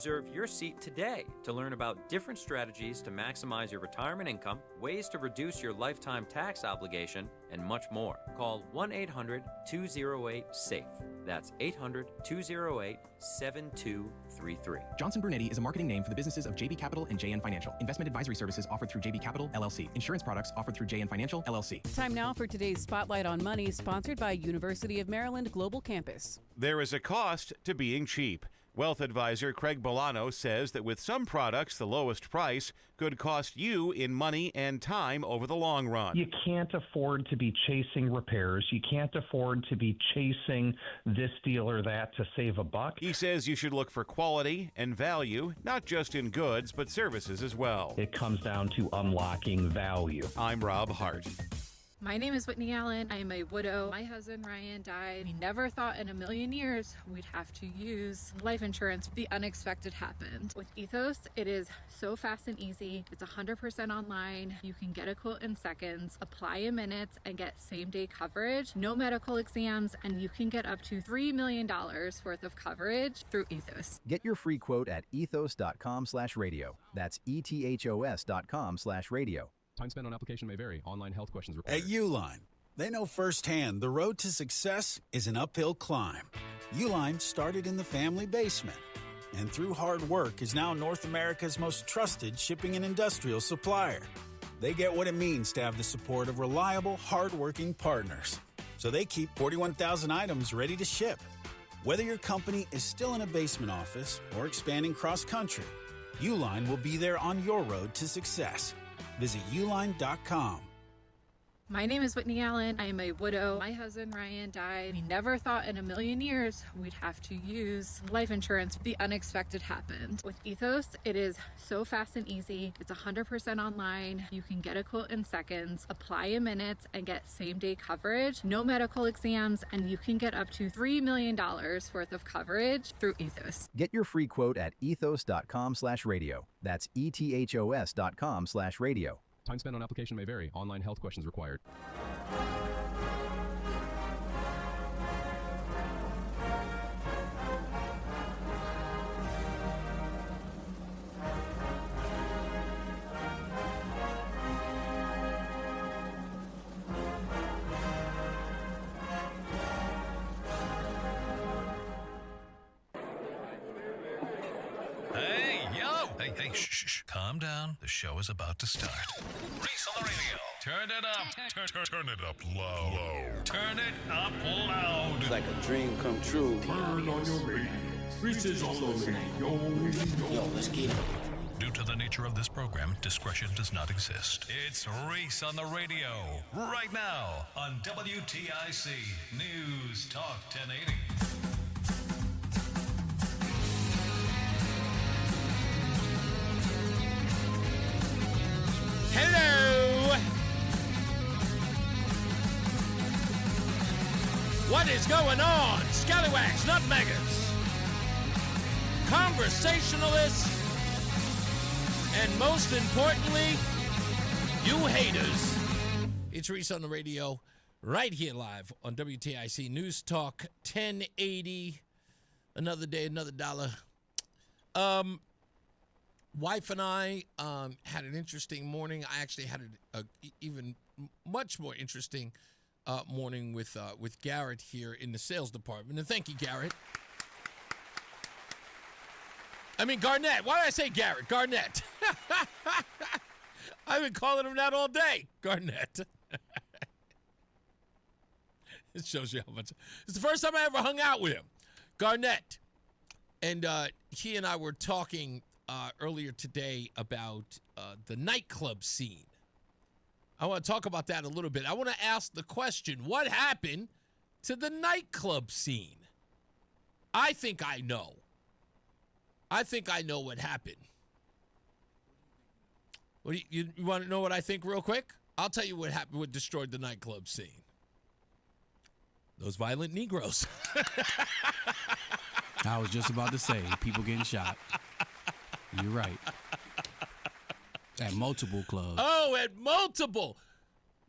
Reserve your seat today to learn about different strategies to maximize your retirement income, ways to reduce your lifetime tax obligation, and much more. Call 1-800-208-SAFE. That's 800-208-7233. Johnson Brunetti is a marketing name for the businesses of JB Capital and JN Financial. Investment advisory services offered through JB Capital, LLC. Insurance products offered through JN Financial, LLC. Time now for today's Spotlight on Money, sponsored by University of Maryland Global Campus. There is a cost to being cheap. Wealth advisor Craig Bolano says that with some products, the lowest price could cost you in money and time over the long run. You can't afford to be chasing repairs. You can't afford to be chasing this deal or that to save a buck. He says you should look for quality and value, not just in goods, but services as well. It comes down to unlocking value. I'm Rob Hart. My name is Whitney Allen. I am a widow. My husband Ryan died. We never thought in a million years we'd have to use life insurance. The unexpected happened. With Ethos, it is so fast and easy. It's 100% online. You can get a quote in seconds, apply in minutes, and get same-day coverage. No medical exams, and you can get up to $3 million worth of coverage through Ethos. Get your free quote at ethos.com/radio. That's ethos.com/radio. Time spent on application may vary. Online health questions required. At Uline, they know firsthand the road to success is an uphill climb. Uline started in the family basement and through hard work is now North America's most trusted shipping and industrial supplier. They get what it means to have the support of reliable, hard-working partners. So they keep 41,000 items ready to ship. Whether your company is still in a basement office or expanding cross-country, Uline will be there on your road to success. Visit uline.com. My name is Whitney Allen. I am a widow. My husband Ryan died. We never thought in a million years we'd have to use life insurance. The unexpected happened. With Ethos, it is so fast and easy. It's 100% online. You can get a quote in seconds, apply in minutes, and get same-day coverage. No medical exams, and you can get up to $3 million worth of coverage through Ethos. Get your free quote at ethos.com/radio. That's ethos.com/radio. Time spent on application may vary. Online health questions required. Hey, shh. Calm down. The show is about to start. Reese on the Radio. Turn it up. Turn it up low. Turn it up loud. It's like a dream come true. Turn on your radio. Reese is on the radio. Yo, let's get it. Due to the nature of this program, discretion does not exist. It's Reese on the Radio. Right now on WTIC News Talk 1080. Hello! What is going on? Scallywags, nutmeggers, conversationalists, and most importantly, you haters. It's Reese on the Radio, right here live on WTIC News Talk 1080. Another day, another dollar. Wife and I had an interesting morning. I actually had a even much more interesting morning with Garrett here in the sales department. And thank you, Garrett. I mean, Garnett. Why did I say Garrett? Garnett. I've been calling him that all day. Garnett. It shows you how much. It's the first time I ever hung out with him. Garnett. And he and I were talking earlier today about the nightclub scene. I want to talk about that a little bit. I want to ask the question, what happened to the nightclub scene? I think I know. I think I know what happened. What do you want to know what I think real quick? I'll tell you what happened, what destroyed the nightclub scene. Those violent Negroes. I was just about to say, people getting shot. You're right. At multiple clubs. Oh, at multiple.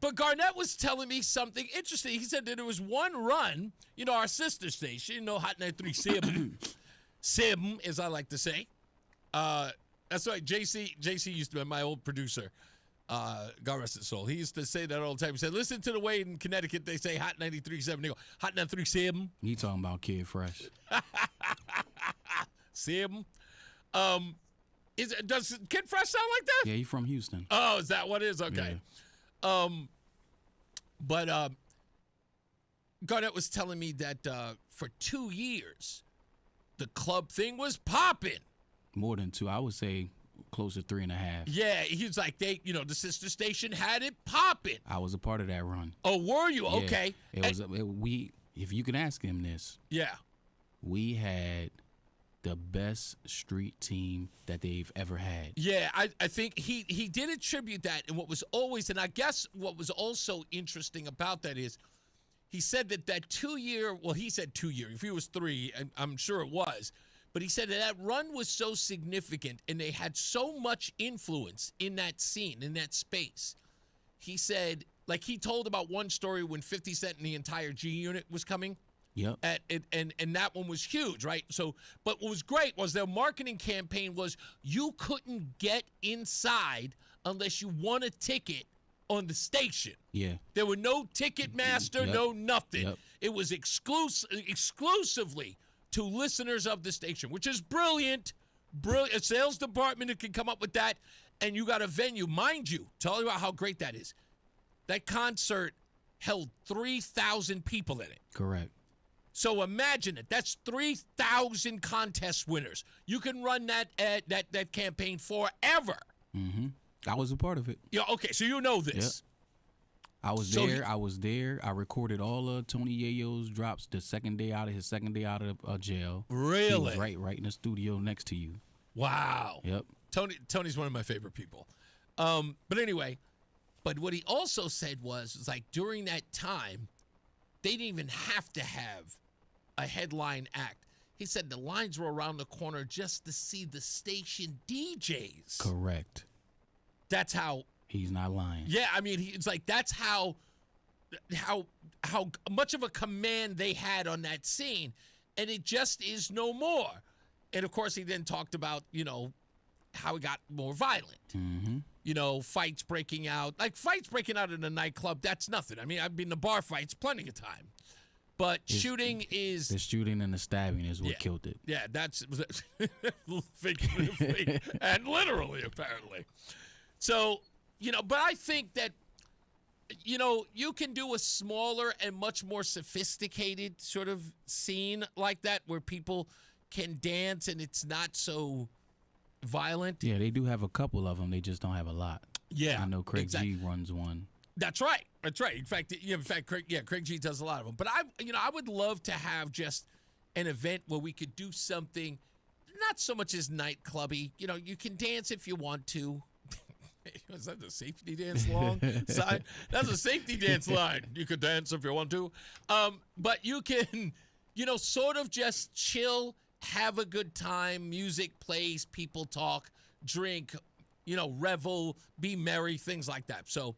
But Garnett was telling me something interesting. He said that there was one run, our sister station, Hot 93 7, as I like to say, That's right. JC used to be my old producer. God rest his soul. He used to say that all the time. He said, listen to the way in Connecticut they say hot 93.7. They go, hot 93.7. You talking about Kid Fresh. 7. Does Kid Fresh sound like that? Yeah, he from Houston. Oh, is that what it is? Okay. Yeah. But Garnett was telling me that for 2 years, the club thing was popping. More than 2. I would say close to 3.5. Yeah, he was like, the sister station had it popping. I was a part of that run. Oh, were you? Yeah. Okay. It was if you can ask him this. Yeah. We had the best street team that they've ever had. Yeah, I think he did attribute that, and what was always, and I guess what was also interesting about that is he said that 2 year, well, he said 2 year. If he was 3, I'm sure it was. But he said that run was so significant and they had so much influence in that scene, in that space. He said, like he told about one story when 50 Cent and the entire G Unit was coming. Yep. And that one was huge, right? So, but what was great was their marketing campaign was you couldn't get inside unless you won a ticket on the station. Yeah. There were no ticket master, no nothing. Yep. It was exclusively to listeners of the station, which is brilliant. A sales department that can come up with that, and you got a venue. Mind you, tell you about how great that is. That concert held 3,000 people in it. Correct. So imagine it. That's 3,000 contest winners. You can run that campaign forever. Mm-hmm. I was a part of it. Yeah. Okay. So you know this. Yep. I was there. I recorded all of Tony Yayo's drops the second day out of jail. Really? He was right in the studio next to you. Wow. Yep. Tony's one of my favorite people. But anyway, but what he also said was like during that time, they didn't even have to have a headline act. He said the lines were around the corner just to see the station DJs. Correct. That's how. He's not lying. Yeah, I mean, it's like that's how much of a command they had on that scene, and it just is no more. And of course, he then talked about how it got more violent. Mm-hmm. Fights breaking out. Like fights breaking out in a nightclub, that's nothing. I mean, I've been to bar fights plenty of time. But shooting is... The shooting and the stabbing is what killed it. Yeah, that's... figuratively and literally, apparently. So, but I think that, you can do a smaller and much more sophisticated sort of scene like that where people can dance and it's not so violent. Yeah, they do have a couple of them. They just don't have a lot. Yeah. I know Craig G runs one. That's right. That's right. In fact, Craig G does a lot of them. But I would love to have just an event where we could do something not so much as nightclubby. You can dance if you want to. Is that the safety dance side? That's a safety dance line. You could dance if you want to. But you can, sort of just chill, have a good time. Music plays, people talk, drink, revel, be merry, things like that. So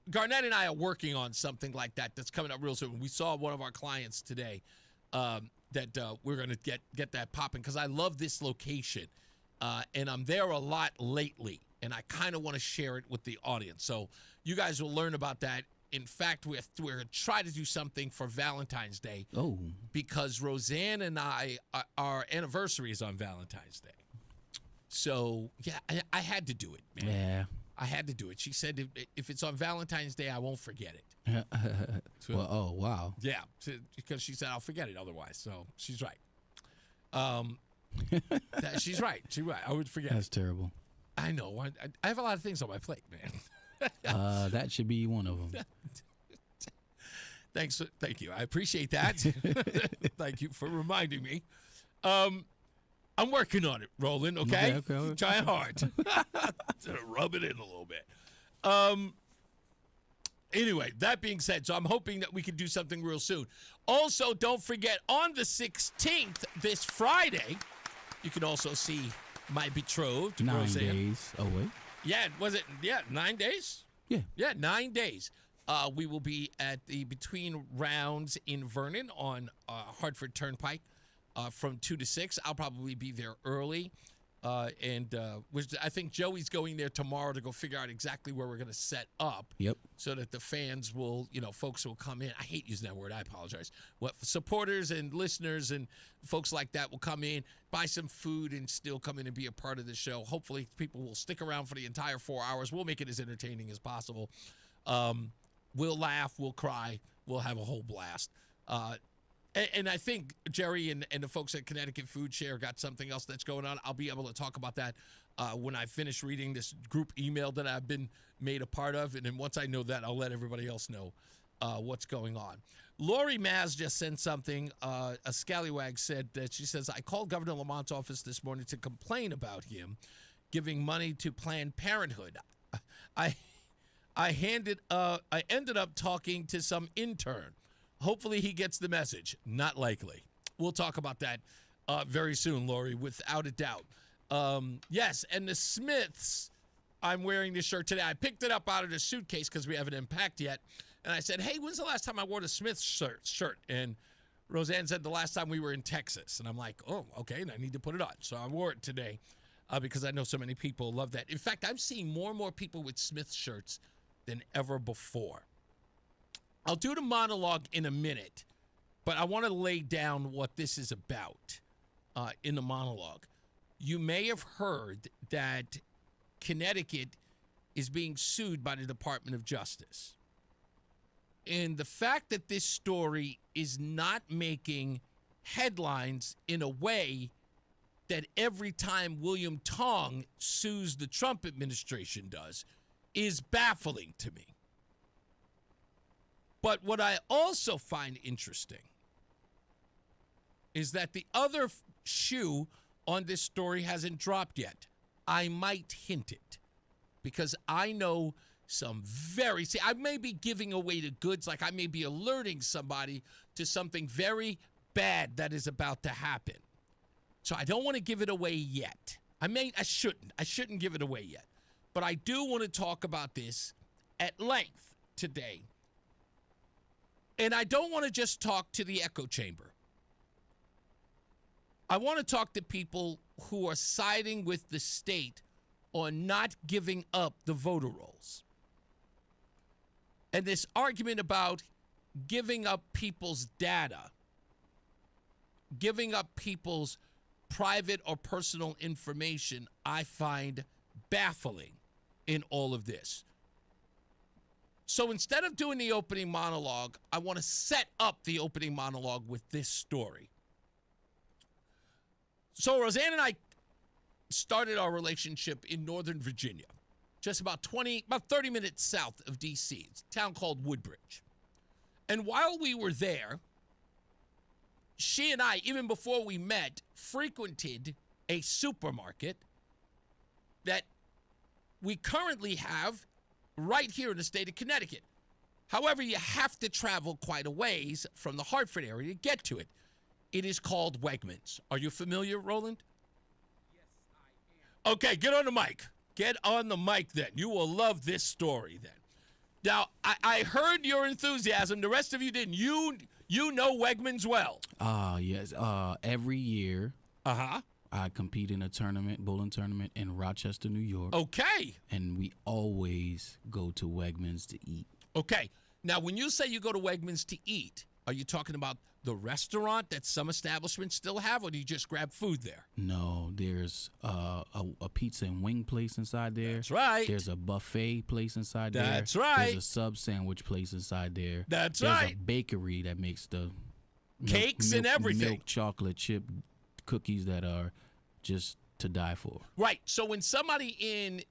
Garnett and I are working on something like that that's coming up real soon. We saw one of our clients today that we're going to get that popping because I love this location. And I'm there a lot lately, and I kind of want to share it with the audience. So you guys will learn about that. In fact, we're going to try to do something for Valentine's Day. Oh. Because Roseanne and our anniversary is on Valentine's Day. So, yeah, I had to do it, man. Yeah. I had to do it. She said if it's on Valentine's Day, I won't forget it. So, well, oh, wow. Yeah, because she said I'll forget it otherwise. So she's right. She's right. She's right. I would forget. That's terrible. I know. I have a lot of things on my plate, man. That should be one of them. Thank you. I appreciate that. Thank you for reminding me. I'm working on it, Roland. Okay. Trying hard to rub it in a little bit. Anyway, that being said, so I'm hoping that we can do something real soon. Also, don't forget on the 16th, this Friday, you can also see my betrothed 9 Roseanne. days away. Yeah, was it? Yeah, 9 days. Yeah. Yeah, 9 days. We will be at the Between Rounds in Vernon on Hartford Turnpike from 2 to 6. I'll probably be there early. Which I think Joey's going there tomorrow to go figure out exactly where we're going to set up. Yep. So that the fans will, folks will come in. I hate using that word. I apologize. What supporters and listeners and folks like that will come in, buy some food, and still come in and be a part of the show. Hopefully, people will stick around for the entire 4 hours. We'll make it as entertaining as possible. We'll laugh. We'll cry. We'll have a whole blast. And I think Jerry and the folks at Connecticut Food Share got something else that's going on. I'll be able to talk about that when I finish reading this group email that I've been made a part of. And then once I know that, I'll let everybody else know what's going on. Lori Maz just sent something. A scallywag said that she says, I called Governor Lamont's office this morning to complain about him giving money to Planned Parenthood. I ended up talking to some intern. Hopefully he gets the message. Not likely. We'll talk about that very soon, Lori, without a doubt. Yes, and the Smiths, I'm wearing this shirt today. I picked it up out of the suitcase because we haven't unpacked yet. And I said, hey, when's the last time I wore the Smiths shirt? And Roseanne said the last time we were in Texas. And I'm like, oh, okay, and I need to put it on. So I wore it today because I know so many people love that. In fact, I'm seeing more and more people with Smiths shirts than ever before. I'll do the monologue in a minute, but I want to lay down what this is about in the monologue. You may have heard that Connecticut is being sued by the Department of Justice. And the fact that this story is not making headlines in a way that every time William Tong sues the Trump administration does is baffling to me. But what I also find interesting is that the other shoe on this story hasn't dropped yet. I might hint it because I know some I may be giving away the goods, like I may be alerting somebody to something very bad that is about to happen. So I don't want to give it away yet. I shouldn't give it away yet. But I do want to talk about this at length today. And I don't want to just talk to the echo chamber. I want to talk to people who are siding with the state on not giving up the voter rolls. And this argument about giving up people's data, giving up people's private or personal information, I find baffling in all of this. So instead of doing the opening monologue, I want to set up the opening monologue with this story. So Roseanne and I started our relationship in Northern Virginia, just about 30 minutes south of D.C. It's a town called Woodbridge. And while we were there, she and I, even before we met, frequented a supermarket that we currently have right here in the state of Connecticut. However, you have to travel quite a ways from the Hartford area to get to it. It is called Wegmans. Are you familiar, Roland? Yes, I am. Okay, get on the mic. Get on the mic then. You will love this story then. Now, I heard your enthusiasm. The rest of you didn't. You know Wegmans well. Yes. Every year. Uh-huh. I compete in a bowling tournament in Rochester, New York. Okay. And we always go to Wegmans to eat. Okay. Now, when you say you go to Wegmans to eat, are you talking about the restaurant that some establishments still have, or do you just grab food there? No, there's a pizza and wing place inside there. That's right. There's a buffet place inside there. That's right. There's a sub sandwich place inside there. That's there's right. There's a bakery that makes the cakes and everything. Milk chocolate chip cookies that are just to die for. Right. So when somebody in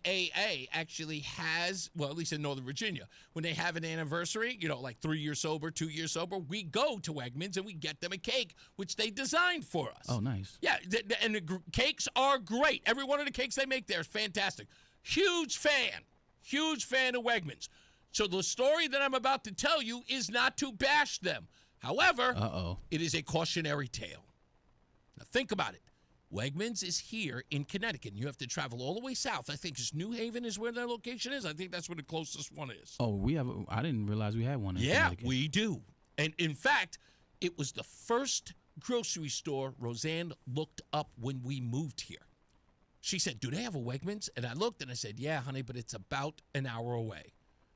AA actually has, well, at least in Northern Virginia, when they have an anniversary, like 3 years sober, 2 years sober, we go to Wegmans and we get them a cake, which they designed for us. Oh, nice. Yeah, and the cakes are great. Every one of the cakes they make there is fantastic. Huge fan of Wegmans. So the story that I'm about to tell you is not to bash them. However, it is a cautionary tale. Now think about it. Wegmans is here in Connecticut. You have to travel all the way south. I think it's New Haven is where their location is. I think that's where the closest one is. Oh, I didn't realize we had one in Connecticut. Yeah, we do. And in fact, it was the first grocery store Roseanne looked up when we moved here. She said, do they have a Wegmans? And I looked and I said, yeah, honey, but it's about an hour away.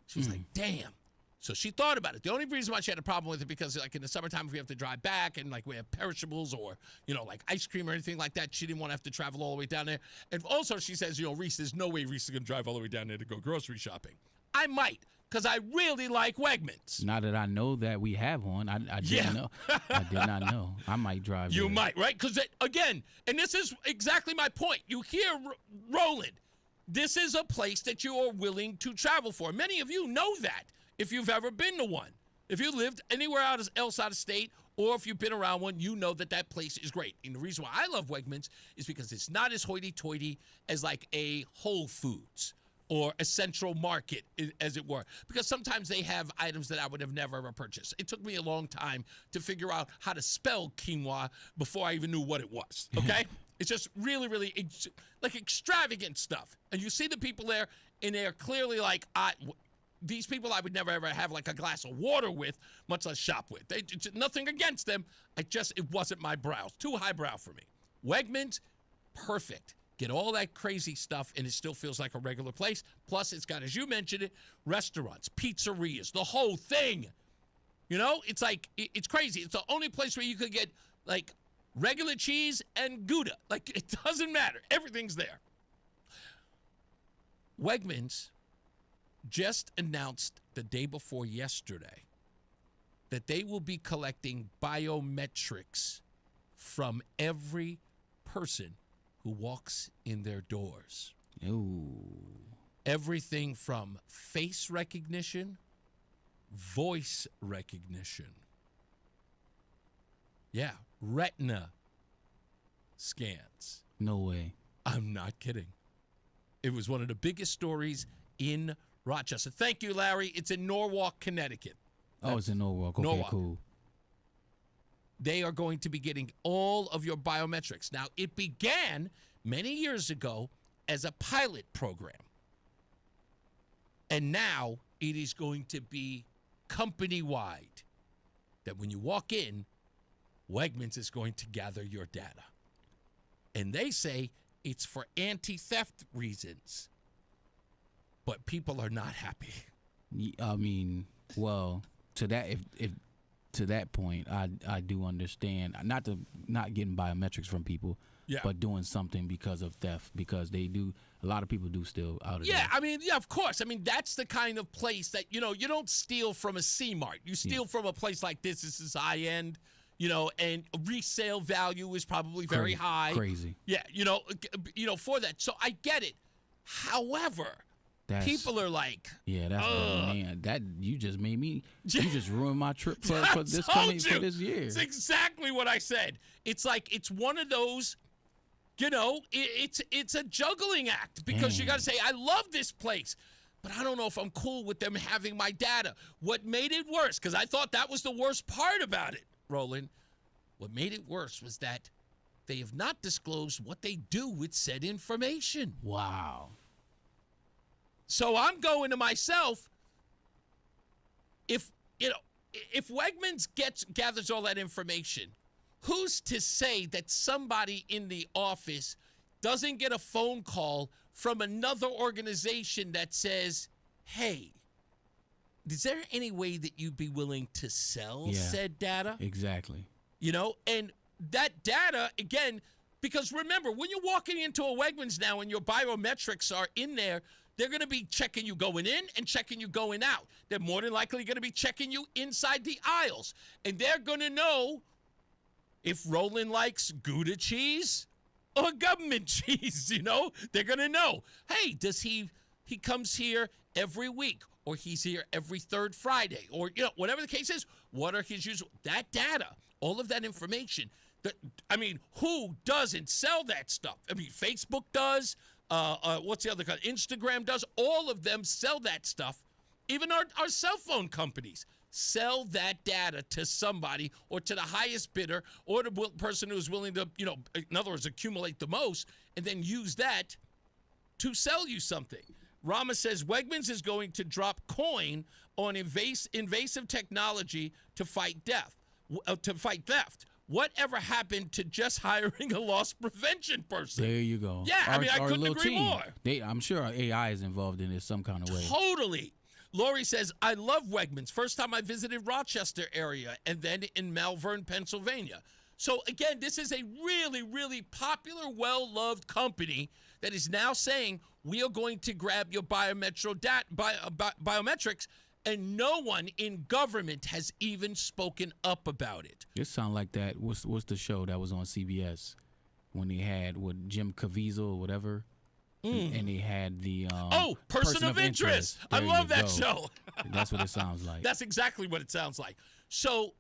She was like, damn. So she thought about it. The only reason why she had a problem with it because, like, in the summertime, if we have to drive back and, like, we have perishables or, you know, like ice cream or anything like that, she didn't want to have to travel all the way down there. And also she says, you know, Reese, there's no way Reese is going to drive all the way down there to go grocery shopping. I might, because I really like Wegmans. Now that I know that we have one, I didn't know. I did not know. I might drive You there. might, right? Because, again, and this is exactly my point. You hear Roland. This is a place that you are willing to travel for. Many of you know that if you've ever been to one. If you lived anywhere else out of state or if you've been around one, you know that that place is great. And the reason why I love Wegmans is because it's not as hoity-toity as like a Whole Foods or a Central Market, as it were. Because sometimes they have items that I would have never ever purchased. It took me a long time to figure out how to spell quinoa before I even knew what it was, okay? It's just really, really like extravagant stuff. And you see the people there, and they're clearly like, these people I would never ever have like a glass of water with, much less shop with. Nothing against them. It wasn't my brow. Too highbrow for me. Wegmans, perfect. Get all that crazy stuff, and it still feels like a regular place. Plus, it's got, as you mentioned it, restaurants, pizzerias, the whole thing. You know, it's like, it's crazy. It's the only place where you could get, like, regular cheese and Gouda. Like, it doesn't matter. Everything's there. Wegmans just announced the day before yesterday that they will be collecting biometrics from every person who walks in their doors. Ooh. Everything from face recognition, voice recognition. Yeah, retina scans. No way. I'm not kidding. It was one of the biggest stories in Rochester. Thank you, Larry. It's in Norwalk, Connecticut. Oh, it's in Norwalk. Okay, Norwalk. cool. They are going to be getting all of your biometrics. Now, it began many years ago as a pilot program. And now it is going to be company-wide. That when you walk in, Wegmans is going to gather your data. And they say it's for anti-theft reasons. But people are not happy. I mean, well, to that if to that point, I do understand not getting biometrics from people, but doing something because of theft, because they do. A lot of people do steal out of there. Yeah, I mean, yeah, of course. I mean, that's the kind of place that, you know, you don't steal from a C-Mart. You steal from a place like this. This is high-end, you know, and resale value is probably very high. Crazy. Yeah, you know, for that. So I get it. However, people are like, yeah, that's man. That you just made me. You just ruined my trip for this year. It's exactly what I said. It's like it's one of those. You know, it's a juggling act because you got to say, I love this place, but I don't know if I'm cool with them having my data. What made it worse, because I thought that was the worst part about it, Roland, what made it worse was that they have not disclosed what they do with said information. Wow. So I'm going to myself, if Wegmans gathers all that information, who's to say that somebody in the office doesn't get a phone call from another organization that says, hey, is there any way that you'd be willing to sell said data? Exactly. You know, and that data, again, because remember, when you're walking into a Wegmans now and your biometrics are in there, they're going to be checking you going in and checking you going out. They're more than likely going to be checking you inside the aisles. And they're going to know if Roland likes Gouda cheese or government cheese, you know? They're going to know, hey, does he comes here every week, or he's here every third Friday, or, you know, whatever the case is, what are his usual, that data, all of that information. I mean, who doesn't sell that stuff? I mean, Facebook does, what's the other kind? Instagram does, all of them sell that stuff. Even our cell phone companies sell that data to somebody or to the highest bidder or the person who's willing to, you know, in other words, accumulate the most and then use that to sell you something. Rama says Wegmans is going to drop coin on invasive technology to fight theft. whatever happened to just hiring a loss prevention person? There you go. Yeah, I couldn't agree more. I'm sure AI is involved in this some kind of way. Totally. Lori says, I love Wegmans. First time I visited Rochester area and then in Malvern, Pennsylvania. So, again, this is a really, really popular, well-loved company that is now saying we are going to grab your biometrics, and no one in government has even spoken up about it. It sounds like that. What's the show that was on CBS when they had with Jim Caviezel or whatever? And they had the person of interest. I love that show. That's what it sounds like. That's exactly what it sounds like. So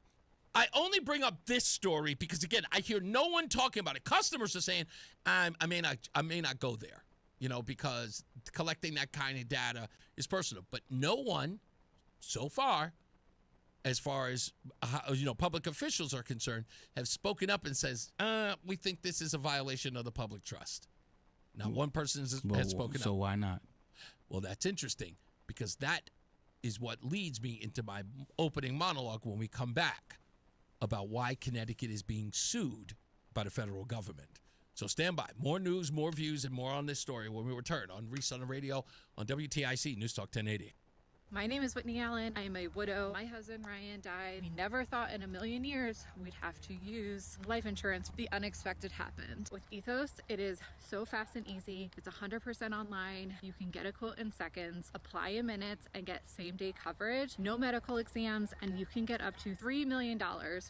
I only bring up this story because, again, I hear no one talking about it. Customers are saying, I may not go there, because collecting that kind of data is personal. But no one so far as public officials are concerned, have spoken up and says, we think this is a violation of the public trust. Now, one person has spoken up. So why not? Well, that's interesting because that is what leads me into my opening monologue when we come back about why Connecticut is being sued by the federal government. So stand by. More news, more views, and more on this story when we return on Reese on the Radio on WTIC NewsTalk 1080. My name is Whitney Allen. I am a widow. My husband, Ryan, died. We never thought in a million years we'd have to use life insurance. The unexpected happened. With Ethos, it is so fast and easy. It's 100% online. You can get a quote in seconds, apply in minutes, and get same-day coverage. No medical exams, and you can get up to $3 million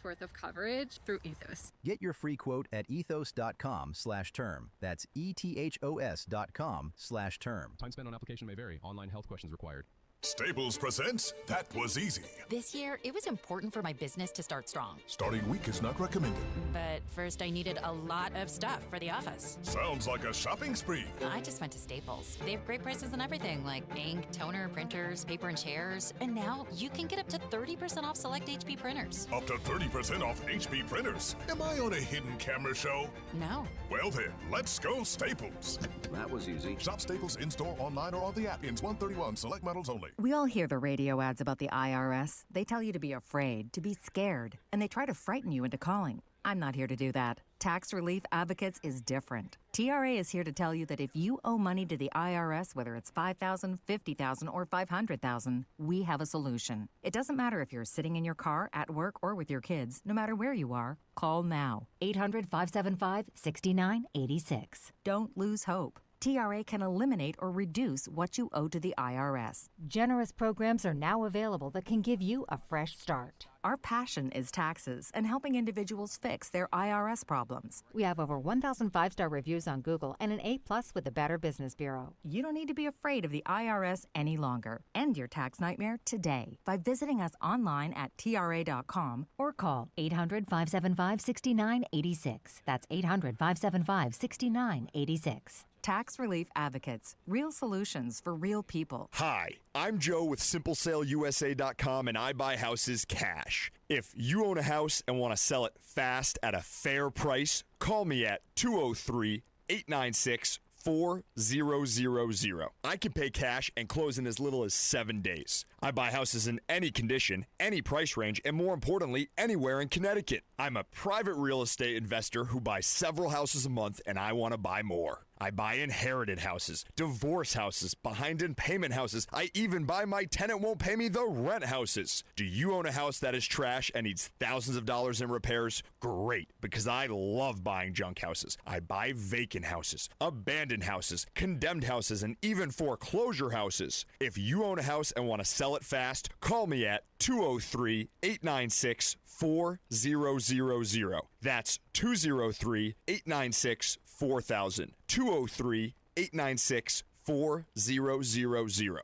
worth of coverage through Ethos. Get your free quote at ethos.com/term. That's ethos.com/term. Time spent on application may vary. Online health questions required. Staples presents That Was Easy. This year, it was important for my business to start strong. Starting weak is not recommended. But first, I needed a lot of stuff for the office. Sounds like a shopping spree. I just went to Staples. They have great prices on everything, like ink, toner, printers, paper, and chairs. And now, you can get up to 30% off select HP printers. Up to 30% off HP printers? Am I on a hidden camera show? No. Well then, let's go Staples. That was easy. Shop Staples in-store, online, or on the app. Ends 1/31. Select models only. We all hear the radio ads about the IRS. They tell you to be afraid, to be scared, and they try to frighten you into calling. I'm not here to do that. Tax Relief Advocates is different. TRA is here to tell you that if you owe money to the IRS, whether it's $5,000, $50,000, or $500,000, we have a solution. It doesn't matter if you're sitting in your car, at work, or with your kids. No matter where you are, call now. 800-575-6986. Don't lose hope. TRA can eliminate or reduce what you owe to the IRS. Generous programs are now available that can give you a fresh start. Our passion is taxes and helping individuals fix their IRS problems. We have over 1,000 five-star reviews on Google and an A+ with the Better Business Bureau. You don't need to be afraid of the IRS any longer. End your tax nightmare today by visiting us online at TRA.com or call 800-575-6986. That's 800-575-6986. Tax Relief Advocates. Real solutions for real people. Hi, I'm Joe with SimpleSaleUSA.com, and I buy houses cash. If you own a house and want to sell it fast at a fair price, call me at 203-896-4000. I can pay cash and close in as little as 7 days. I buy houses in any condition, any price range, and more importantly, anywhere in Connecticut. I'm a private real estate investor who buys several houses a month, and I want to buy more. I buy inherited houses, divorce houses, behind-in-payment houses. I even buy my tenant won't pay me the rent houses. Do you own a house that is trash and needs thousands of dollars in repairs? Great, because I love buying junk houses. I buy vacant houses, abandoned houses, condemned houses, and even foreclosure houses. If you own a house and want to sell it fast, call me at 203-896-4000. That's 203-896-4000. 203-896-4000.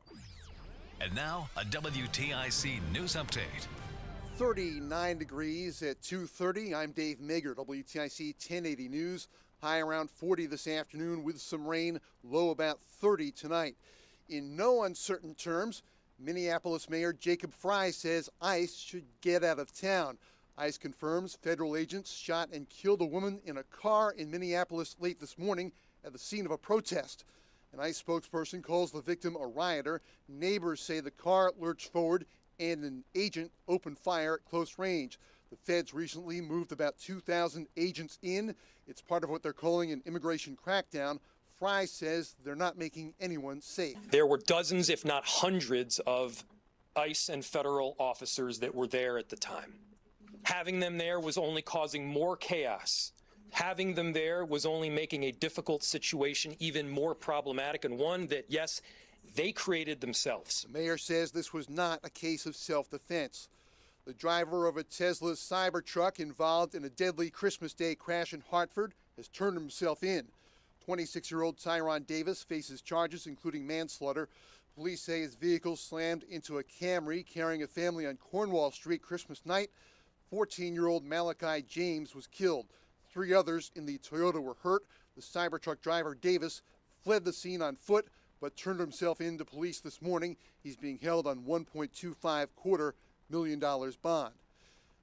And now, a WTIC news update. 39 degrees at 2:30. I'm Dave Mager, WTIC 1080 News. High around 40 this afternoon with some rain, low about 30 tonight. In no uncertain terms, Minneapolis Mayor Jacob Frey says ICE should get out of town. ICE confirms federal agents shot and killed a woman in a car in Minneapolis late this morning at the scene of a protest. An ICE spokesperson calls the victim a rioter. Neighbors say the car lurched forward and an agent opened fire at close range. The feds recently moved about 2,000 agents in. It's part of what they're calling an immigration crackdown. Fry says they're not making anyone safe. There were dozens, if not hundreds, of ICE and federal officers that were there at the time. Having them there was only causing more chaos. Having them there was only making a difficult situation even more problematic, and one that, yes, they created themselves. The mayor says this was not a case of self-defense. The driver of a Tesla Cybertruck involved in a deadly Christmas Day crash in Hartford has turned himself in. 26-year-old Tyron Davis faces charges including manslaughter. Police say his vehicle slammed into a Camry carrying a family on Cornwall Street Christmas night. 14-year-old Malachi James was killed. 3 others in the Toyota were hurt. The Cybertruck driver Davis fled the scene on foot but turned himself in to police this morning. He's being held on $1.25 million bond.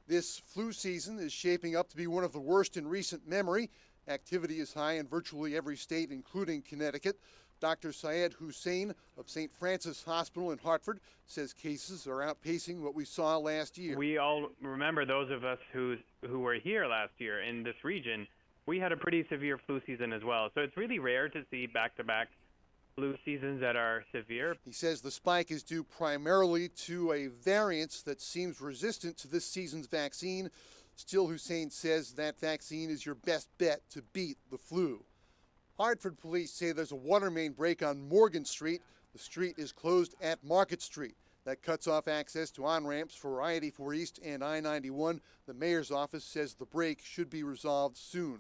This flu season is shaping up to be one of the worst in recent memory. Activity is high in virtually every state, including Connecticut. Dr. Syed Hussein of St. Francis Hospital in Hartford says cases are outpacing what we saw last year. We all remember, those of us who were here last year in this region, we had a pretty severe flu season as well. So it's really rare to see back-to-back flu seasons that are severe. He says the spike is due primarily to a variant that seems resistant to this season's vaccine. Still, Hussein says that vaccine is your best bet to beat the flu. Hartford police say there's a water main break on Morgan Street. The street is closed at Market Street. That cuts off access to on-ramps for I-84 East and I-91. The mayor's office says the break should be resolved soon.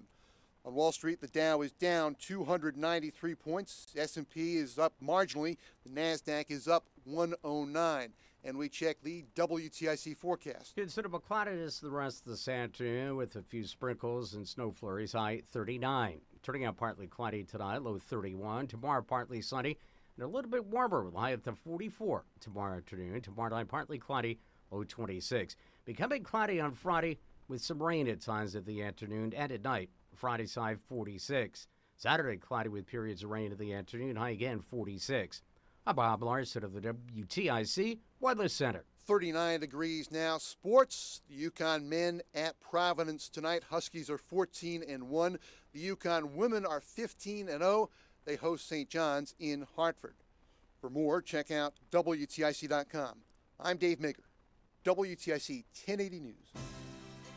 On Wall Street, the Dow is down 293 points. S&P is up marginally. The NASDAQ is up 109. And we check the WTIC forecast. Considerable cloudiness the rest of this afternoon with a few sprinkles and snow flurries, high 39. Turning out partly cloudy tonight, low 31. Tomorrow, partly sunny and a little bit warmer with a high up to 44 tomorrow afternoon. Tomorrow night, partly cloudy, low 26. Becoming cloudy on Friday with some rain at times at the afternoon and at night. Friday's high 46. Saturday, cloudy with periods of rain in the afternoon, high again 46. I'm Bob Larson of the WTIC Weather Center. 39 degrees now. Sports, the Yukon men at Providence tonight. Huskies are 14-1. The Yukon women are 15-0. They host St. John's in Hartford. For more, check out WTIC.com. I'm Dave Migger, WTIC 1080 News.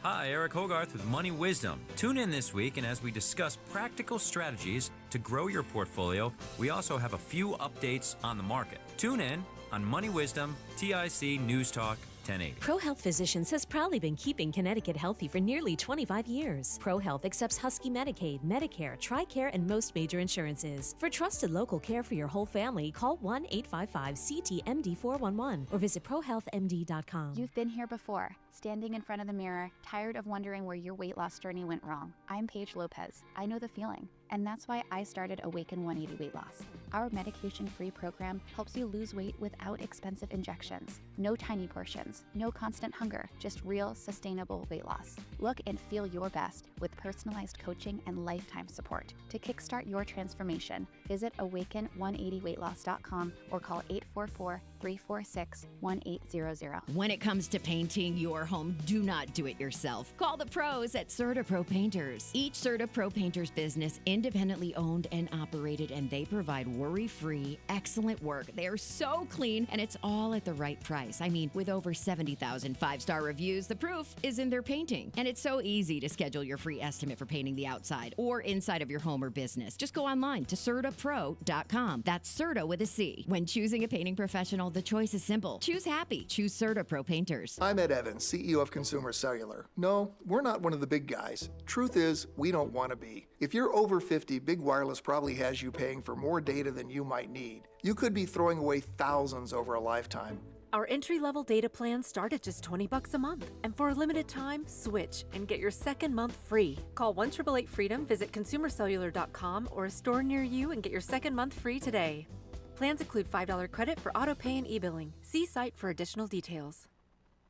Hi, Eric Hogarth with Money Wisdom. Tune in this week, and as we discuss practical strategies to grow your portfolio, we also have a few updates on the market. Tune in on Money Wisdom, TIC NewsTalk 1080. ProHealth Physicians has proudly been keeping Connecticut healthy for nearly 25 years. ProHealth accepts Husky Medicaid, Medicare, TRICARE, and most major insurances. For trusted local care for your whole family, call 1-855-CT-MD-411 or visit ProHealthMD.com. You've been here before, standing in front of the mirror, tired of wondering where your weight loss journey went wrong. I'm Paige Lopez. I know the feeling, and that's why I started Awaken 180 Weight Loss. Our medication-free program helps you lose weight without expensive injections. No tiny portions, no constant hunger, just real, sustainable weight loss. Look and feel your best with personalized coaching and lifetime support. To kickstart your transformation, visit awaken180weightloss.com or call 844-346-1800. When it comes to painting your home, do not do it yourself. Call the pros at Serta Pro Painters. Each Serta Pro Painters business independently owned and operated, and they provide worry-free, excellent work. They are so clean, and it's all at the right price. I mean, with over 70,000 five-star reviews, the proof is in their painting. And it's so easy to schedule your free estimate for painting the outside or inside of your home or business. Just go online to CertaPro.com. That's Serta with a C. When choosing a painting professional, the choice is simple. Choose happy. Choose Serta Pro Painters. I'm Ed Evans, CEO of Consumer Cellular. No, we're not one of the big guys. Truth is, we don't want to be. If you're over 50, Big Wireless probably has you paying for more data than you might need. You could be throwing away thousands over a lifetime. Our entry-level data plans start at just $20 a month. And for a limited time, switch and get your second month free. Call 1-888-FREEDOM, visit consumercellular.com or a store near you and get your second month free today. Plans include $5 credit for auto pay and e-billing. See site for additional details.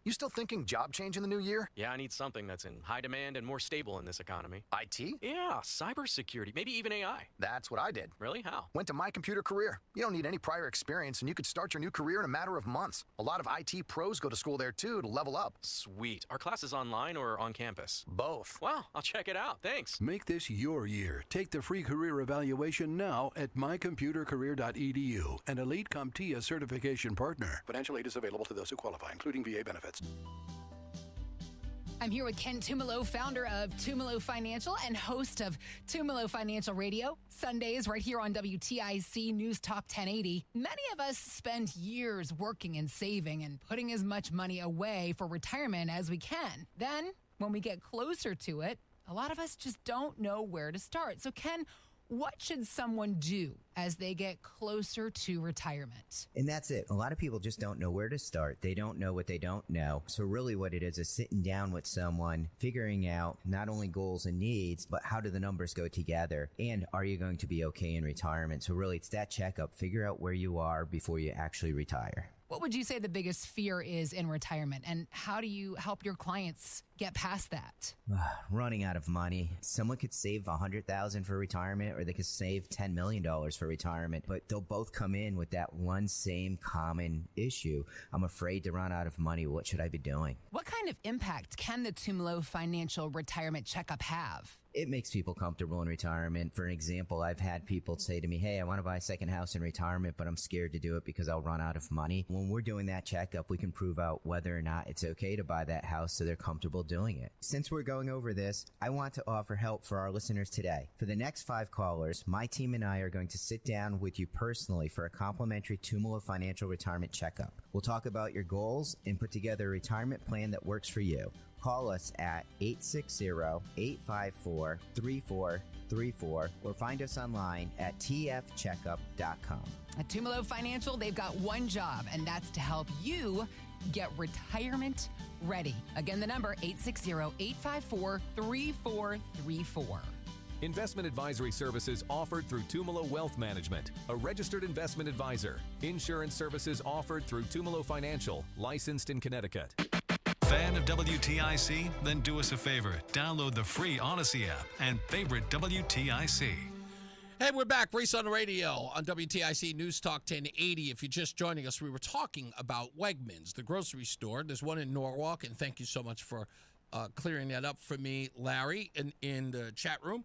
You still thinking job change in the new year? Yeah, I need something that's in high demand and more stable in this economy. IT? Yeah, cybersecurity, maybe even AI. That's what I did. Really? How? Went to My Computer Career. You don't need any prior experience, and you could start your new career in a matter of months. A lot of IT pros go to school there, too, to level up. Sweet. Are classes online or on campus? Both. Wow, I'll check it out. Thanks. Make this your year. Take the free career evaluation now at mycomputercareer.edu, an Elite CompTIA certification partner. Financial aid is available to those who qualify, including VA benefits. I'm here with Ken Tumalo, founder of Tumalo Financial and host of Tumalo Financial Radio, Sundays right here on WTIC News Talk 1080. Many of us spend years working and saving and putting as much money away for retirement as we can. Then, when we get closer to it, a lot of us just don't know where to start. So, Ken, what should someone do as they get closer to retirement? And that's it. A lot of people just don't know where to start. They don't know what they don't know. So really what it is sitting down with someone, figuring out not only goals and needs, but how do the numbers go together? And are you going to be okay in retirement? So really it's that checkup. Figure out where you are before you actually retire. What would you say the biggest fear is in retirement, and how do you help your clients get past that? Running out of money. Someone could save $100,000 for retirement, or they could save $10 million for retirement, but they'll both come in with that one same common issue. I'm afraid to run out of money. What should I be doing? What kind of impact can the Tumalo Financial Retirement Checkup have? It makes people comfortable in retirement. For an example, I've had people say to me, hey, I want to buy a second house in retirement, but I'm scared to do it because I'll run out of money. When we're doing that checkup, we can prove out whether or not it's okay to buy that house so they're comfortable doing it. Since we're going over this, I want to offer help for our listeners today. For the next 5 callers, my team and I are going to sit down with you personally for a complimentary Tumalo Financial Retirement Checkup. We'll talk about your goals and put together a retirement plan that works for you. Call us at 860-854-3434 or find us online at tfcheckup.com. At Tumalo Financial, they've got one job, and that's to help you get retirement ready. Again, the number 860-854-3434. Investment advisory services offered through Tumalo Wealth Management, a registered investment advisor. Insurance services offered through Tumalo Financial, licensed in Connecticut. Fan of WTIC? Then do us a favor. Download the free Odyssey app and favorite WTIC. Hey, we're back. Reese on the Radio on WTIC News Talk 1080. If you're just joining us, we were talking about Wegmans, the grocery store. There's one in Norwalk, and thank you so much for clearing that up for me, Larry, in the chat room.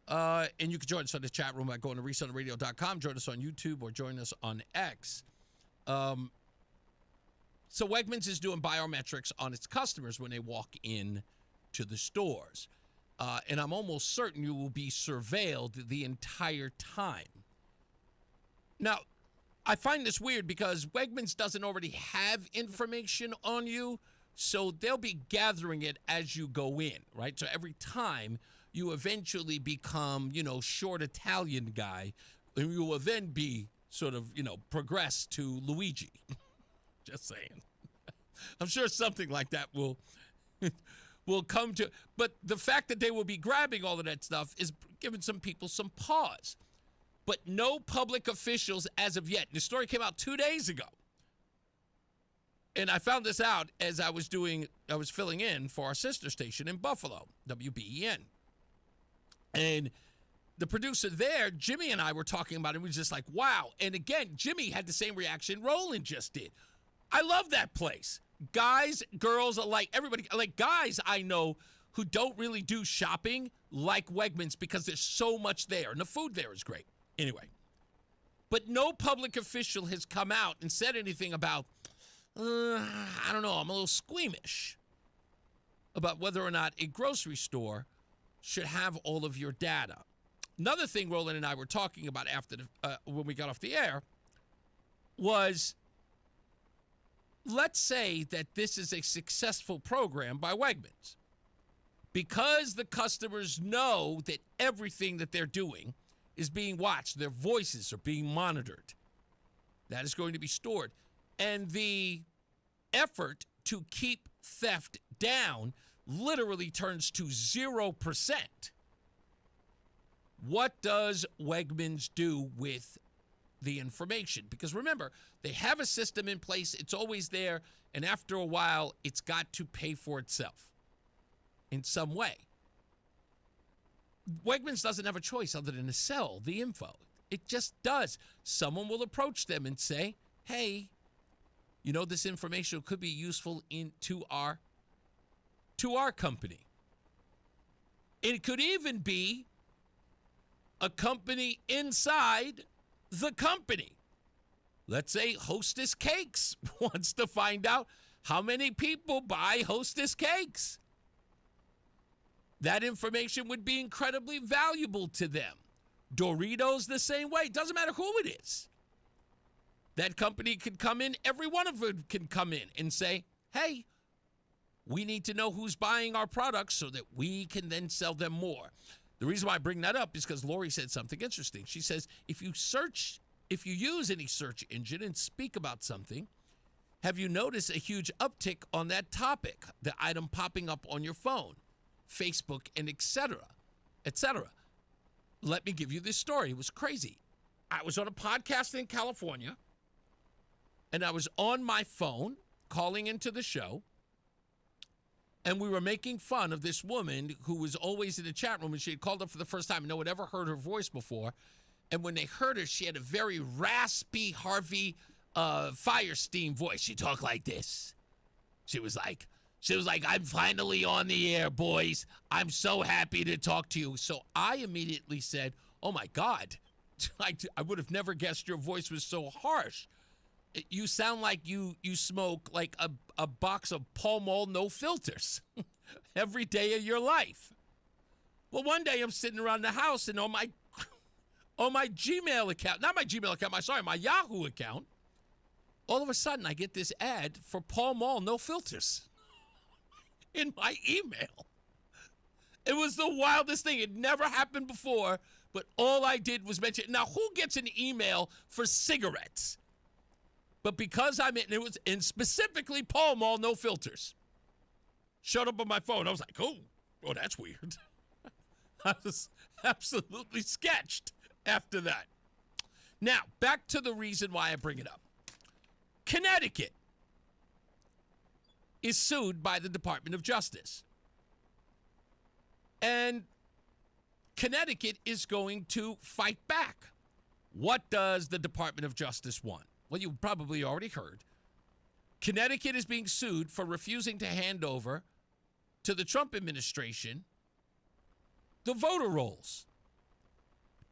And you can join us on the chat room by going to reasoontheradio.com, join us on YouTube, or join us on X. So Wegmans is doing biometrics on its customers when they walk in to the stores. And I'm almost certain you will be surveilled the entire time. Now, I find this weird because Wegmans doesn't already have information on you, so they'll be gathering it as you go in, right? So every time you eventually become, short Italian guy, and you will then be sort of, progress to Luigi. Just saying. I'm sure something like that will come to. But the fact that they will be grabbing all of that stuff is giving some people some pause. But no public officials as of yet. The story came out 2 days ago. And I found this out as I was filling in for our sister station in Buffalo, WBEN. And the producer there, Jimmy, and I were talking about it. We were just like, wow. And again, Jimmy had the same reaction Roland just did. I love that place. Guys, girls alike, everybody, like guys I know who don't really do shopping like Wegmans because there's so much there. And the food there is great. Anyway. But no public official has come out and said anything about, I don't know, I'm a little squeamish about whether or not a grocery store should have all of your data. Another thing Roland and I were talking about after when we got off the air was, let's say that this is a successful program by Wegmans. Because the customers know that everything that they're doing is being watched, their voices are being monitored. That is going to be stored. And the effort to keep theft down literally turns to 0%. What does Wegmans do with the information. Because remember, they have a system in place. It's always there. And after a while, it's got to pay for itself in some way. Wegmans doesn't have a choice other than to sell the info. It just does. Someone will approach them and say, hey, you know, this information could be useful to our company. It could even be a company inside the company. Let's say Hostess Cakes wants to find out how many people buy Hostess Cakes. That information would be incredibly valuable to them. Doritos the same way. Doesn't matter who it is. That company could come in, every one of them can come in and say, hey, we need to know who's buying our products so that we can then sell them more. The reason why I bring that up is because Lori said something interesting. She says, if you use any search engine and speak about something, have you noticed a huge uptick on that topic, the item popping up on your phone, Facebook, and et cetera, et cetera? Let me give you this story. It was crazy. I was on a podcast in California, and I was on my phone calling into the show, and we were making fun of this woman who was always in the chat room, and she had called up for the first time, and no one ever heard her voice before. And when they heard her, she had a very raspy Harvey Firestein voice. She talked like this. She was like, I'm finally on the air, boys. I'm so happy to talk to you. So I immediately said, oh, my God. I would have never guessed your voice was so harsh. You sound like you smoke like a box of Pall Mall no filters every day of your life. Well, one day I'm sitting around the house, and on my Gmail account, not my Gmail account, my Yahoo account, all of a sudden I get this ad for Pall Mall no filters in my email. It was the wildest thing. It never happened before, but all I did was mention. Now, who gets an email for cigarettes? But because and specifically Pall Mall no filters. Showed up on my phone. I was like, oh, that's weird. I was absolutely sketched after that. Now, back to the reason why I bring it up. Connecticut is sued by the Department of Justice. And Connecticut is going to fight back. What does the Department of Justice want? Well, you probably already heard. Connecticut is being sued for refusing to hand over to the Trump administration the voter rolls.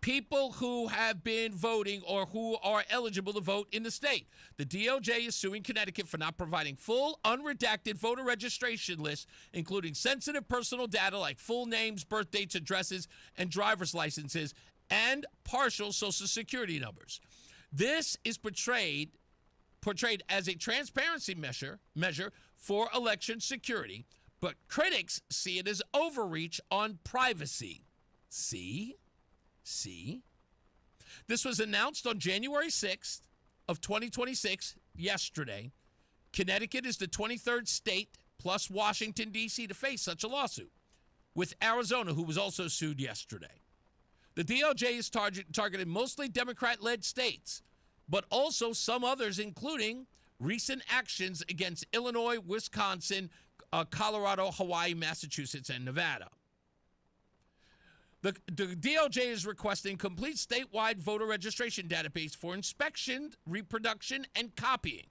People who have been voting or who are eligible to vote in the state. The DOJ is suing Connecticut for not providing full, unredacted voter registration lists, including sensitive personal data like full names, birth dates, addresses, and driver's licenses, and partial Social Security numbers. This is portrayed as a transparency measure for election security, but critics see it as overreach on privacy. See? This was announced on January 6th of 2026, yesterday. Connecticut is the 23rd state, plus Washington, D.C., to face such a lawsuit, with Arizona, who was also sued yesterday. The DOJ is targeted mostly Democrat-led states, but also some others, including recent actions against Illinois, Wisconsin, Colorado, Hawaii, Massachusetts, and Nevada. The DOJ is requesting complete statewide voter registration database for inspection, reproduction, and copying.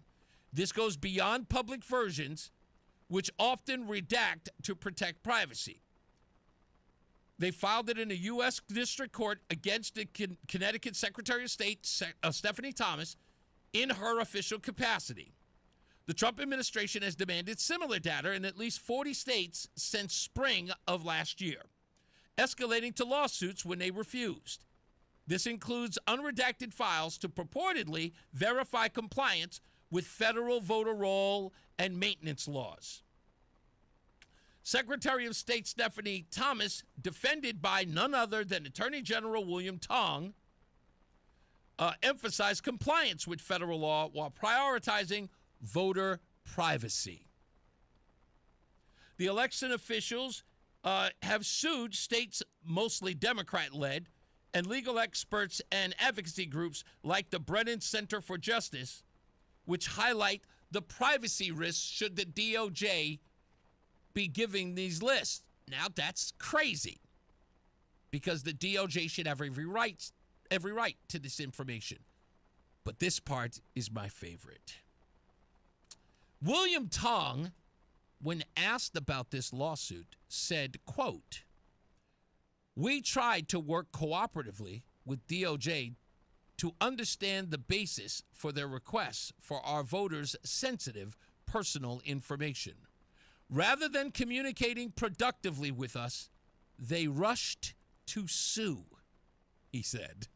This goes beyond public versions, which often redact to protect privacy. They filed it in a U.S. District Court against the Connecticut Secretary of State, Stephanie Thomas, in her official capacity. The Trump administration has demanded similar data in at least 40 states since spring of last year, escalating to lawsuits when they refused. This includes unredacted files to purportedly verify compliance with federal voter roll and maintenance laws. Secretary of State Stephanie Thomas, defended by none other than Attorney General William Tong, emphasized compliance with federal law while prioritizing voter privacy. The election officials have sued states mostly Democrat-led and legal experts and advocacy groups like the Brennan Center for Justice, which highlight the privacy risks should the DOJ be giving these lists. Now, that's crazy because the DOJ should have every right to this information. But this part is my favorite. William Tong, when asked about this lawsuit, said, quote, "We tried to work cooperatively with DOJ to understand the basis for their requests for our voters' sensitive personal information. Rather than communicating productively with us, they rushed to sue," he said.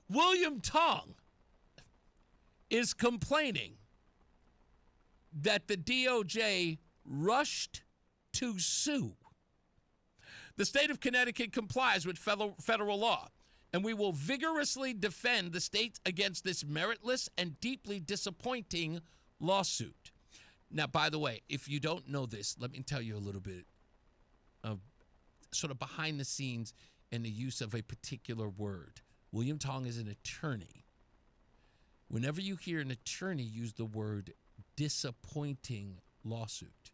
William Tong is complaining that the DOJ rushed to sue. The state of Connecticut complies with federal law, and we will vigorously defend the state against this meritless and deeply disappointing lawsuit. Now, by the way, if you don't know this, let me tell you a little bit of sort of behind the scenes in the use of a particular word. William Tong is an attorney. Whenever you hear an attorney use the word disappointing lawsuit,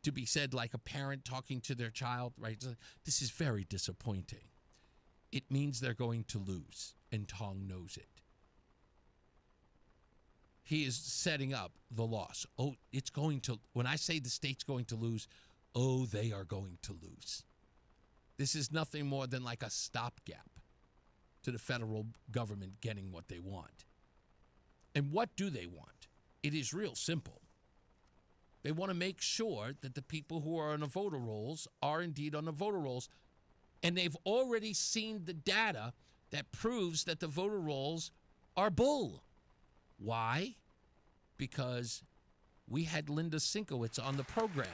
to be said like a parent talking to their child, right? This is very disappointing. It means they're going to lose, and Tong knows it. He is setting up the loss. Oh, it's going to, when I say the state's going to lose, oh, they are going to lose. This is nothing more than like a stopgap to the federal government getting what they want. And what do they want? It is real simple. They want to make sure that the people who are on the voter rolls are indeed on the voter rolls. And they've already seen the data that proves that the voter rolls are bull. Why? Because we had Linda Sinkowitz on the program.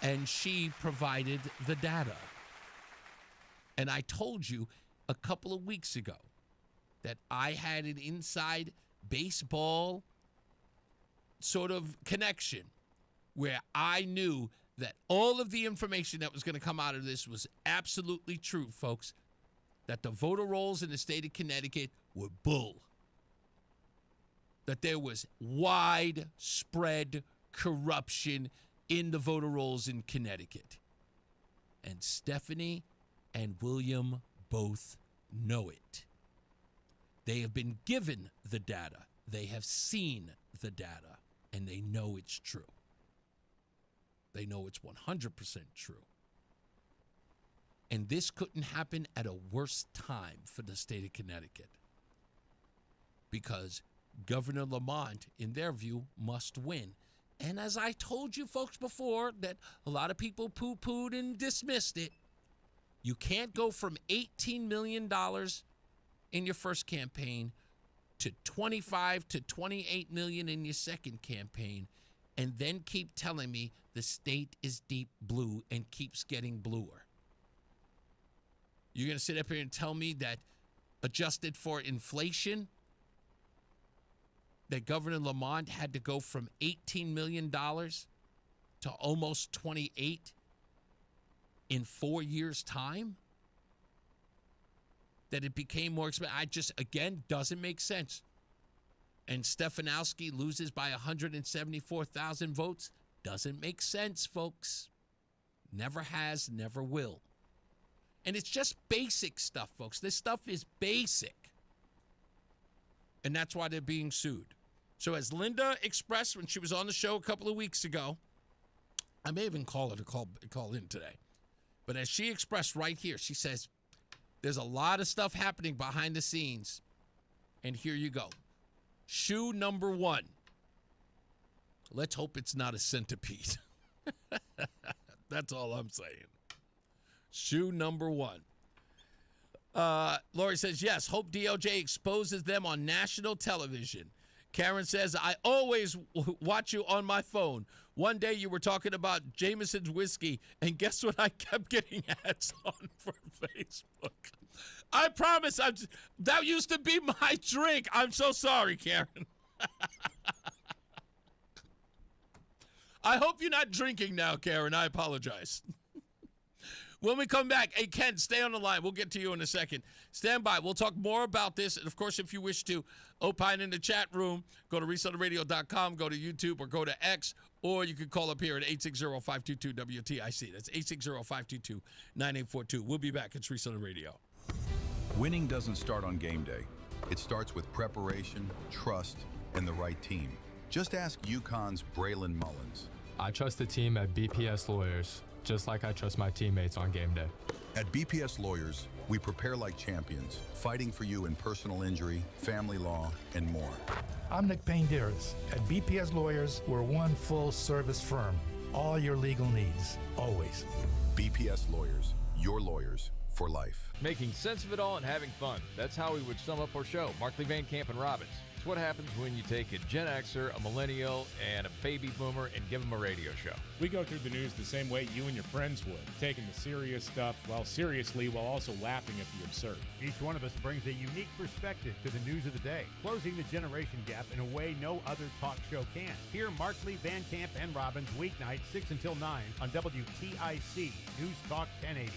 And she provided the data. And I told you a couple of weeks ago that I had an inside baseball sort of connection where I knew that all of the information that was going to come out of this was absolutely true, folks, that the voter rolls in the state of Connecticut were bull. That there was widespread corruption in the voter rolls in Connecticut. And Stephanie and William both know it. They have been given the data. They have seen the data. And they know it's true. They know it's 100% true. And this couldn't happen at a worse time for the state of Connecticut. Because Governor Lamont, in their view, must win. And as I told you folks before, that a lot of people poo-pooed and dismissed it, you can't go from $18 million in your first campaign to 25 to 28 million in your second campaign, and then keep telling me the state is deep blue and keeps getting bluer. You're going to sit up here and tell me that adjusted for inflation, that Governor Lamont had to go from $18 million to almost 28 in 4 years' time? That it became more expensive. I just, again, doesn't make sense. And Stefanowski loses by 174,000 votes. Doesn't make sense, folks. Never has, never will. And it's just basic stuff, folks. This stuff is basic. And that's why they're being sued. So as Linda expressed when she was on the show a couple of weeks ago, I may even call her to call in today. But as she expressed right here, she says, there's a lot of stuff happening behind the scenes. And here you go. Shoe number 1. Let's hope it's not a centipede. That's all I'm saying. Shoe number 1. Lori says, yes, hope DOJ exposes them on national television. Karen says, I always watch you on my phone. One day you were talking about Jameson's whiskey, and guess what I kept getting ads on for Facebook? I promise, that used to be my drink. I'm so sorry, Karen. I hope you're not drinking now, Karen. I apologize. When we come back, hey, Ken, stay on the line. We'll get to you in a second. Stand by. We'll talk more about this. And, of course, if you wish to opine in the chat room, go to reseontheradio.com, go to YouTube, or go to X, or you can call up here at 860-522-WTIC. That's 860-522-9842. We'll be back. It's Reese on the Radio. Winning doesn't start on game day. It starts with preparation, trust, and the right team. Just ask UConn's Braylon Mullins. I trust the team at BPS Lawyers, just like I trust my teammates on game day. At BPS Lawyers, we prepare like champions, fighting for you in personal injury, family law, and more. I'm Nick Payne-Deris. At BPS Lawyers, we're one full-service firm. All your legal needs, always. BPS Lawyers, your lawyers for life. Making sense of it all and having fun. That's how we would sum up our show, Markley, Van Camp, and Robbins. It's what happens when you take a Gen Xer, a millennial, and a baby boomer and give them a radio show. We go through the news the same way you and your friends would, taking the serious stuff seriously while also laughing at the absurd. Each one of us brings a unique perspective to the news of the day, closing the generation gap in a way no other talk show can. Hear Markley, Van Camp, and Robbins weeknights 6 until 9 on WTIC News Talk 1080.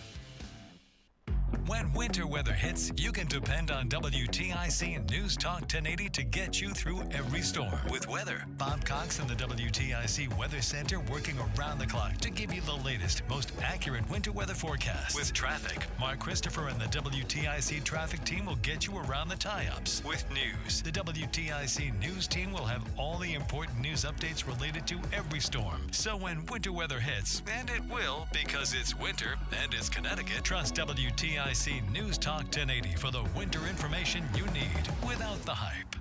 When winter weather hits, you can depend on WTIC and News Talk 1080 to get you through every storm. With weather, Bob Cox and the WTIC Weather Center working around the clock to give you the latest, most accurate winter weather forecast. With traffic, Mark Christopher and the WTIC traffic team will get you around the tie-ups. With news, the WTIC news team will have all the important news updates related to every storm. So when winter weather hits, and it will because it's winter and it's Connecticut, trust WTIC News Talk 1080 for the winter information you need without the hype.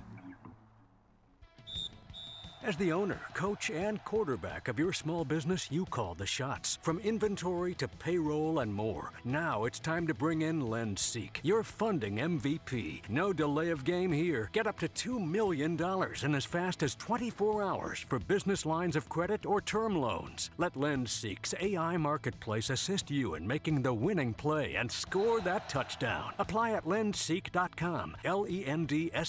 As the owner, coach, and quarterback of your small business, you call the shots. From inventory to payroll and more. Now it's time to bring in LendSeek, your funding MVP. No delay of game here. Get up to $2 million in as fast as 24 hours for business lines of credit or term loans. Let LendSeek's AI marketplace assist you in making the winning play and score that touchdown. Apply at lendseek.com, LENDSEEK.com.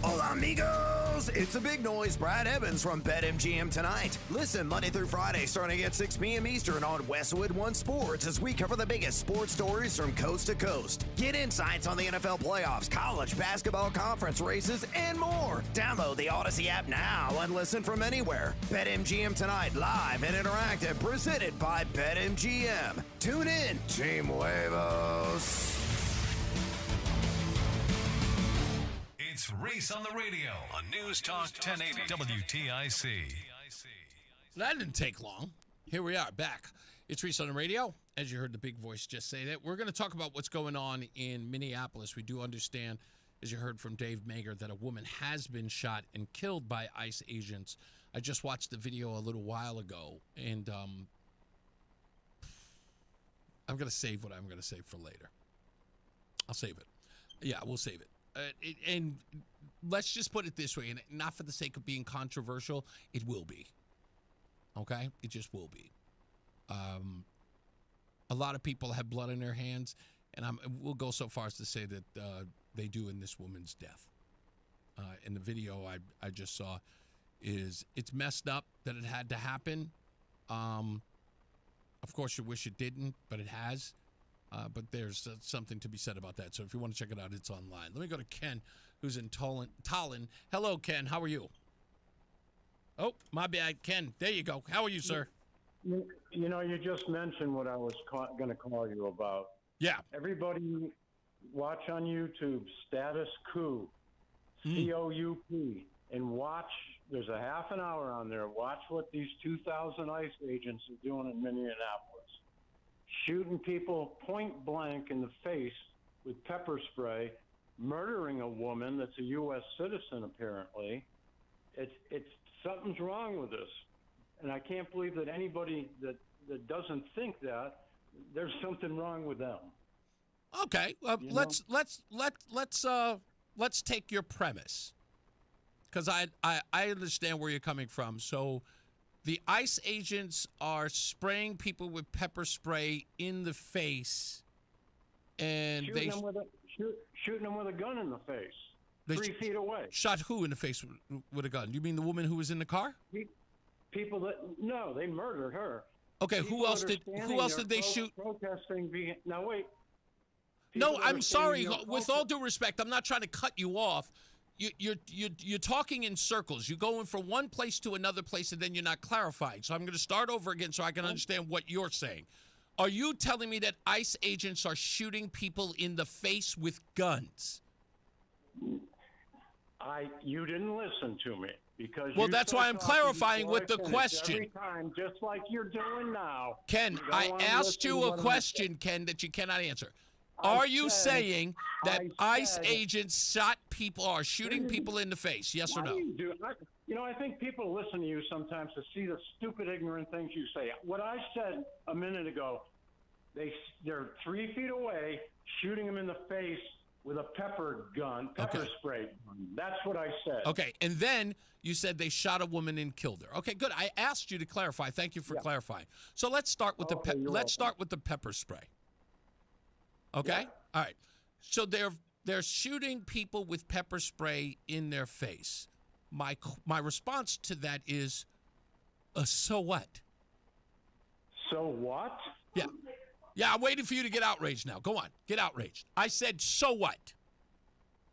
Hola, amigos! It's a big noise. Brad Evans from BetMGM tonight. Listen Monday through Friday starting at 6 p.m. Eastern on Westwood One Sports as we cover the biggest sports stories from coast to coast. Get insights on the NFL playoffs, college basketball conference races, and more. Download the Odyssey app now and listen from anywhere. BetMGM tonight, live and interactive, presented by BetMGM. Tune in, Team Huevos. It's Reese on the Radio on News Talk 1080 WTIC. That didn't take long. Here we are, back. It's Reese on the Radio. As you heard the big voice just say that, we're going to talk about what's going on in Minneapolis. We do understand, as you heard from Dave Mager, that a woman has been shot and killed by ICE agents. I just watched the video a little while ago, and I'm going to save what I'm going to say for later. I'll save it. Yeah, we'll save it. And let's just put it this way, and not for the sake of being controversial, it will be. Okay? It just will be. A lot of people have blood in their hands, and we'll go so far as to say that they do in this woman's death. In the video I just saw, it's messed up that it had to happen. Of course, you wish it didn't, but it has. But there's something to be said about that. So if you want to check it out, it's online. Let me go to Ken, who's in Tallinn. Hello, Ken. How are you? Oh, my bad, Ken. There you go. How are you, sir? You know, you just mentioned what I was going to call you about. Yeah. Everybody watch on YouTube, Status Coup, C-O-U-P, and watch. There's a half an hour on there. Watch what these 2,000 ICE agents are doing in Minneapolis. Shooting people point blank in the face with pepper spray, murdering a woman that's a U.S. citizen, apparently. It's something's wrong with this. And I can't believe that anybody that doesn't think that, there's something wrong with them. Okay, let's take your premise, because I understand where you're coming from. So the ICE agents are spraying people with pepper spray in the face, and shooting them with a gun in the face. They 3 feet away. Shot who in the face with a gun? You mean the woman who was in the car? People that no, they murdered her. Okay, People who else that are did standing they there shoot? Protesting. Now wait. No, People that I'm are sorry. standing there With all due respect, I'm not trying to cut you off. You're talking in circles. You're going from one place to another place, and then you're not clarifying. So I'm going to start over again so I can understand what you're saying. Are you telling me that ICE agents are shooting people in the face with guns? You didn't listen to me because. Well, that's why I'm clarifying with the question. Every time, just like you're doing now. Ken, I asked you a question, Ken, that you cannot answer. Are you saying that ICE agents shot people, are shooting people in the face? Yes or no? I think people listen to you sometimes to see the stupid, ignorant things you say. What I said a minute ago, they're 3 feet away, shooting them in the face with a pepper spray gun. That's what I said. Okay, and then you said they shot a woman and killed her. Okay, good. I asked you to clarify. Thank you for clarifying. So let's start with start with the pepper spray. Okay? Yeah. All right. So they're shooting people with pepper spray in their face. My response to that is, so what? So what? Yeah. Yeah, I'm waiting for you to get outraged now. Go on. Get outraged. I said, so what?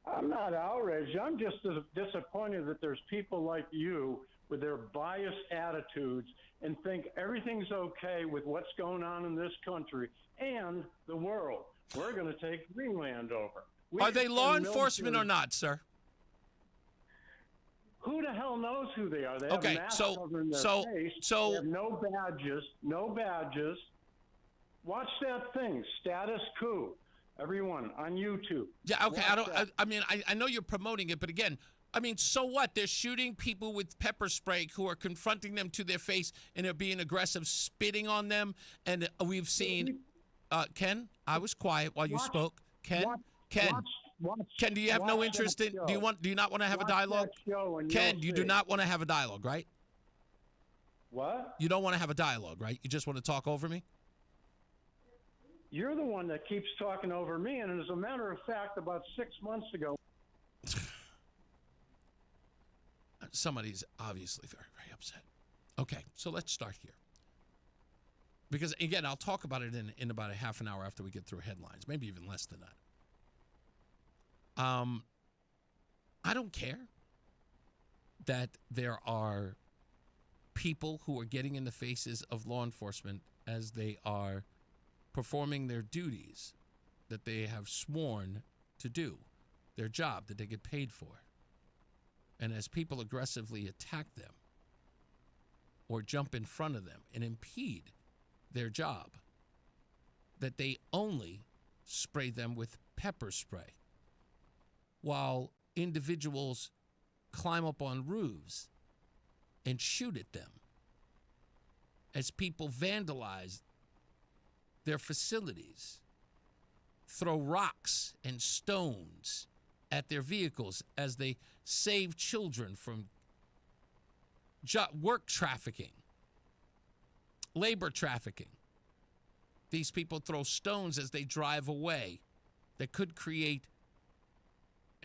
I'm not outraged. I'm just disappointed that there's people like you with their biased attitudes and think everything's okay with what's going on in this country and the world. We're going to take Greenland over. Are they law enforcement or not, sir? Who the hell knows who they are? They have masks covering their face. They have no badges. Watch that thing, Status Coup. Everyone on YouTube. Yeah, okay. I know you're promoting it, but again, I mean, so what? They're shooting people with pepper spray who are confronting them to their face and they're being aggressive, spitting on them. And we've seen, Ken, I was quiet while you spoke. Ken, do you have no interest in, do you not want to have a dialogue? Ken, you do not want to have a dialogue, right? What? You don't want to have a dialogue, right? You just want to talk over me? You're the one that keeps talking over me, and as a matter of fact, about 6 months ago... Somebody's obviously very, very upset. Okay, so let's start here. Because, again, I'll talk about it in about a half an hour after we get through headlines, maybe even less than that. I don't care that there are people who are getting in the faces of law enforcement as they are performing their duties that they have sworn to do, their job that they get paid for. And as people aggressively attack them or jump in front of them and impede their job, that they only spray them with pepper spray while individuals climb up on roofs and shoot at them, as people vandalize their facilities, throw rocks and stones at their vehicles as they save children from work trafficking, labor trafficking. These people throw stones as they drive away that could create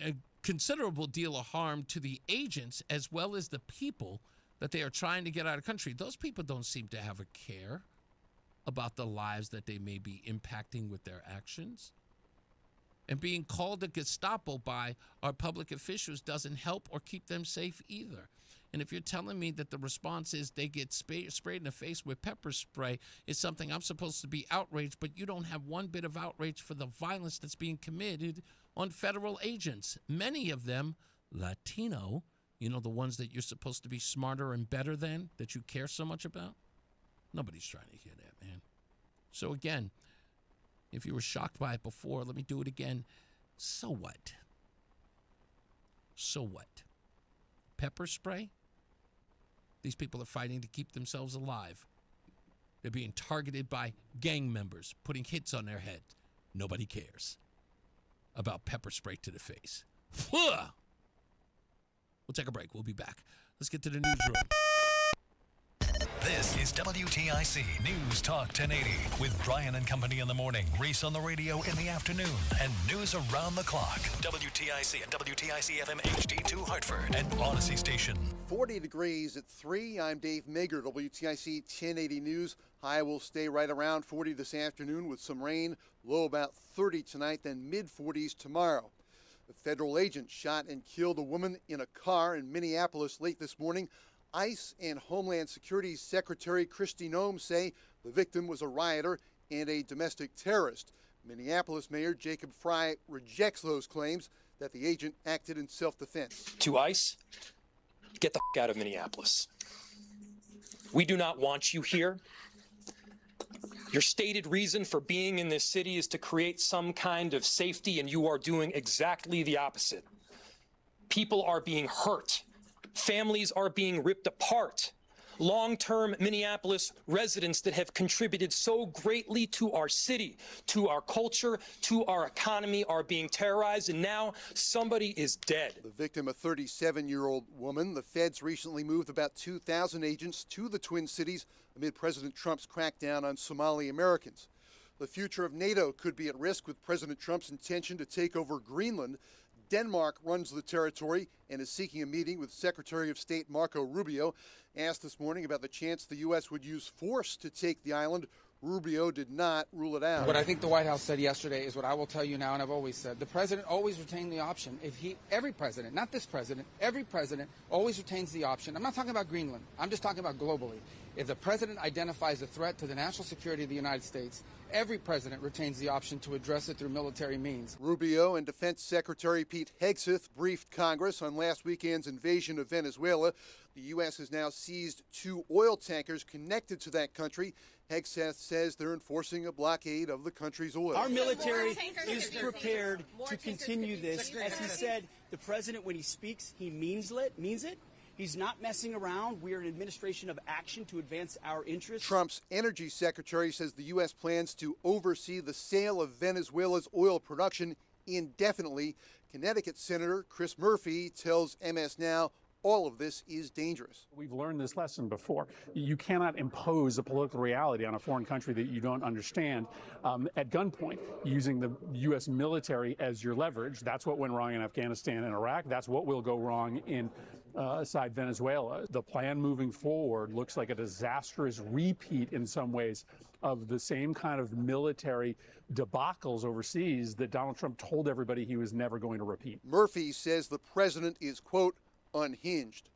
a considerable deal of harm to the agents as well as the people that they are trying to get out of the country. Those people don't seem to have a care about the lives that they may be impacting with their actions. And being called a Gestapo by our public officials doesn't help or keep them safe either. And if you're telling me that the response is they get sprayed in the face with pepper spray, is something I'm supposed to be outraged, but you don't have one bit of outrage for the violence that's being committed on federal agents. Many of them Latino, the ones that you're supposed to be smarter and better than, that you care so much about. Nobody's trying to hear that, man. So again, if you were shocked by it before, let me do it again. So what? So what? Pepper spray? These people are fighting to keep themselves alive. They're being targeted by gang members, putting hits on their head. Nobody cares about pepper spray to the face. We'll take a break. We'll be back. Let's get to the newsroom. This is WTIC News Talk 1080 with Brian and Company in the morning, Reese on the radio in the afternoon, and news around the clock. WTIC and WTIC FM HD2 Hartford and Odyssey Station. 40 degrees at 3. I'm Dave Mager, WTIC 1080 News. High will stay right around 40 this afternoon with some rain. Low about 30 tonight, then mid-40s tomorrow. A federal agent shot and killed a woman in a car in Minneapolis late this morning. ICE and Homeland Security Secretary Kristi Noem say the victim was a rioter and a domestic terrorist. Minneapolis Mayor Jacob Frey rejects those claims that the agent acted in self-defense. To ICE, get the out of Minneapolis. We do not want you here. Your stated reason for being in this city is to create some kind of safety, and you are doing exactly the opposite. People are being hurt. Families are being ripped apart. Long-term Minneapolis residents that have contributed so greatly to our city, to our culture, to our economy are being terrorized, and now somebody is dead. The victim, a 37-year-old woman. The feds recently moved about 2,000 agents to the Twin Cities amid President Trump's crackdown on Somali Americans. The future of NATO could be at risk with President Trump's intention to take over Greenland. Denmark runs the territory and is seeking a meeting with Secretary of State Marco Rubio. Asked this morning about the chance the U.S. would use force to take the island, Rubio did not rule it out. What I think the White House said yesterday is what I will tell you now, and I've always said. The president always retained the option. Every president, not this president, every president always retains the option. I'm not talking about Greenland. I'm just talking about globally. If the president identifies a threat to the national security of the United States, every president retains the option to address it through military means. Rubio and Defense Secretary Pete Hegseth briefed Congress on last weekend's invasion of Venezuela. The U.S. has now seized 2 oil tankers connected to that country. Hegseth says they're enforcing a blockade of the country's oil. Our military is prepared to continue this. As he said, the president, when he speaks, he means it. He's not messing around. We are an administration of action to advance our interests. Trump's energy secretary says the U.S. plans to oversee the sale of Venezuela's oil production indefinitely. Connecticut Senator Chris Murphy tells MS Now all of this is dangerous. We've learned this lesson before. You cannot impose a political reality on a foreign country that you don't understand at gunpoint, using the U.S. military as your leverage. That's what went wrong in Afghanistan and Iraq. That's what will go wrong in aside Venezuela. The plan moving forward looks like a disastrous repeat in some ways of the same kind of military debacles overseas that Donald Trump told everybody he was never going to repeat. Murphy says the president is, quote, unhinged.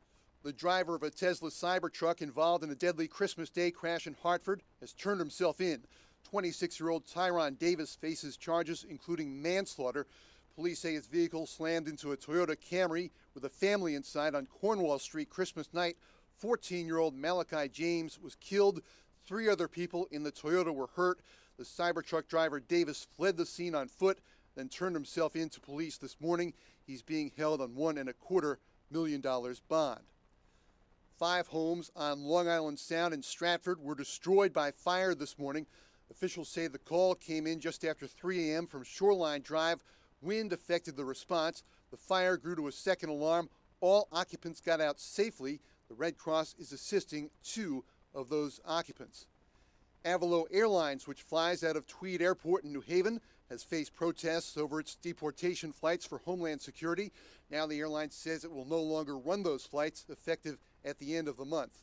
The driver of a Tesla Cybertruck involved in a deadly Christmas Day crash in Hartford has turned himself in. 26-year-old Tyron Davis faces charges including manslaughter. Police say his vehicle slammed into a Toyota Camry with a family inside on Cornwall Street Christmas night. 14-year-old Malachi James was killed. 3 other people in the Toyota were hurt. The Cybertruck driver Davis fled the scene on foot, then turned himself in to police this morning. He's being held on $1.25 million bond. 5 homes on Long Island Sound in Stratford were destroyed by fire this morning. Officials say the call came in just after 3 a.m. from Shoreline Drive. Wind affected the response. The fire grew to a second alarm. All occupants got out safely. The Red Cross is assisting 2 of those occupants. Avalo Airlines, which flies out of Tweed Airport in New Haven, has faced protests over its deportation flights for Homeland Security. Now the airline says it will no longer run those flights effective at the end of the month.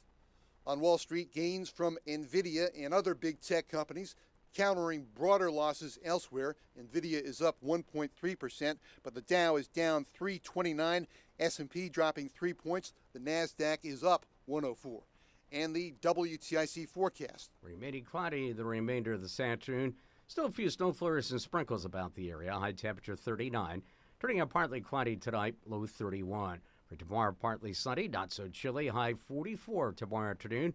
On Wall Street, gains from NVIDIA and other big tech companies countering broader losses elsewhere. NVIDIA is up 1.3%, but the Dow is down 329. S&P dropping 3 points. The NASDAQ is up 104. And the WTIC forecast. Remaining cloudy the remainder of this afternoon. Still a few snow flurries and sprinkles about the area. High temperature 39. Turning out partly cloudy tonight, low 31. For tomorrow, partly sunny, not so chilly. High 44 tomorrow afternoon.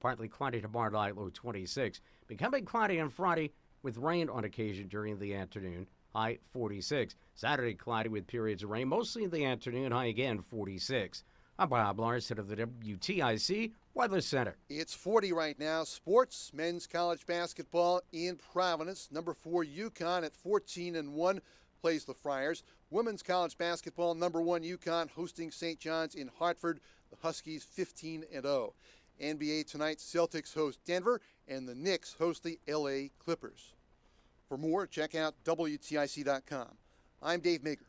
Partly cloudy tomorrow night, low 26. Becoming cloudy on Friday with rain on occasion during the afternoon. High 46. Saturday cloudy with periods of rain, mostly in the afternoon. High again 46. I'm Bob Larson of the WTIC Weather Center. It's 40 right now. Sports, men's college basketball in Providence. Number 4 UConn at 14-1 plays the Friars. Women's college basketball, number 1 UConn hosting St. John's in Hartford. The Huskies 15-0. NBA tonight, Celtics host Denver, and the Knicks host the LA Clippers. For more, check out WTIC.com. I'm Dave Maker,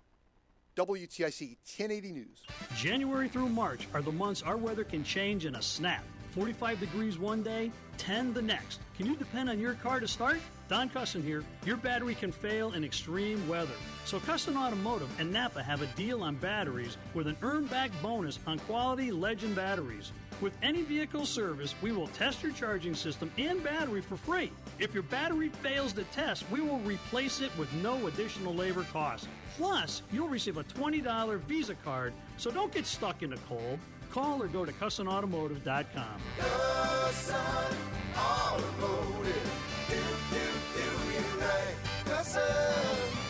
WTIC 1080 News. January through March are the months our weather can change in a snap. 45 degrees one day, 10 the next. Can you depend on your car to start? Don Cusson here. Your battery can fail in extreme weather. So Cusson Automotive and Napa have a deal on batteries with an earn-back bonus on quality Legend batteries. With any vehicle service, we will test your charging system and battery for free. If your battery fails the test, we will replace it with no additional labor cost. Plus, you'll receive a $20 Visa card, so don't get stuck in the cold. Call or go to CussonAutomotive.com. Cusson Automotive. Do it right. Cusson.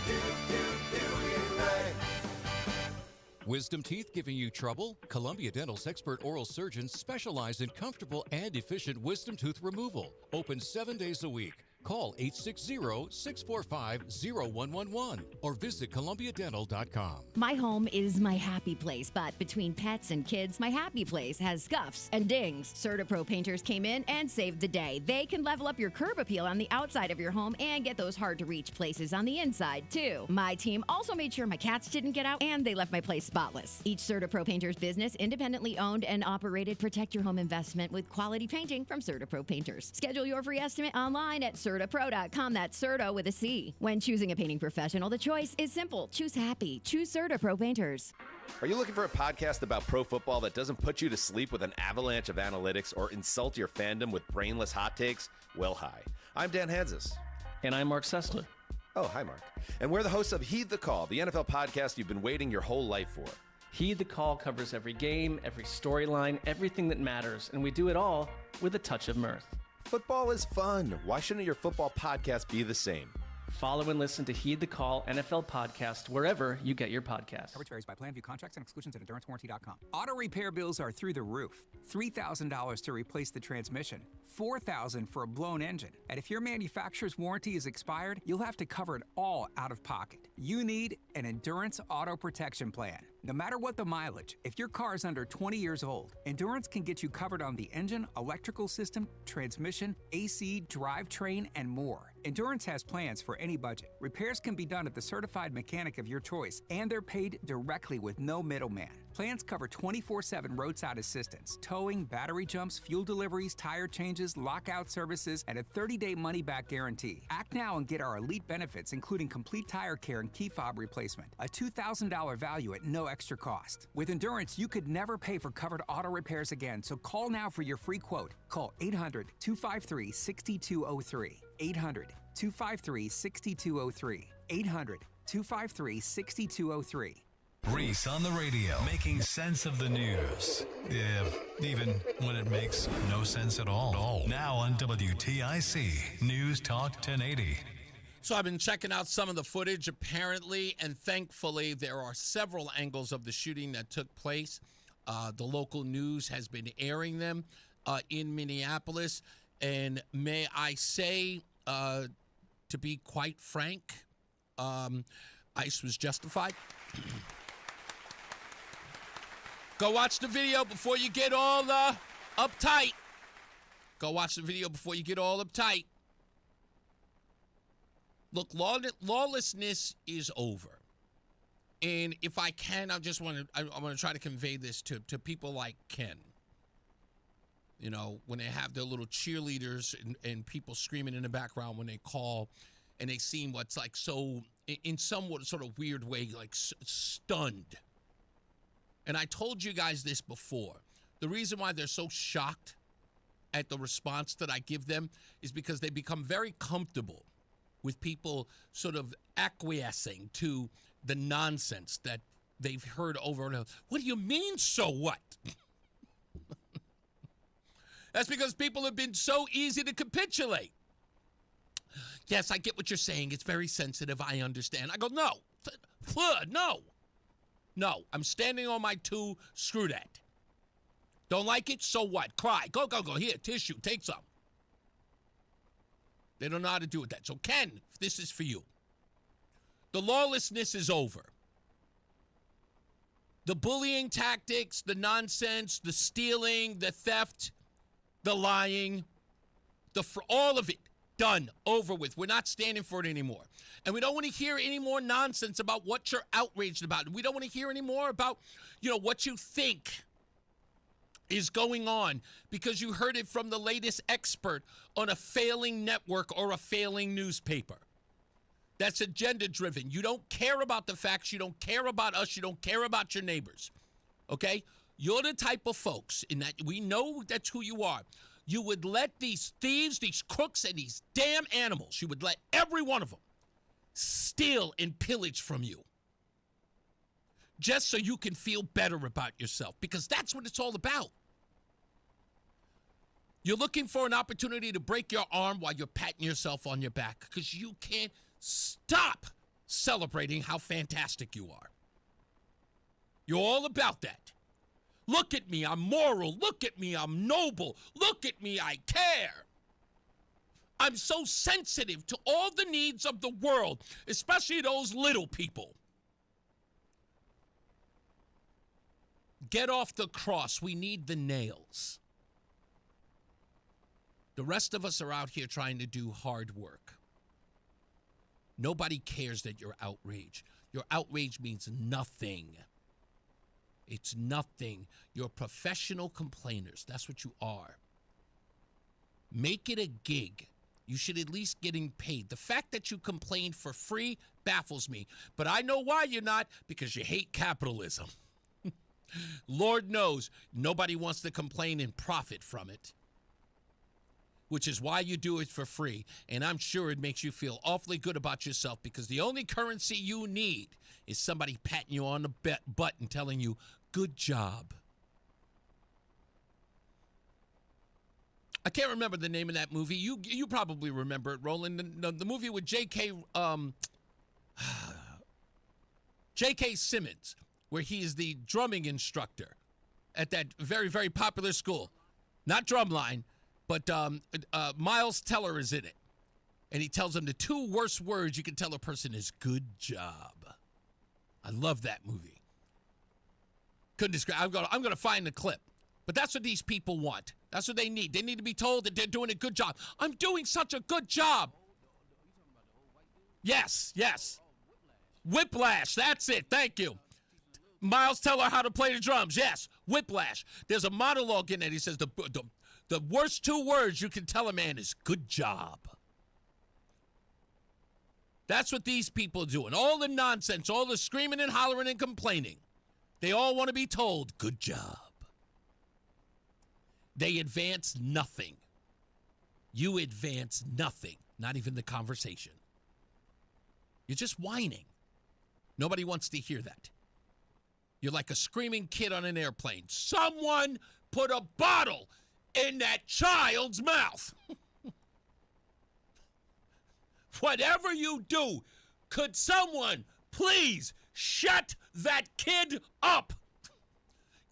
Do it right. Wisdom teeth giving you trouble? Columbia Dental's expert oral surgeons specialize in comfortable and efficient wisdom tooth removal. Open 7 days a week. Call 860-645-0111 or visit columbiadental.com. My home is my happy place, but between pets and kids, my happy place has scuffs and dings. CertaPro painters came in and saved the day. They can level up your curb appeal on the outside of your home and get those hard-to-reach places on the inside, too. My team also made sure my cats didn't get out and they left my place spotless. Each CertaPro painter's business, independently owned and operated. Protect your home investment with quality painting from CertaPro painters. Schedule your free estimate online at CertaPro.com. That's Certa with a C. When choosing a painting professional, the choice is simple. Choose happy. Choose CertaPro painters. Are you looking for a podcast about pro football that doesn't put you to sleep with an avalanche of analytics or insult your fandom with brainless hot takes? Well, hi. I'm Dan Hansis. And I'm Mark Sessler. Oh, hi, Mark. And we're the hosts of Heed the Call, the NFL podcast you've been waiting your whole life for. Heed the Call covers every game, every storyline, everything that matters, and we do it all with a touch of mirth. Football is fun. Why shouldn't your football podcast be the same? Follow and listen to Heed the Call NFL podcast wherever you get your podcasts. Coverage varies by plan, view contracts and exclusions at endurancewarranty.com. Auto repair bills are through the roof. $3,000 to replace the transmission. $4,000 for a blown engine. And if your manufacturer's warranty is expired, you'll have to cover it all out of pocket. You need an Endurance Auto Protection Plan. No matter what the mileage, if your car is under 20 years old, Endurance can get you covered on the engine, electrical system, transmission, AC, drivetrain, and more. Endurance has plans for any budget. Repairs can be done at the certified mechanic of your choice, and they're paid directly with no middleman. Plans cover 24/7 roadside assistance, towing, battery jumps, fuel deliveries, tire changes, lockout services, and a 30-day money-back guarantee. Act now and get our elite benefits, including complete tire care and key fob replacement. A $2,000 value at no extra cost. With Endurance, you could never pay for covered auto repairs again, so call now for your free quote. Call 800-253-6203. 800-253-6203. 800-253-6203. Reese on the radio, making sense of the news. Yeah, even when it makes no sense at all. Now on WTIC News Talk 1080. So I've been checking out some of the footage, apparently, and thankfully there are several angles of the shooting that took place. The local news has been airing them in Minneapolis. And may I say, to be quite frank, ICE was justified. Go watch the video before you get all uptight. Go watch the video before you get all uptight. Look, lawlessness is over. And if I can, I want to try to convey this to people like Ken. You know, when they have their little cheerleaders and people screaming in the background when they call and they seem what's like so, in some sort of weird way, like stunned. And I told you guys this before. The reason why they're so shocked at the response that I give them is because they become very comfortable with people sort of acquiescing to the nonsense that they've heard over and over. What do you mean, so what? That's because people have been so easy to capitulate. Yes, I get what you're saying. It's very sensitive. I understand. I go, no. No, I'm standing on my two. Screw that. Don't like it? So what? Cry. Go. Here, tissue. Take some. They don't know how to do with that. So, Ken, this is for you. The lawlessness is over. The bullying tactics, the nonsense, the stealing, the theft, the lying, all of it. Done, over with. We're not standing for it anymore. And we don't want to hear any more nonsense about what you're outraged about. We don't want to hear any more about, what you think is going on because you heard it from the latest expert on a failing network or a failing newspaper. That's agenda-driven. You don't care about the facts. You don't care about us. You don't care about your neighbors. Okay? You're the type of folks in that we know that's who you are. You would let these thieves, these crooks, and these damn animals, you would let every one of them steal and pillage from you just so you can feel better about yourself, because that's what it's all about. You're looking for an opportunity to break your arm while you're patting yourself on your back because you can't stop celebrating how fantastic you are. You're all about that. Look at me, I'm moral. Look at me, I'm noble. Look at me, I care. I'm so sensitive to all the needs of the world, especially those little people. Get off the cross. We need the nails. The rest of us are out here trying to do hard work. Nobody cares that you're outraged. Your outrage means nothing. It's nothing. You're professional complainers. That's what you are. Make it a gig. You should at least getting paid. The fact that you complain for free baffles me. But I know why you're not, because you hate capitalism. Lord knows nobody wants to complain and profit from it, which is why you do it for free. And I'm sure it makes you feel awfully good about yourself, because the only currency you need is somebody patting you on the butt and telling you, good job. I can't remember the name of that movie. You probably remember it, Roland. The movie with J.K. Simmons, where he is the drumming instructor at that very, very popular school. Not Drumline, but Miles Teller is in it. And he tells him the two worst words you can tell a person is good job. I love that movie. Couldn't describe. I'm going to find the clip. But that's what these people want. That's what they need. They need to be told that they're doing a good job. I'm doing such a good job. Yes, yes. Whiplash. That's it. Thank you. Miles Teller how to play the drums. Yes, whiplash. There's a monologue in it. He says the worst two words you can tell a man is good job. That's what these people are doing. All the nonsense, all the screaming and hollering and complaining. They all want to be told, good job. They advance nothing. You advance nothing, not even the conversation. You're just whining. Nobody wants to hear that. You're like a screaming kid on an airplane. Someone put a bottle in that child's mouth. Whatever you do, could someone please shut that kid up?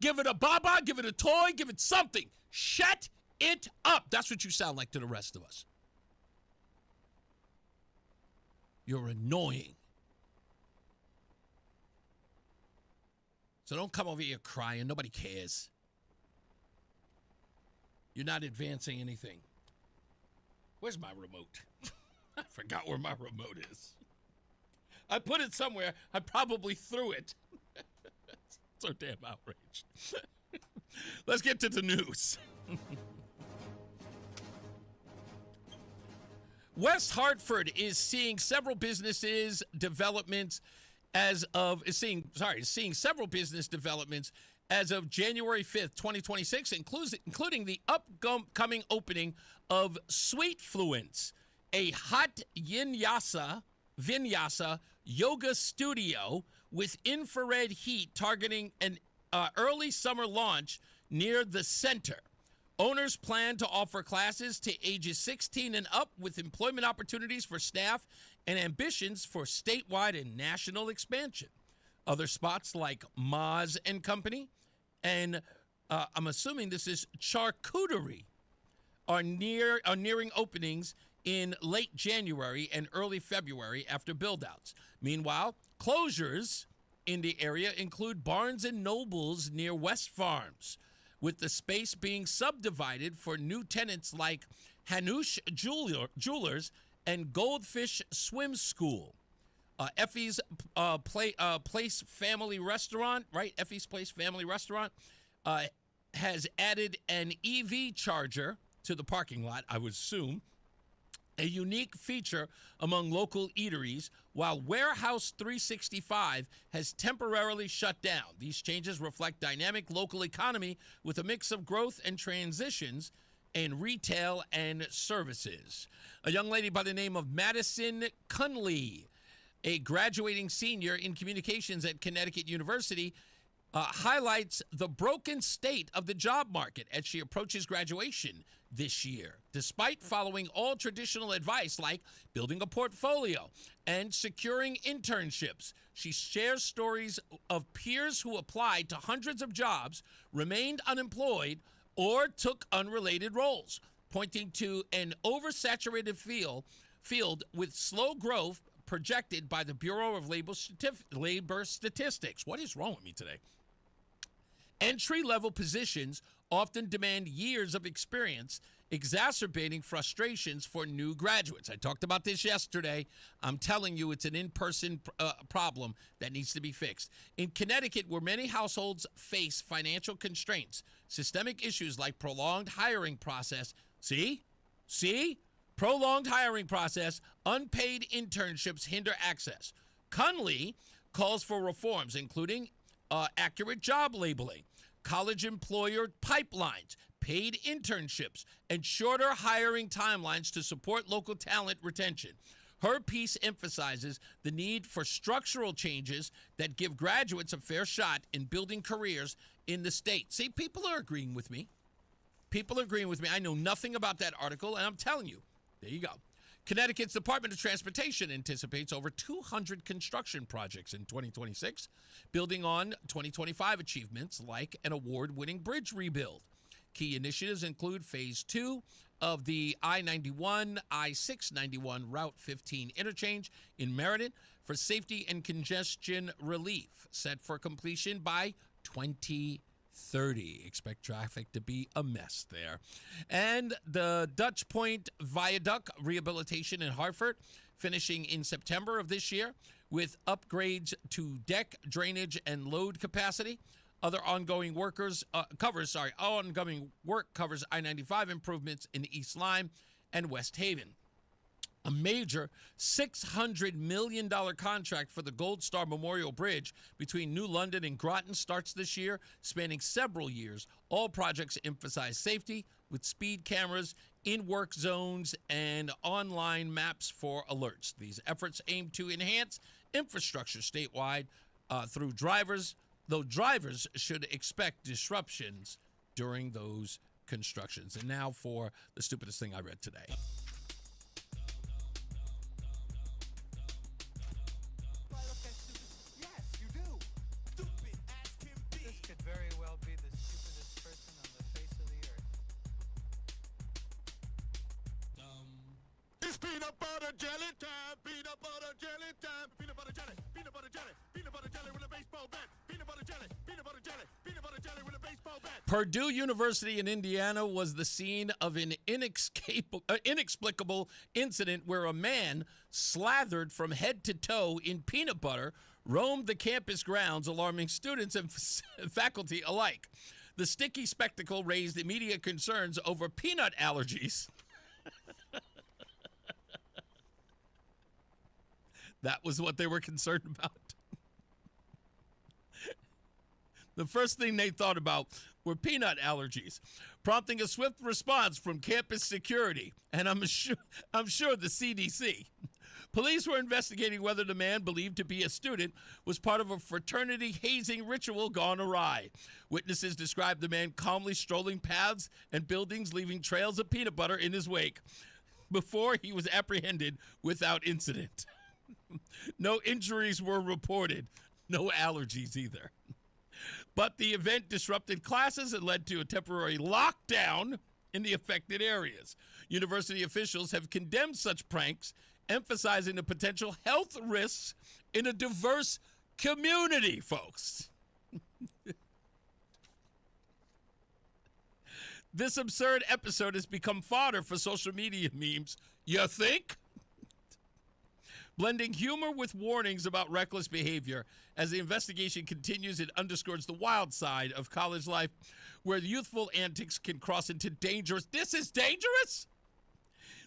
Give it a baba, give it a toy, give it something. Shut it up. That's what you sound like to the rest of us. You're annoying. So don't come over here crying. Nobody cares. You're not advancing anything. Where's my remote? I forgot where my remote is. I put it somewhere. I probably threw it. So damn outraged. Let's get to the news. West Hartford is seeing several businesses developments seeing several business developments as of January 5th, 2026, including the upcoming opening of Sweet Fluence, a hot vinyasa yoga studio with infrared heat targeting an early summer launch near the center. Owners plan to offer classes to ages 16 and up with employment opportunities for staff and ambitions for statewide and national expansion. Other spots like Maz and Company and I'm assuming this is Charcuterie are nearing openings in late January and early February after build-outs. Meanwhile, closures in the area include Barnes & Noble's near West Farms, with the space being subdivided for new tenants like Hanush Jewelers and Goldfish Swim School. Effie's Place Family Restaurant, right? Effie's Place Family Restaurant has added an EV charger to the parking lot, I would assume, a unique feature among local eateries, while Warehouse 365 has temporarily shut down. These changes reflect dynamic local economy with a mix of growth and transitions in retail and services. A young lady by the name of Madison Cunley, a graduating senior in communications at Connecticut University, highlights the broken state of the job market as she approaches graduation this year. Despite following all traditional advice like building a portfolio and securing internships, she shares stories of peers who applied to hundreds of jobs, remained unemployed, or took unrelated roles, pointing to an oversaturated field with slow growth projected by the Bureau of Labor Statistics. What is wrong with me today? Entry-level positions often demand years of experience, exacerbating frustrations for new graduates. I talked about this yesterday. I'm telling you, it's an in-person problem that needs to be fixed. In Connecticut, where many households face financial constraints, systemic issues like prolonged hiring process, prolonged hiring process, unpaid internships hinder access. Cunley calls for reforms, including accurate job labeling, college employer pipelines, paid internships, and shorter hiring timelines to support local talent retention. Her piece emphasizes the need for structural changes that give graduates a fair shot in building careers in the state. See, people are agreeing with me. People are agreeing with me. I know nothing about that article, and I'm telling you, there you go. Connecticut's Department of Transportation anticipates over 200 construction projects in 2026, building on 2025 achievements like an award-winning bridge rebuild. Key initiatives include Phase 2 of the I-91, I-691 Route 15 interchange in Meriden for safety and congestion relief, set for completion by 2030. Expect traffic to be a mess there. And the Dutch Point Viaduct rehabilitation in Hartford, finishing in September of this year with upgrades to deck, drainage, and load capacity. Other ongoing work covers I-95 improvements in East Lyme and West Haven. A major $600 million contract for the Gold Star Memorial Bridge between New London and Groton starts this year, spanning several years. All projects emphasize safety with speed cameras, in-work zones, and online maps for alerts. These efforts aim to enhance infrastructure statewide through drivers, though drivers should expect disruptions during those constructions. And now for the stupidest thing I read today. It's peanut butter jelly time, peanut butter jelly time, peanut butter jelly, peanut butter jelly, peanut butter jelly with a baseball bat, peanut butter jelly, peanut butter jelly, peanut butter jelly with a baseball bat. Purdue University in Indiana was the scene of an inexplicable incident where a man slathered from head to toe in peanut butter roamed the campus grounds, alarming students and faculty alike. The sticky spectacle raised immediate concerns over peanut allergies. That was what they were concerned about. The first thing they thought about were peanut allergies, prompting a swift response from campus security, and I'm sure the CDC. Police were investigating whether the man, believed to be a student, was part of a fraternity hazing ritual gone awry. Witnesses described the man calmly strolling paths and buildings, leaving trails of peanut butter in his wake before he was apprehended without incident. No injuries were reported. No allergies either. But the event disrupted classes and led to a temporary lockdown in the affected areas. University officials have condemned such pranks, emphasizing the potential health risks in a diverse community, folks. This absurd episode has become fodder for social media memes. You think? Blending humor with warnings about reckless behavior. As the investigation continues, it underscores the wild side of college life where youthful antics can cross into dangerous. This is dangerous?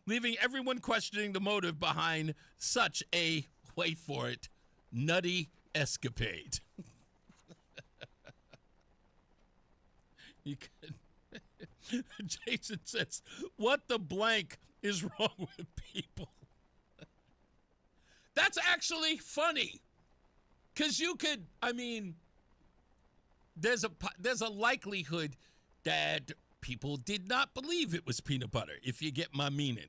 Leaving everyone questioning the motive behind such a, wait for it, nutty escapade. You could, Jason says, what the blank is wrong with people? That's actually funny. Because you could, I mean, there's a likelihood that people did not believe it was peanut butter, if you get my meaning.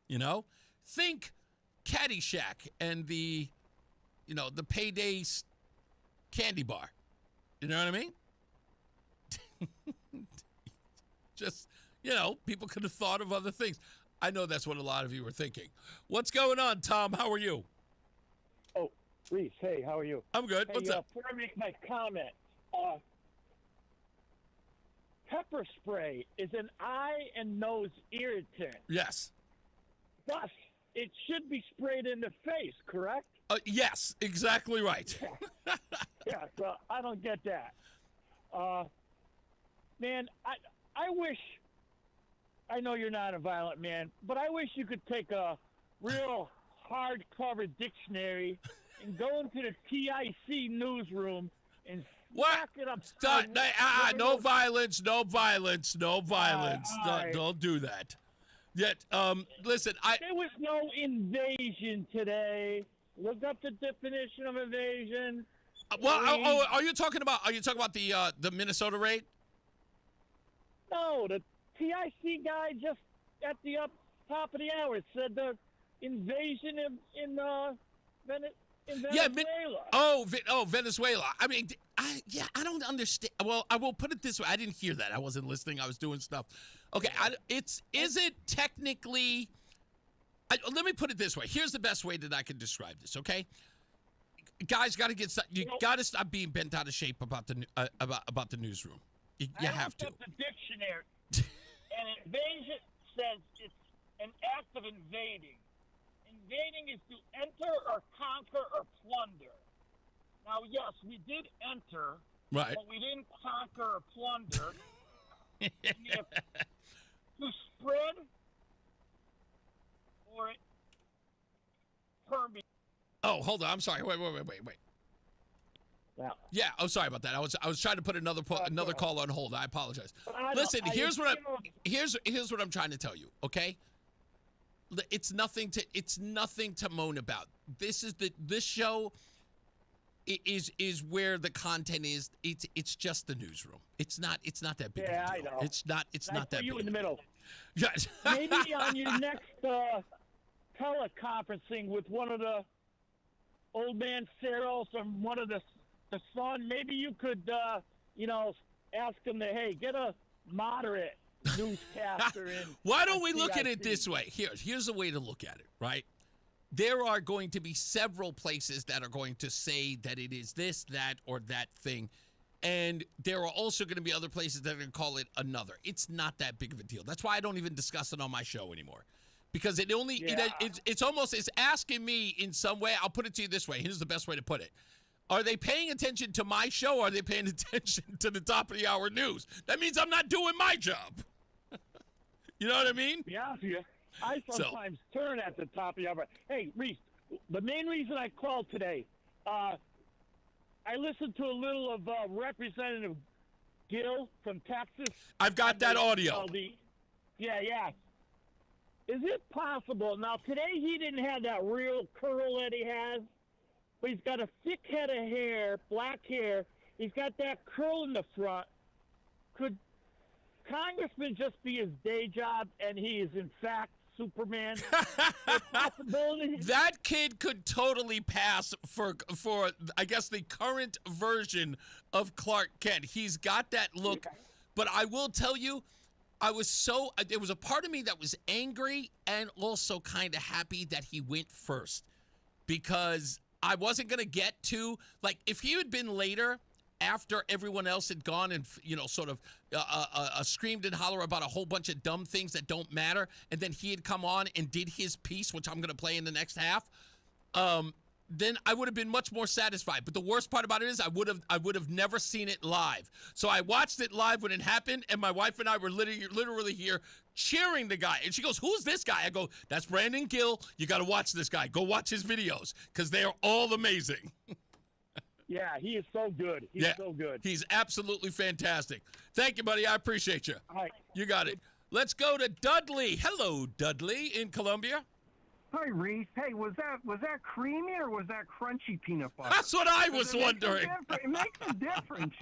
You know? Think Caddyshack and the Payday candy bar. You know what I mean? Just, people could have thought of other things. I know that's what a lot of you were thinking. What's going on, Tom? How are you? Oh, Reese, hey, how are you? I'm good. Hey, What's up? Before I make my comment, pepper spray is an eye and nose irritant. Yes. Thus, it should be sprayed in the face, correct? Yes, exactly right. Yeah, so I don't get that. Man, I wish, I know you're not a violent man, but I wish you could take a real hardcover dictionary and go into the TIC newsroom and stack it up. No violence, no violence, no violence. All right. Don't do that. Yet, listen, there was no invasion today. Look up the definition of invasion. Well, are you talking about the Minnesota raid? No, the TIC guy just at the top of the hour said the invasion in Venezuela. Venezuela. I mean, I don't understand. Well, I will put it this way. I didn't hear that. I wasn't listening. I was doing stuff. Okay, is it technically? Let me put it this way. Here's the best way that I can describe this. Okay, guys, you got to stop being bent out of shape about the newsroom. You have to. I looked up the dictionary, and invasion says it's an act of invading. Invading is to enter or conquer or plunder. Now, yes, we did enter, right, but we didn't conquer or plunder. To spread or permeate. Oh, hold on. I'm sorry. Wait. Yeah, I'm sorry about that. I was trying to put another call on hold. I apologize. Listen, here's what I'm trying to tell you. Okay, it's nothing to moan about. This show is where the content is. It's just the newsroom. It's not that big of a deal. I know. It's not that big. You in the middle. Yes. Maybe on your next teleconferencing with one of the old man Ceros or one of the son, maybe you could ask him to, hey, get a moderate newscaster in. Why don't we look at it this way? Here's a way to look at it, right? There are going to be several places that are going to say that it is this, that, or that thing. And there are also going to be other places that are going to call it another. It's not that big of a deal. That's why I don't even discuss it on my show anymore. Because it's almost asking me in some way. I'll put it to you this way. Here's the best way to put it. Are they paying attention to my show or are they paying attention to the top of the hour news? That means I'm not doing my job. You know what I mean? Yeah. I sometimes turn at the top of the hour. Hey, Reese, the main reason I called today, I listened to a little of Representative Gill from Texas. I've got that audio. Yeah. Is it possible? Now, today he didn't have that real curl that he has, but he's got a thick head of hair, black hair. He's got that curl in the front. Could Congressman just be his day job and he is, in fact, Superman? Possibility? That kid could totally pass for I guess the current version of Clark Kent. He's got that look, but I will tell you, there was a part of me that was angry and also kind of happy that he went first, because I wasn't going to get to, like, if he had been later after everyone else had gone and, sort of screamed and hollered about a whole bunch of dumb things that don't matter, and then he had come on and did his piece, which I'm going to play in the next half, then I would have been much more satisfied. But the worst part about it is I would have never seen it live. So I watched it live when it happened, and my wife and I were literally here cheering the guy. And she goes, "Who's this guy?" I go, "That's Brandon Gill. You got to watch this guy. Go watch his videos because they are all amazing." Yeah, he is so good. He's so good. He's absolutely fantastic. Thank you, buddy. I appreciate you. All right. You got it. Let's go to Dudley. Hello, Dudley in Columbia. Hi, Reese. Hey, was that creamy or was that crunchy peanut butter? That's what I was wondering. It makes a difference,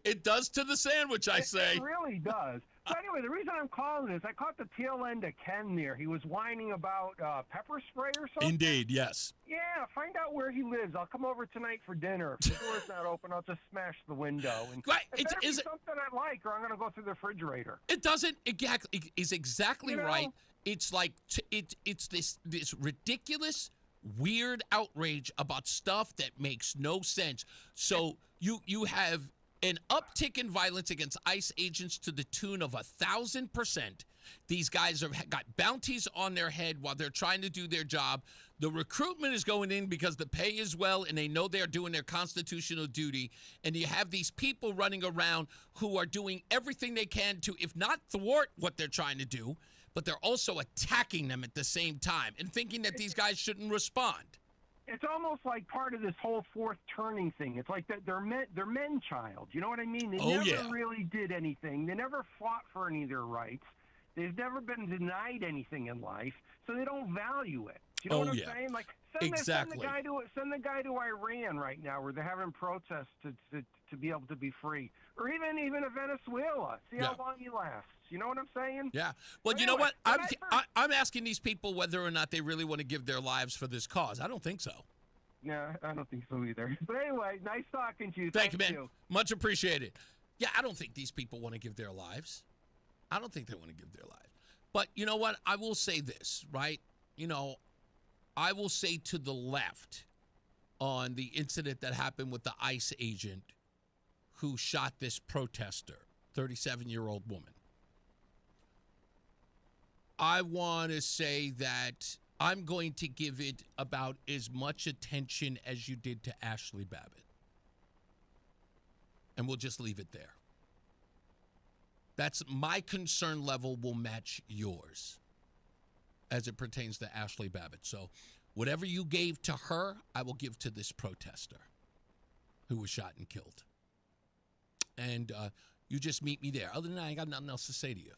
It does to the sandwich, I say. It really does. So anyway, the reason I'm calling is I caught the tail end of Ken there. He was whining about pepper spray or something. Indeed, yes. Yeah, find out where he lives. I'll come over tonight for dinner. If the door's not open, I'll just smash the window. And right. It better be something I like, or I'm going to go through the refrigerator. It doesn't. It is exactly right. It's like it's this ridiculous, weird outrage about stuff that makes no sense. So you have an uptick in violence against ICE agents to the tune of 1,000%. These guys have got bounties on their head while they're trying to do their job. The recruitment is going in because the pay is well and they know they're doing their constitutional duty. And you have these people running around who are doing everything they can to, if not thwart what they're trying to do, but they're also attacking them at the same time and thinking that these guys shouldn't respond. It's almost like part of this whole fourth turning thing. It's like they're men child. You know what I mean? They never really did anything. They never fought for any of their rights. They've never been denied anything in life, so they don't value it. You know what I'm saying? Like send the guy to Iran right now, where they're having protests to be able to be free, or even to Venezuela. See how long he lasts. You know what I'm saying? Yeah. Well, you know what? I'm asking these people whether or not they really want to give their lives for this cause. I don't think so. No, I don't think so either. But anyway, nice talking to you. Thank you, man. Much appreciated. Yeah, I don't think these people want to give their lives. I don't think they want to give their lives. But you know what? I will say this, right? I will say to the left on the incident that happened with the ICE agent who shot this protester, 37-year-old woman. I want to say that I'm going to give it about as much attention as you did to Ashley Babbitt. And we'll just leave it there. That's my concern level will match yours as it pertains to Ashley Babbitt. So whatever you gave to her, I will give to this protester who was shot and killed. And you just meet me there. Other than that, I ain't got nothing else to say to you.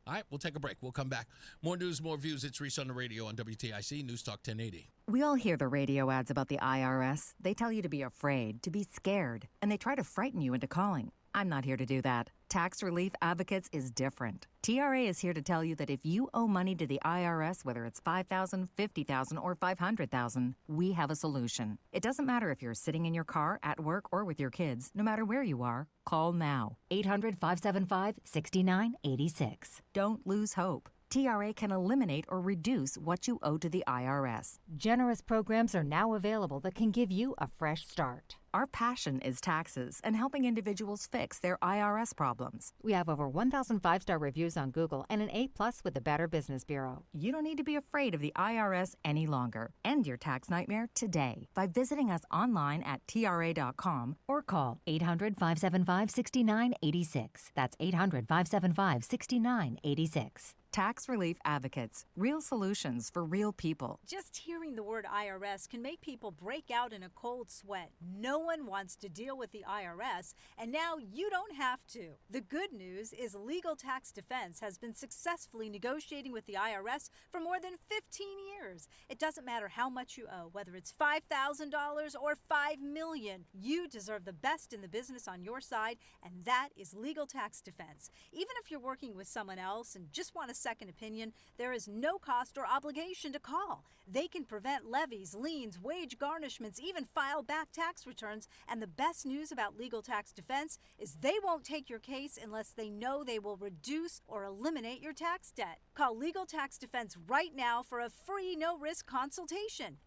All right, we'll take a break. We'll come back. More news, more views. It's Reese on the Radio on WTIC, News Talk 1080. We all hear the radio ads about the IRS. They tell you to be afraid, to be scared, and they try to frighten you into calling. I'm not here to do that. Tax Relief Advocates is different. TRA is here to tell you that if you owe money to the IRS, whether it's $5,000, $50,000, or $500,000, we have a solution. It doesn't matter if you're sitting in your car, at work, or with your kids. No matter where you are, call now. 800-575-6986. Don't lose hope. TRA can eliminate or reduce what you owe to the IRS. Generous programs are now available that can give you a fresh start. Our passion is taxes and helping individuals fix their IRS problems. We have over 1,000 5-star reviews on Google and an A+ with the Better Business Bureau. You don't need to be afraid of the IRS any longer. End your tax nightmare today by visiting us online at TRA.com or call 800-575-6986. That's 800-575-6986. Tax Relief Advocates. Real solutions for real people. Just hearing the word IRS can make people break out in a cold sweat. No one wants to deal with the IRS, and now you don't have to. The good news is Legal Tax Defense has been successfully negotiating with the IRS for more than 15 years. It doesn't matter how much you owe, whether it's $5,000 or $5 million. You deserve the best in the business on your side, and that is Legal Tax Defense. Even if you're working with someone else and just want a second opinion, there is no cost or obligation to call. They can prevent levies, liens, wage garnishments, even file back tax returns. And the best news about Legal Tax Defense is they won't take your case unless they know they will reduce or eliminate your tax debt. Call Legal Tax Defense right now for a free no-risk consultation.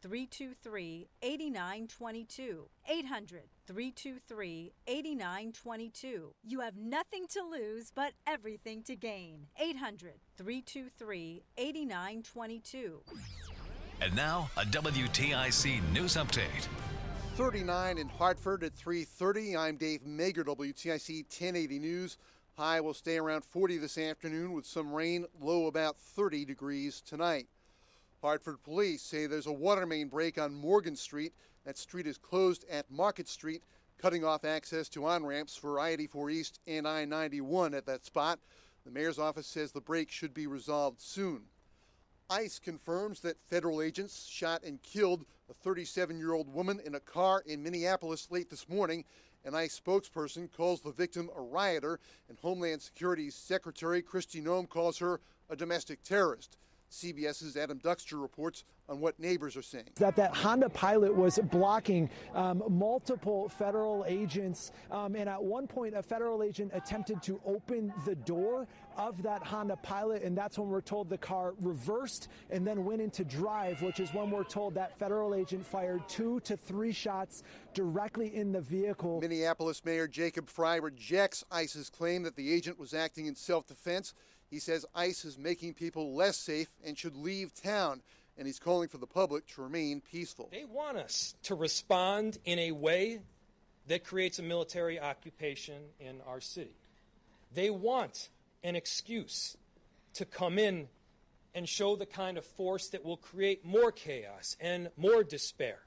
800-323-8922. 800-323-8922. You have nothing to lose but everything to gain. 800-323-8922. And now, a WTIC news update. 39 in Hartford at 3:30. I'm Dave Mager, WTIC 1080 News. High will stay around 40 this afternoon with some rain, low about 30 degrees tonight. Hartford police say there's a water main break on Morgan Street. That street is closed at Market Street, cutting off access to on-ramps for I-84 East and I-91 at that spot. The mayor's office says the break should be resolved soon. ICE confirms that federal agents shot and killed a 37-year-old woman in a car in Minneapolis late this morning. An ICE spokesperson calls the victim a rioter, and Homeland Security's Secretary Kristi Noem calls her a domestic terrorist. CBS's Adam Duxter reports on what neighbors are saying. That Honda Pilot was blocking multiple federal agents, and at one point a federal agent attempted to open the door of that Honda Pilot, and that's when we're told the car reversed and then went into drive, which is when we're told that federal agent fired 2 to 3 shots directly in the vehicle. Minneapolis Mayor Jacob Frey rejects ICE's claim that the agent was acting in self-defense. He says ICE is making people less safe and should leave town, and he's calling for the public to remain peaceful. They want us to respond in a way that creates a military occupation in our city. They want an excuse to come in and show the kind of force that will create more chaos and more despair.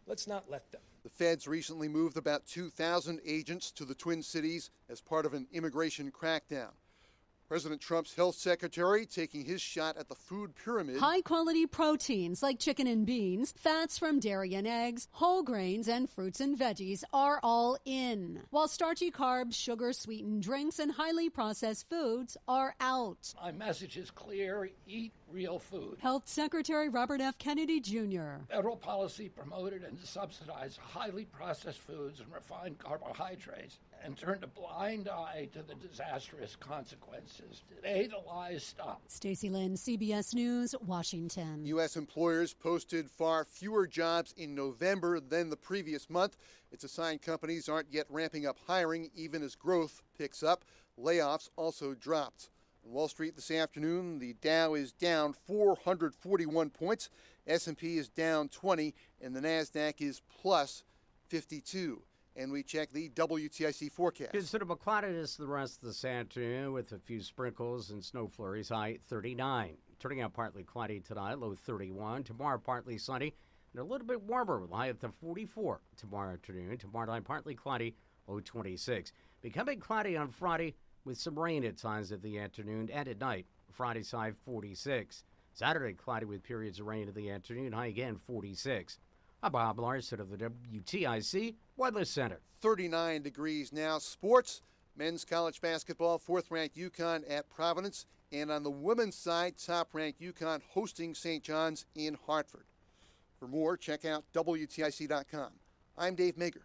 Let's not let them. The feds recently moved about 2,000 agents to the Twin Cities as part of an immigration crackdown. President Trump's health secretary taking his shot at the food pyramid. High-quality proteins like chicken and beans, fats from dairy and eggs, whole grains, and fruits and veggies are all in, while starchy carbs, sugar-sweetened drinks, and highly processed foods are out. My message is clear: eat real food. Health Secretary Robert F. Kennedy Jr. Federal policy promoted and subsidized highly processed foods and refined carbohydrates and turned a blind eye to the disastrous consequences. Today, the lies stop. Stacey Lynn, CBS News, Washington. U.S. employers posted far fewer jobs in November than the previous month. It's a sign companies aren't yet ramping up hiring, even as growth picks up. Layoffs also dropped. On Wall Street this afternoon, the Dow is down 441 points, S&P is down 20, and the NASDAQ is plus 52. And we check the WTIC forecast. Considerable cloudiness the rest of this afternoon with a few sprinkles and snow flurries, high 39. Turning out partly cloudy tonight, low 31. Tomorrow, partly sunny and a little bit warmer with a high up to 44 tomorrow afternoon. Tomorrow night, partly cloudy, low 26. Becoming cloudy on Friday with some rain at times at the afternoon and at night. Friday's high 46. Saturday, cloudy with periods of rain in the afternoon, high again 46. I'm Bob Larson of the WTIC Weather Center. 39 degrees now. Sports, men's college basketball, 4th-ranked UConn at Providence. And on the women's side, top-ranked UConn hosting St. John's in Hartford. For more, check out WTIC.com. I'm Dave Mager,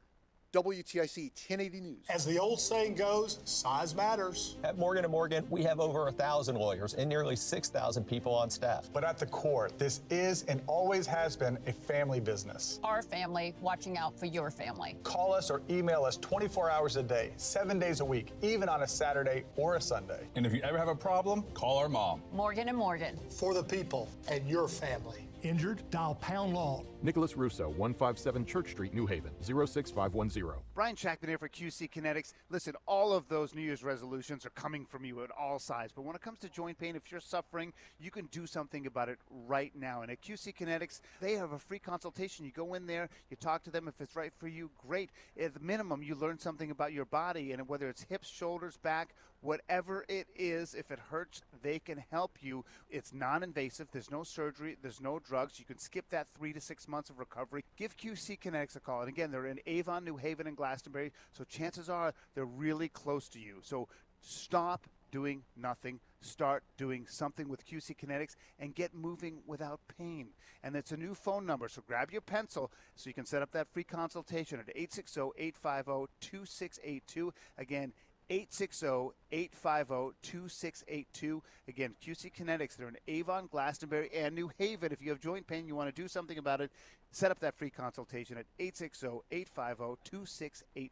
WTIC 1080 News. As the old saying goes, size matters. At Morgan & Morgan, we have over 1,000 lawyers and nearly 6,000 people on staff. But at the core, this is and always has been a family business. Our family watching out for your family. Call us or email us 24 hours a day, 7 days a week, even on a Saturday or a Sunday. And if you ever have a problem, call our mom. Morgan & Morgan. For the people and your family. Injured? Dial pound law. Nicholas Russo, 157 Church Street, New Haven, 06510. Brian Shackman here for QC Kinetics. Listen, all of those New Year's resolutions are coming from you at all sides. But when it comes to joint pain, if you're suffering, you can do something about it right now. And at QC Kinetics, they have a free consultation. You go in there, you talk to them. If it's right for you, great. At the minimum, you learn something about your body. And whether it's hips, shoulders, back, whatever it is, if it hurts, they can help you. It's non-invasive. There's no surgery. There's no drugs. You can skip that 3 to 6 months of recovery. Give QC Kinetics a call. And again, they're in Avon, New Haven, and Glastonbury, so chances are they're really close to you. So stop doing nothing. Start doing something with QC Kinetics and get moving without pain. And it's a new phone number, so grab your pencil so you can set up that free consultation at 860-850-2682. Again, 860-850-2682. Again, QC Kinetics. They're in Avon, Glastonbury, and New Haven. If you have joint pain, you want to do something about it, set up that free consultation at 860-850-2682.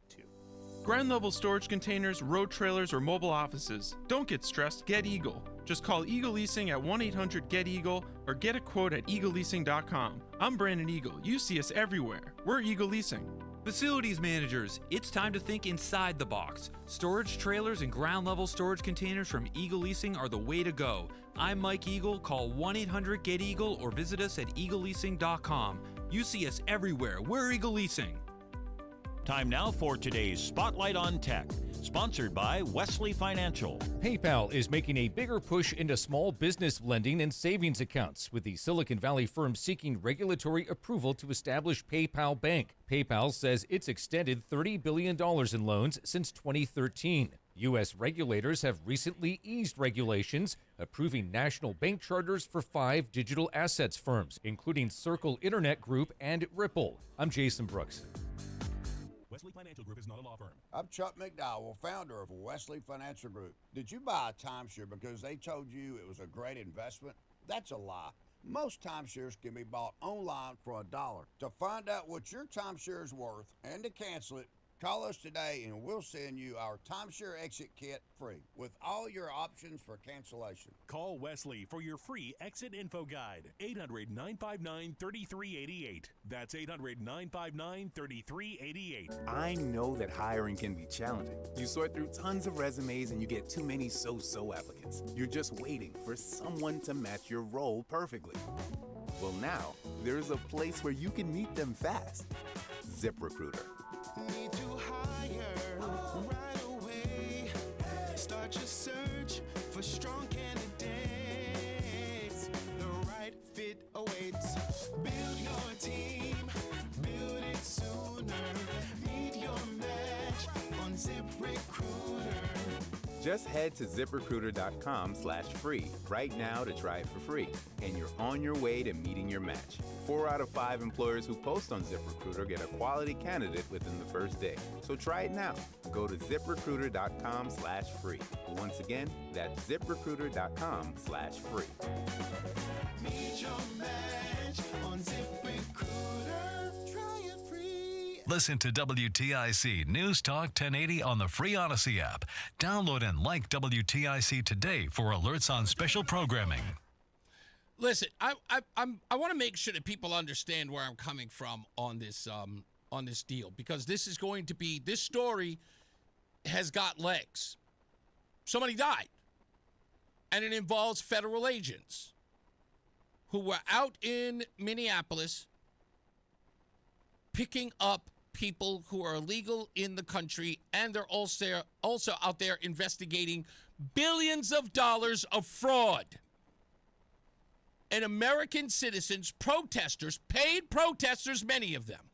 Ground level storage containers, road trailers, or mobile offices. Don't get stressed, get Eagle. Just call Eagle Leasing at 1-800-GET-EAGLE or get a quote at eagleleasing.com. I'm Brandon Eagle. You see us everywhere. We're Eagle Leasing. Facilities managers, it's time to think inside the box. Storage trailers and ground level storage containers from Eagle Leasing are the way to go. I'm Mike Eagle. Call 1-800-GET-EAGLE or visit us at eagleleasing.com. You see us everywhere. We're Eagle Leasing. Time now for today's Spotlight on Tech, sponsored by Wesley Financial. PayPal is making a bigger push into small business lending and savings accounts, with the Silicon Valley firm seeking regulatory approval to establish PayPal Bank. PayPal says it's extended $30 billion in loans since 2013. U.S. regulators have recently eased regulations, approving national bank charters for 5 digital assets firms, including Circle Internet Group and Ripple. I'm Jason Brooks. Wesley Financial Group is not a law firm. I'm Chuck McDowell, founder of Wesley Financial Group. Did you buy a timeshare because they told you it was a great investment? That's a lie. Most timeshares can be bought online for $1. To find out what your timeshare is worth and to cancel it, call us today and we'll send you our timeshare exit kit free with all your options for cancellation. Call Wesley for your free exit info guide. 800-959-3388. That's 800-959-3388. I know that hiring can be challenging. You sort through tons of resumes and you get too many so-so applicants. You're just waiting for someone to match your role perfectly. Well, now there's a place where you can meet them fast. ZipRecruiter. Need to hire right away. Start your search for strong candidates. The right fit awaits. Build your team, build it sooner. Meet your match on ZipRecruiter. Just head to ZipRecruiter.com/free right now to try it for free, and you're on your way to meeting your match. 4 out of 5 employers who post on ZipRecruiter get a quality candidate within the first day. So try it now. Go to ZipRecruiter.com/free. Once again, that's ZipRecruiter.com/free. Meet your match on ZipRecruiter. Try it free. Listen to WTIC News Talk 1080 on the free Odyssey app. Download and like WTIC today for alerts on special programming. Listen, I want to make sure that people understand where I'm coming from on this deal, because this story has got legs. Somebody died, and it involves federal agents who were out in Minneapolis picking up people who are illegal in the country, and they're also out there investigating billions of dollars of fraud. And American citizens, protesters, paid protesters, many of them,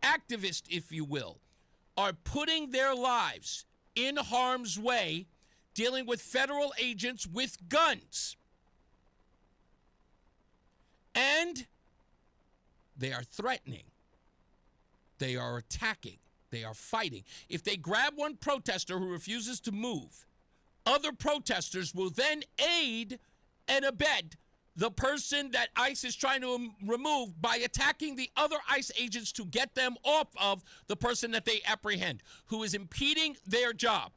activists, if you will, are putting their lives in harm's way dealing with federal agents with guns. And they are threatening. They are attacking. They are fighting. If they grab one protester who refuses to move, other protesters will then aid and abet the person that ICE is trying to remove by attacking the other ICE agents to get them off of the person that they apprehend, who is impeding their job.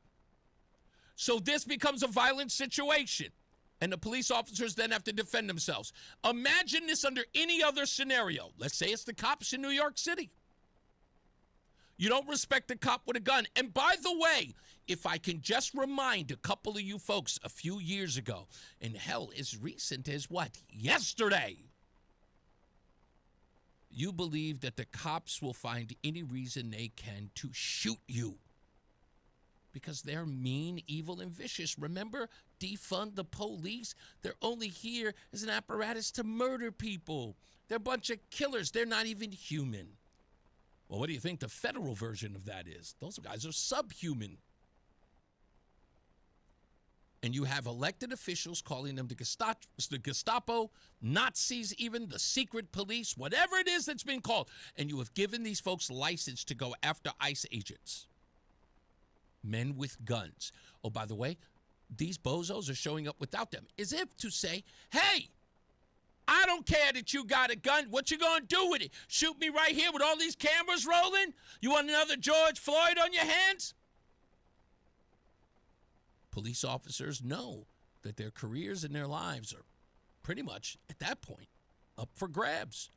So this becomes a violent situation, and the police officers then have to defend themselves. Imagine this under any other scenario. Let's say it's the cops in New York City. You don't respect a cop with a gun. And by the way, if I can just remind a couple of you folks a few years ago, and hell, as recent as what? Yesterday. You believe that the cops will find any reason they can to shoot you because they're mean, evil, and vicious. Remember, defund the police. They're only here as an apparatus to murder people. They're a bunch of killers. They're not even human. Well, what do you think the federal version of that is? Those guys are subhuman. And you have elected officials calling them the Gestapo, Nazis, even the secret police, whatever it is that's been called. And you have given these folks license to go after ICE agents. Men with guns. Oh, by the way, these bozos are showing up without them, as if to say, hey, I don't care that you got a gun. What you going to do with it? Shoot me right here with all these cameras rolling? You want another George Floyd on your hands? Police officers know that their careers and their lives are pretty much, at that point, up for grabs.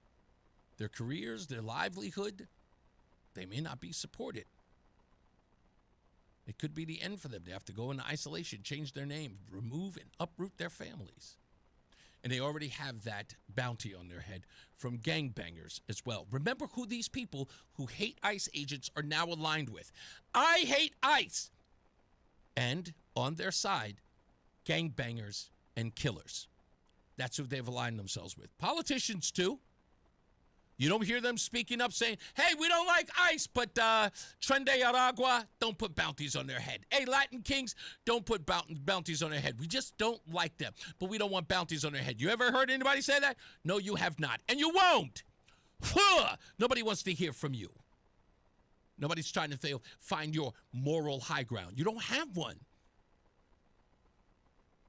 Their careers, their livelihood, they may not be supported. It could be the end for them. They have to go into isolation, change their name, remove and uproot their families. And they already have that bounty on their head from gangbangers as well. Remember who these people who hate ICE agents are now aligned with. I hate ICE. And on their side, gangbangers and killers. That's who they've aligned themselves with. Politicians, too. You don't hear them speaking up saying, hey, we don't like ICE, but Trende Aragua, don't put bounties on their head. Hey, Latin Kings, don't put bounties on their head. We just don't like them, but we don't want bounties on their head. You ever heard anybody say that? No, you have not, and you won't. Nobody wants to hear from you. Nobody's trying to find your moral high ground. You don't have one.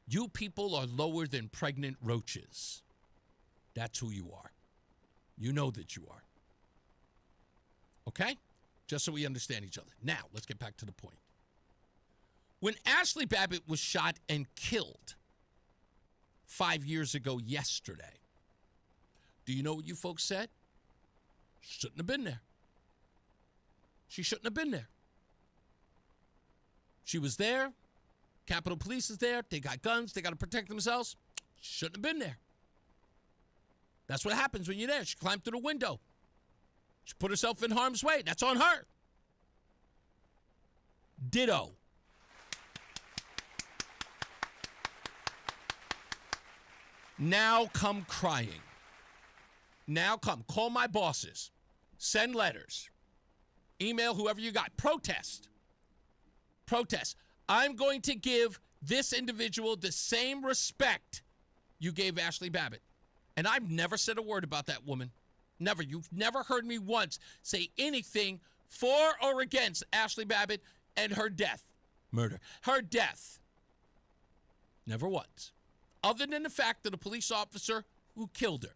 You people are lower than pregnant roaches. That's who you are. You know that you are. Okay? Just so we understand each other. Now, let's get back to the point. When Ashley Babbitt was shot and killed 5 years ago yesterday, do you know what you folks said? Shouldn't have been there. She shouldn't have been there. She was there. Capitol Police is there. They got guns. They got to protect themselves. Shouldn't have been there. That's what happens when you're there. She climbed through the window. She put herself in harm's way. That's on her. Ditto. Now come crying. Now come. Call my bosses. Send letters. Email whoever you got. Protest. Protest. I'm going to give this individual the same respect you gave Ashley Babbitt. And I've never said a word about that woman. Never. You've never heard me once say anything for or against Ashley Babbitt and her death. Murder. Her death. Never once. Other than the fact that a police officer who killed her.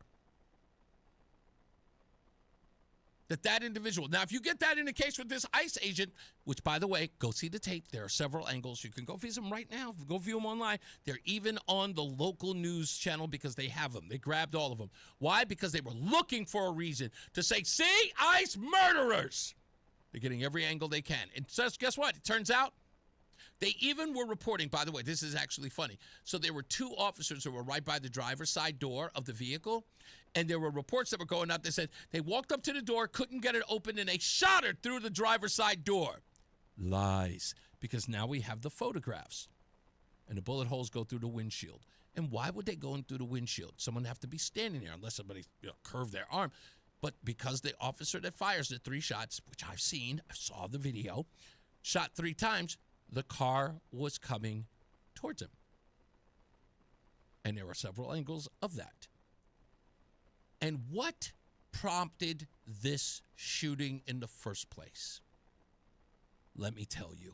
That individual. Now, if you get that in the case with this ICE agent, which, by the way, go see the tape. There are several angles. You can go visit them right now. Go view them online. They're even on the local news channel because they have them. They grabbed all of them. Why? Because they were looking for a reason to say, see, ICE murderers. They're getting every angle they can. And so, guess what? It turns out they even were reporting, by the way, this is actually funny. So there were two officers who were right by the driver's side door of the vehicle. And there were reports that were going out. They said they walked up to the door, couldn't get it open, and they shot her through the driver's side door. Lies. Because now we have the photographs. And the bullet holes go through the windshield. And why would they go in through the windshield? Someone have to be standing there unless somebody curved their arm. But because the officer that fires the 3 shots, which I've seen, I saw the video, shot 3 times, the car was coming towards him. And there were several angles of that. And what prompted this shooting in the first place? Let me tell you.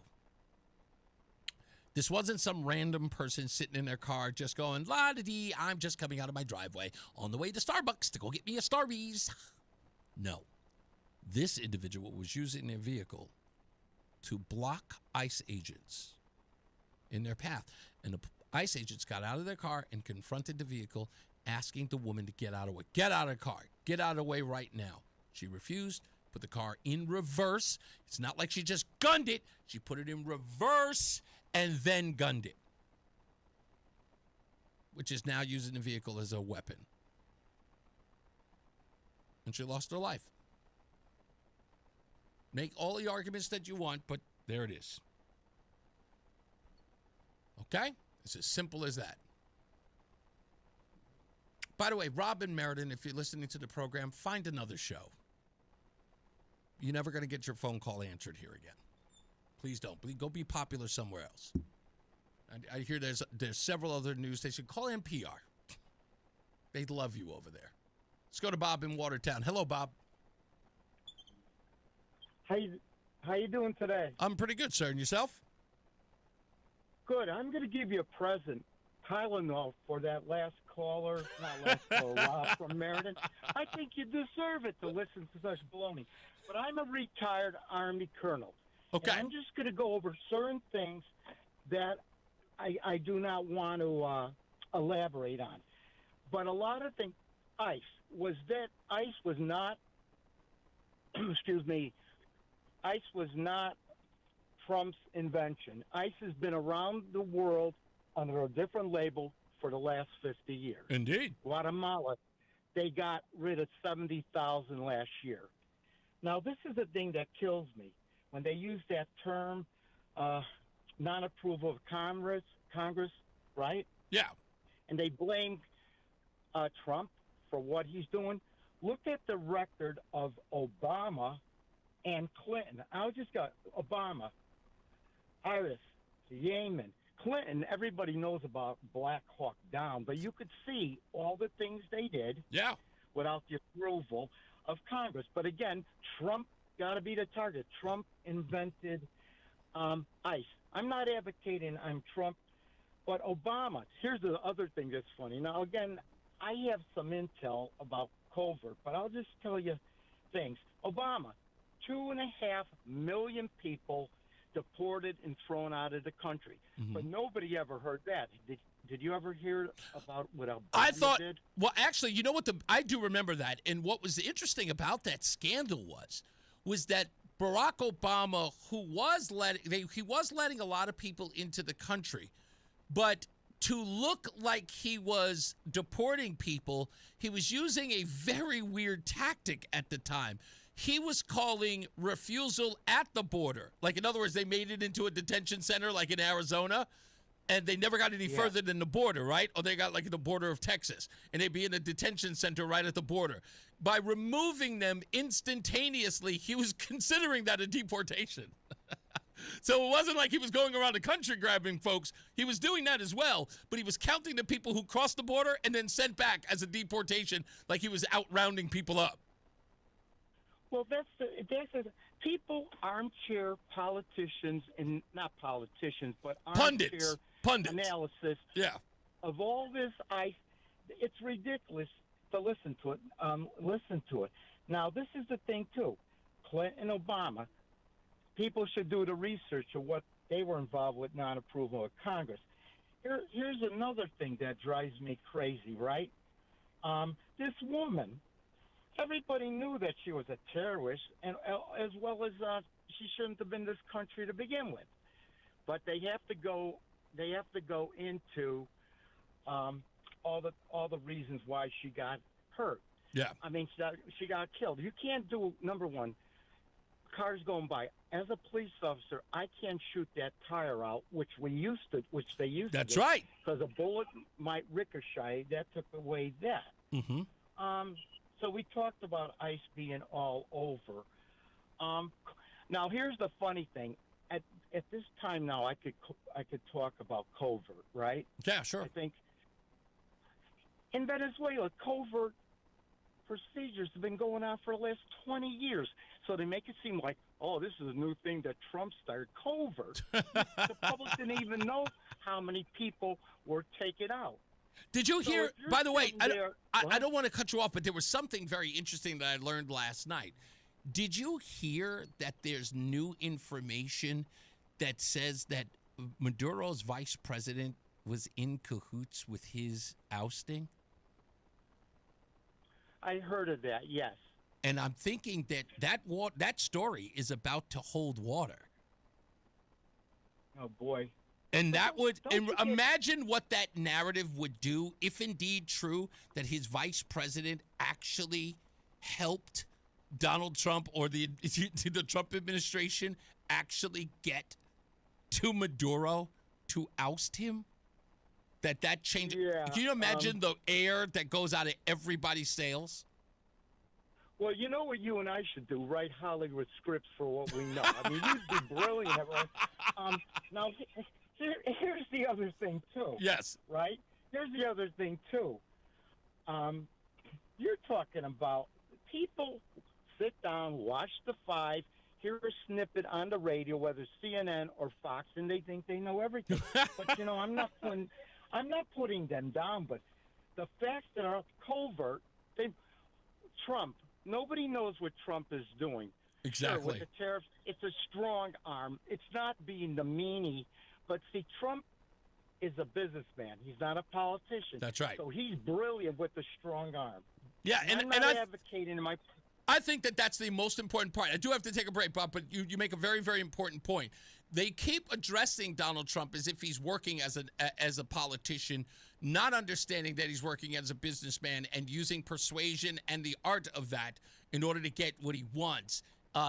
This wasn't some random person sitting in their car just going, la-da-dee, I'm just coming out of my driveway on the way to Starbucks to go get me a Starbies. No. This individual was using their vehicle to block ICE agents in their path. And the ICE agents got out of their car and confronted the vehicle, asking the woman to get out of the way. Get out of the car. Get out of the way right now. She refused, put the car in reverse. It's not like she just gunned it. She put it in reverse and then gunned it, which is now using the vehicle as a weapon. And she lost her life. Make all the arguments that you want, but there it is. Okay? It's as simple as that. By the way, Robin Meriden, if you're listening to the program, find another show. You're never going to get your phone call answered here again. Please don't. Go be popular somewhere else. I hear there's several other news stations. Call NPR. They love you over there. Let's go to Bob in Watertown. Hello, Bob. How you doing today? I'm pretty good, sir. And yourself? Good. I'm going to give you a present. Tylenol for that last caller, not last caller, Rob from Meriden. I think you deserve it to listen to such baloney. But I'm a retired Army colonel. Okay. And I'm just going to go over certain things that I do not want to elaborate on. But a lot of things, ICE was not, excuse me, ICE was not Trump's invention. ICE has been around the world under a different label for the last 50 years. Indeed. Guatemala, they got rid of 70,000 last year. Now, this is the thing that kills me. When they use that term, non-approval of Congress, right? Yeah. And they blame Trump for what he's doing. Look at the record of Obama and Clinton. I just got Obama, Harris, Yemen, Clinton. Everybody knows about Black Hawk Down, but you could see all the things they did. Yeah. Without the approval of Congress. But again, Trump got to be the target. Trump invented ICE. I'm not advocating I'm Trump, but Obama. Here's the other thing that's funny. Now, again, I have some intel about covert, but I'll just tell you things. Obama, 2.5 million people deported and thrown out of the country. Mm-hmm. But nobody ever heard that. Did you ever hear about what Obama I thought, did? well, actually, you know what? I do remember that. And what was interesting about that scandal was that Barack Obama, who was letting a lot of people into the country, but to look like he was deporting people, he was using a very weird tactic at the time. He was calling refusal at the border. Like, in other words, they made it into a detention center like in Arizona, and they never got any further than the border, right? Or they got like the border of Texas, and they'd be in a detention center right at the border. By removing them instantaneously, he was considering that a deportation. So it wasn't like he was going around the country grabbing folks. He was doing that as well, but he was counting the people who crossed the border and then sent back as a deportation, like he was out rounding people up. Well, that's people, armchair politicians, and not politicians, but armchair pundits analysis of all this. It's ridiculous to listen to it. Now, this is the thing too. Clinton and Obama, people should do the research of what they were involved with non-approval of Congress. Here's another thing that drives me crazy, right? This woman, everybody knew that she was a terrorist, and as well as she shouldn't have been in this country to begin with. But they have to go into all the reasons why she got hurt. Yeah. I mean, she got killed. You can't do, number one, cars going by. As a police officer, I can't shoot that tire out, which they used to. That's right. Because a bullet might ricochet. That took away that. Mm-hmm. So we talked about ICE being all over. Now, here's the funny thing. At this time now, I could talk about covert, right? Yeah, sure. I think in Venezuela, covert procedures have been going on for the last 20 years. So they make it seem like, oh, this is a new thing that Trump started, covert. The public didn't even know how many people were taken out. Did you hear, by the way, I don't want to cut you off, but there was something very interesting that I learned last night. Did you hear that there's new information that says that Maduro's vice president was in cahoots with his ousting? I heard of that, yes. And I'm thinking that story is about to hold water. Oh, boy. And that would imagine what that narrative would do if indeed true that his vice president actually helped Donald Trump or the Trump administration actually get to Maduro to oust him. That changed. Yeah, Can you imagine the air that goes out of everybody's sails? Well, you know what you and I should do? Write Hollywood scripts for what we know. I mean, you'd be brilliant at writing. Now, here's the other thing, too. Yes. Right? Here's the other thing, too. You're talking about people sit down, watch the 5. hear a snippet on the radio, whether it's CNN or Fox, and they think they know everything. But you know, I'm not putting them down. But the facts that are covert, Trump. Nobody knows what Trump is doing. Exactly. Sure, with the tariffs, it's a strong arm. It's not being the meanie. But see, Trump is a businessman. He's not a politician. That's right. So he's brilliant with the strong arm. Yeah, and I'm not advocating my. I think that's the most important part. I do have to take a break, Bob, but you make a very, very important point. They keep addressing Donald Trump as if he's working as a politician, not understanding that he's working as a businessman and using persuasion and the art of that in order to get what he wants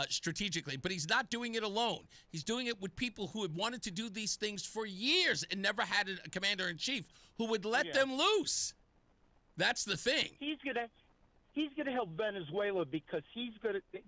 strategically. But he's not doing it alone. He's doing it with people who have wanted to do these things for years and never had a commander-in-chief who would let them loose. That's the thing. He's gonna help Venezuela because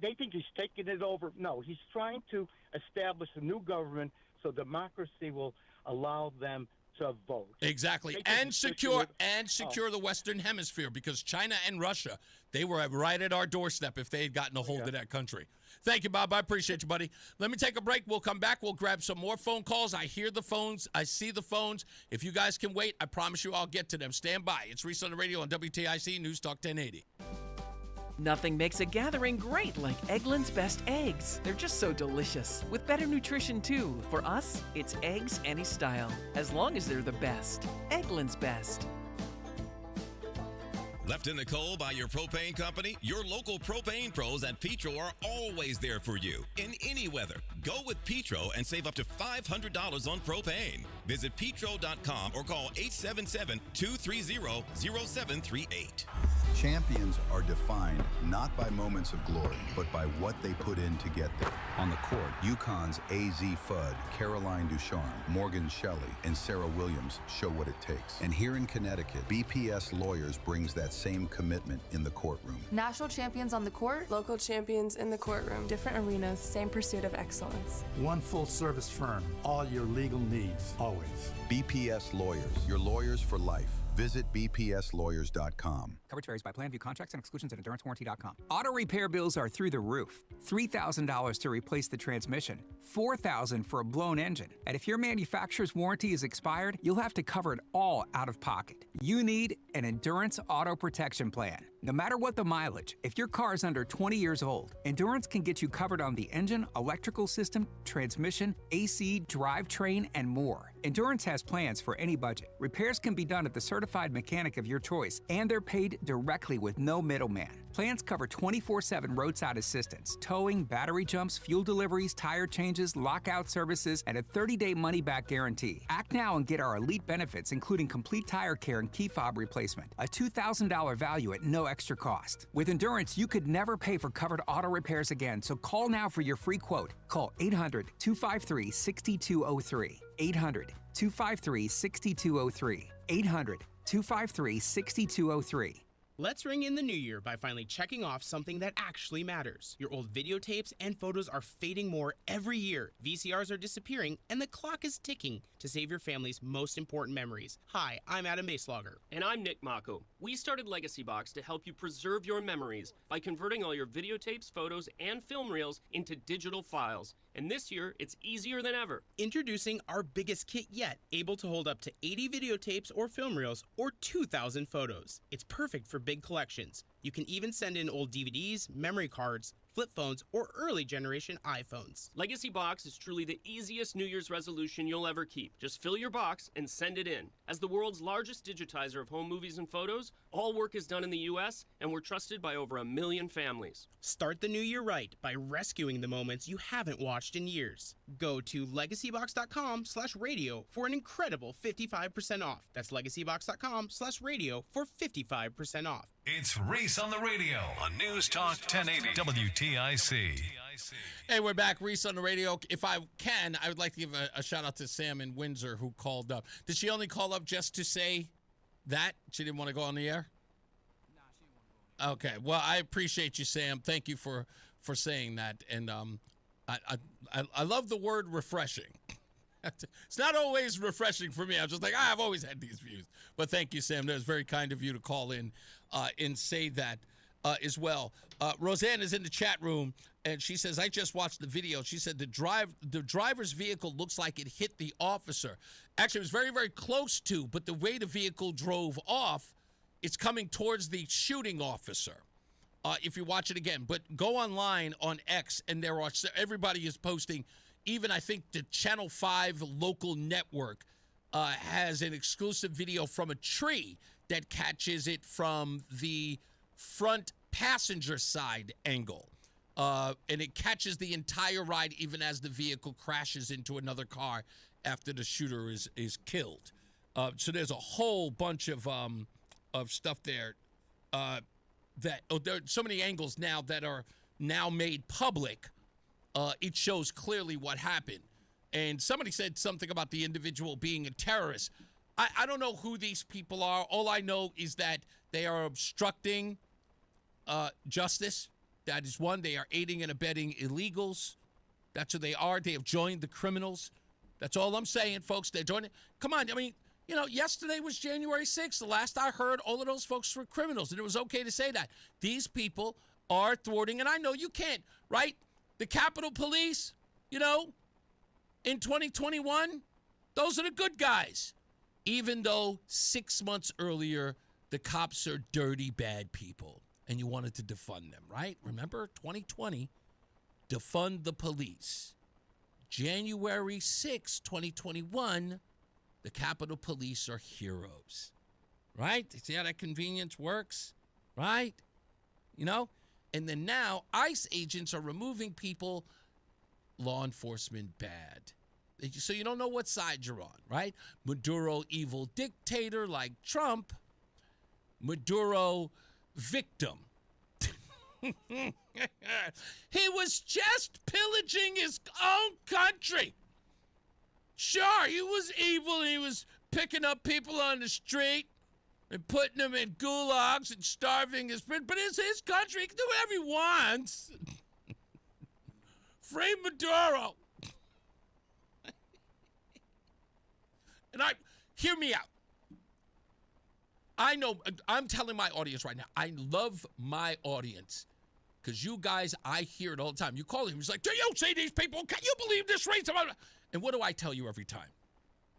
they think he's taking it over. No, he's trying to establish a new government so democracy will allow them to vote. Exactly. And secure the Western Hemisphere, because China and Russia, they were right at our doorstep if they had gotten a hold of that country. Thank you, Bob. I appreciate you, buddy. Let me take a break. We'll come back. We'll grab some more phone calls. I hear the phones. I see the phones. If you guys can wait, I promise you I'll get to them. Stand by. It's Reese on the Radio on WTIC News Talk 1080. Nothing makes a gathering great like Eggland's Best Eggs. They're just so delicious, with better nutrition too. For us, it's eggs any style, as long as they're the best. Eggland's Best. Left in the cold by your propane company? Your local propane pros at Petro are always there for you in any weather. Go with Petro and save up to $500 on propane. Visit petro.com or call 877-230-0738. Champions are defined not by moments of glory, but by what they put in to get there. On the court, UConn's A.Z. Fudd, Caroline Ducharme, Morgan Shelley, and Sarah Williams show what it takes. And here in Connecticut, BPS Lawyers brings that same commitment in the courtroom. National champions on the court, local champions in the courtroom. Different arenas, same pursuit of excellence. One full-service firm, all your legal needs, always. BPS Lawyers, your lawyers for life. Visit bpslawyers.com. Coverage varies by plan. View contracts and exclusions at endurancewarranty.com. Auto repair bills are through the roof. $3,000 to replace the transmission. $4,000 for a blown engine. And if your manufacturer's warranty is expired, you'll have to cover it all out of pocket. You need an Endurance Auto Protection Plan. No matter what the mileage, if your car is under 20 years old, Endurance can get you covered on the engine, electrical system, transmission, AC, drivetrain, and more. Endurance has plans for any budget. Repairs can be done at the certified mechanic of your choice, and they're paid directly with no middleman. Plans cover 24/7 roadside assistance, towing, battery jumps, fuel deliveries, tire changes, lockout services, and a 30-day money-back guarantee. Act now and get our elite benefits, including complete tire care and key fob replacement. A $2,000 value at no extra cost. With Endurance, you could never pay for covered auto repairs again, so call now for your free quote. Call 800-253-6203. 800-253-6203. 800-253-6203. Let's ring in the new year by finally checking off something that actually matters. Your old videotapes and photos are fading more every year. VCRs are disappearing, and the clock is ticking to save your family's most important memories. Hi, I'm Adam Baselogger. And I'm Nick Mako. We started Legacy Box to help you preserve your memories by converting all your videotapes, photos, and film reels into digital files. And this year, it's easier than ever. Introducing our biggest kit yet, able to hold up to 80 videotapes or film reels or 2,000 photos. It's perfect for big collections. You can even send in old DVDs, memory cards, flip phones, or early generation iPhones. Legacy Box is truly the easiest New Year's resolution you'll ever keep. Just fill your box and send it in. As the world's largest digitizer of home movies and photos, all work is done in the U.S., and we're trusted by over 1 million families. Start the new year right by rescuing the moments you haven't watched in years. Go to legacybox.com/radio for an incredible 55% off. That's legacybox.com/radio for 55% off. It's Reese on the Radio on News Talk 1080 WTIC. Hey, we're back. Reese on the Radio. If I can, I would like to give a shout out to Sam in Windsor who called up. Did she only call up just to say that? She didn't want to go on the air? No, she didn't want to go on the air. Okay. Well, I appreciate you, Sam. Thank you for saying that. And I love the word refreshing. It's not always refreshing for me. I'm just like, I've always had these views. But thank you, Sam. That was very kind of you to call in and say that. as well. Roseanne is in the chat room, and she says, I just watched the video. She said the driver's vehicle looks like it hit the officer. Actually, it was very, very close to, but the way the vehicle drove off, it's coming towards the shooting officer. If you watch it again. But go online on X, and everybody is posting. Even I think the Channel 5 local network has an exclusive video from a tree that catches it from the front passenger side angle. And it catches the entire ride even as the vehicle crashes into another car after the shooter is killed. So there's a whole bunch of stuff there. There are so many angles now that are now made public. It shows clearly what happened. And somebody said something about the individual being a terrorist. I don't know who these people are. All I know is that they are obstructing justice. That is one. They are aiding and abetting illegals. That's who they are. They have joined the criminals. That's all I'm saying, folks. They're joining. Come on. I mean, you know, yesterday was January 6th. The last I heard, all of those folks were criminals, and it was okay to say that. These people are thwarting, and I know you can't, right? The Capitol Police, you know, in 2021, those are the good guys. Even though 6 months earlier, the cops are dirty, bad people, and you wanted to defund them, right? Remember, 2020, defund the police. January 6, 2021, the Capitol Police are heroes, right? See how that convenience works, right? You know? And then now, ICE agents are removing people, law enforcement bad. So you don't know what side you're on, right? Maduro, evil dictator like Trump. Maduro, victim. He was just pillaging his own country. Sure, he was evil. He was picking up people on the street and putting them in gulags and starving his friends. But it's his country. He can do whatever he wants. Free Maduro. And hear me out. I know, I'm telling my audience right now, I love my audience because you guys, I hear it all the time. You call him, he's like, do you see these people? Can you believe this racism? And what do I tell you every time?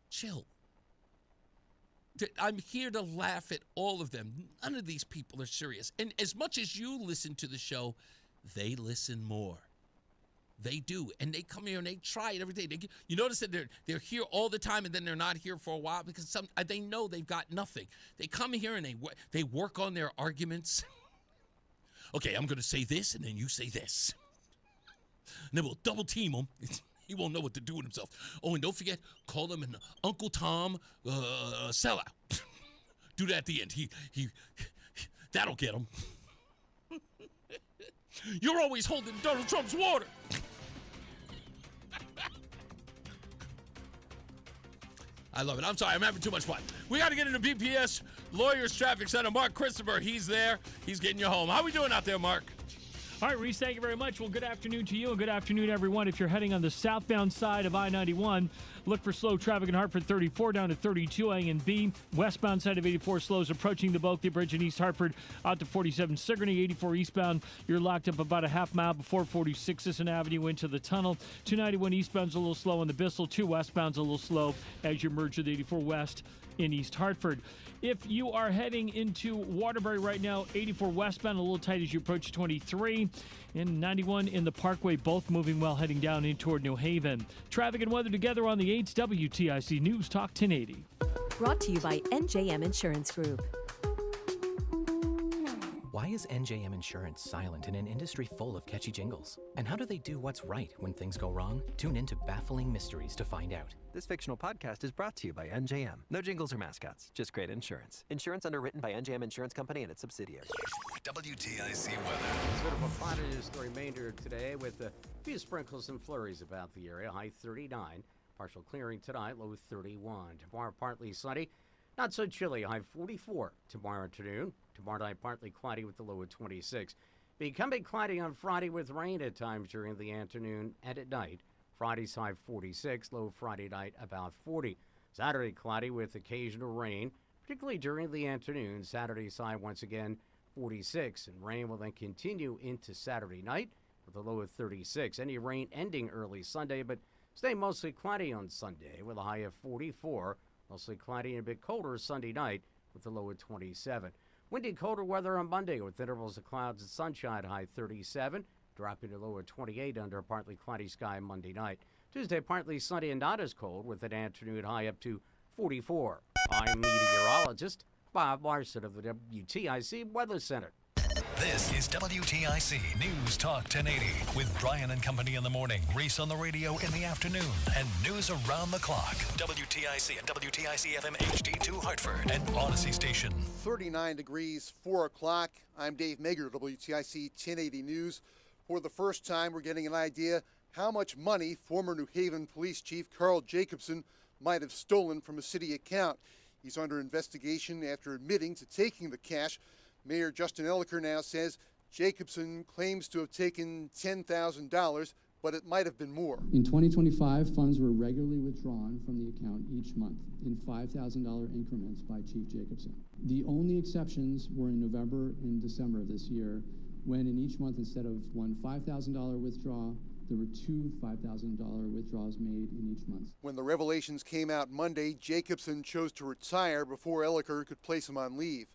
Chill. I'm here to laugh at all of them. None of these people are serious. And as much as you listen to the show, they listen more. They do. And they come here and they try it every day. You notice that they're here all the time and then they're not here for a while because they know they've got nothing. They come here and they work on their arguments. Okay, I'm going to say this and then you say this. And then we'll double team him. He won't know what to do with himself. Oh, and don't forget, call him an Uncle Tom sellout. Do that at the end. He that'll get him. You're always holding Donald Trump's water. I love it. I'm sorry. I'm having too much fun. We got to get into BPS Lawyers Traffic Center. Mark Christopher, he's there. He's getting you home. How are we doing out there, Mark? All right, Reese, thank you very much. Well, good afternoon to you and good afternoon, everyone. If you're heading on the southbound side of I-91, look for slow traffic in Hartford 34 down to 32 A and B. Westbound side of 84 slows approaching the Bulkley Bridge in East Hartford out to 47 Sigourney. 84 eastbound, you're locked up about a half mile before 46 Sisson Avenue into the tunnel. 291 eastbound's a little slow on the Bissell. 2 westbound's a little slow as you merge with 84 west in East Hartford. If you are heading into Waterbury right now, 84 westbound, a little tight as you approach 23. And 91 in the Parkway, both moving well, heading down in toward New Haven. Traffic and weather together on the 8's WTIC News Talk 1080. Brought to you by NJM Insurance Group. Why is NJM Insurance silent in an industry full of catchy jingles? And how do they do what's right when things go wrong? Tune into Baffling Mysteries to find out. This fictional podcast is brought to you by NJM. No jingles or mascots, just great insurance. Insurance underwritten by NJM Insurance Company and its subsidiaries. WTIC weather. Sort of a cloudy is the remainder of today with a few sprinkles and flurries about the area. High 39. Partial clearing tonight, low 31. Tomorrow partly sunny. Not so chilly, high 44 tomorrow afternoon. Tomorrow night, partly cloudy with the low of 26. Becoming cloudy on Friday with rain at times during the afternoon and at night. Friday's high 46, low Friday night about 40. Saturday, cloudy with occasional rain, particularly during the afternoon. Saturday's high once again 46. And rain will then continue into Saturday night with a low of 36. Any rain ending early Sunday, but stay mostly cloudy on Sunday with a high of 44. Mostly cloudy and a bit colder Sunday night with a low of 27. Windy, colder weather on Monday with intervals of clouds and sunshine, high 37. Dropping to low of 28 under a partly cloudy sky Monday night. Tuesday, partly sunny and not as cold with an afternoon high up to 44. I'm meteorologist Bob Larson of the WTIC Weather Center. This is WTIC News Talk 1080 with Brian and Company in the morning, Reese on the radio in the afternoon, and news around the clock. WTIC and WTIC FM HD2 Hartford and Odyssey Station. 39 degrees, 4 o'clock. I'm Dave Mager, WTIC 1080 News. For the first time, we're getting an idea how much money former New Haven Police Chief Carl Jacobson might have stolen from a city account. He's under investigation after admitting to taking the cash. Mayor Justin Elicker now says Jacobson claims to have taken $10,000, but it might have been more. In 2025, funds were regularly withdrawn from the account each month in $5,000 increments by Chief Jacobson. The only exceptions were in November and December of this year, when in each month, instead of one $5,000 withdrawal, there were two $5,000 withdrawals made in each month. When the revelations came out Monday, Jacobson chose to retire before Elicker could place him on leave.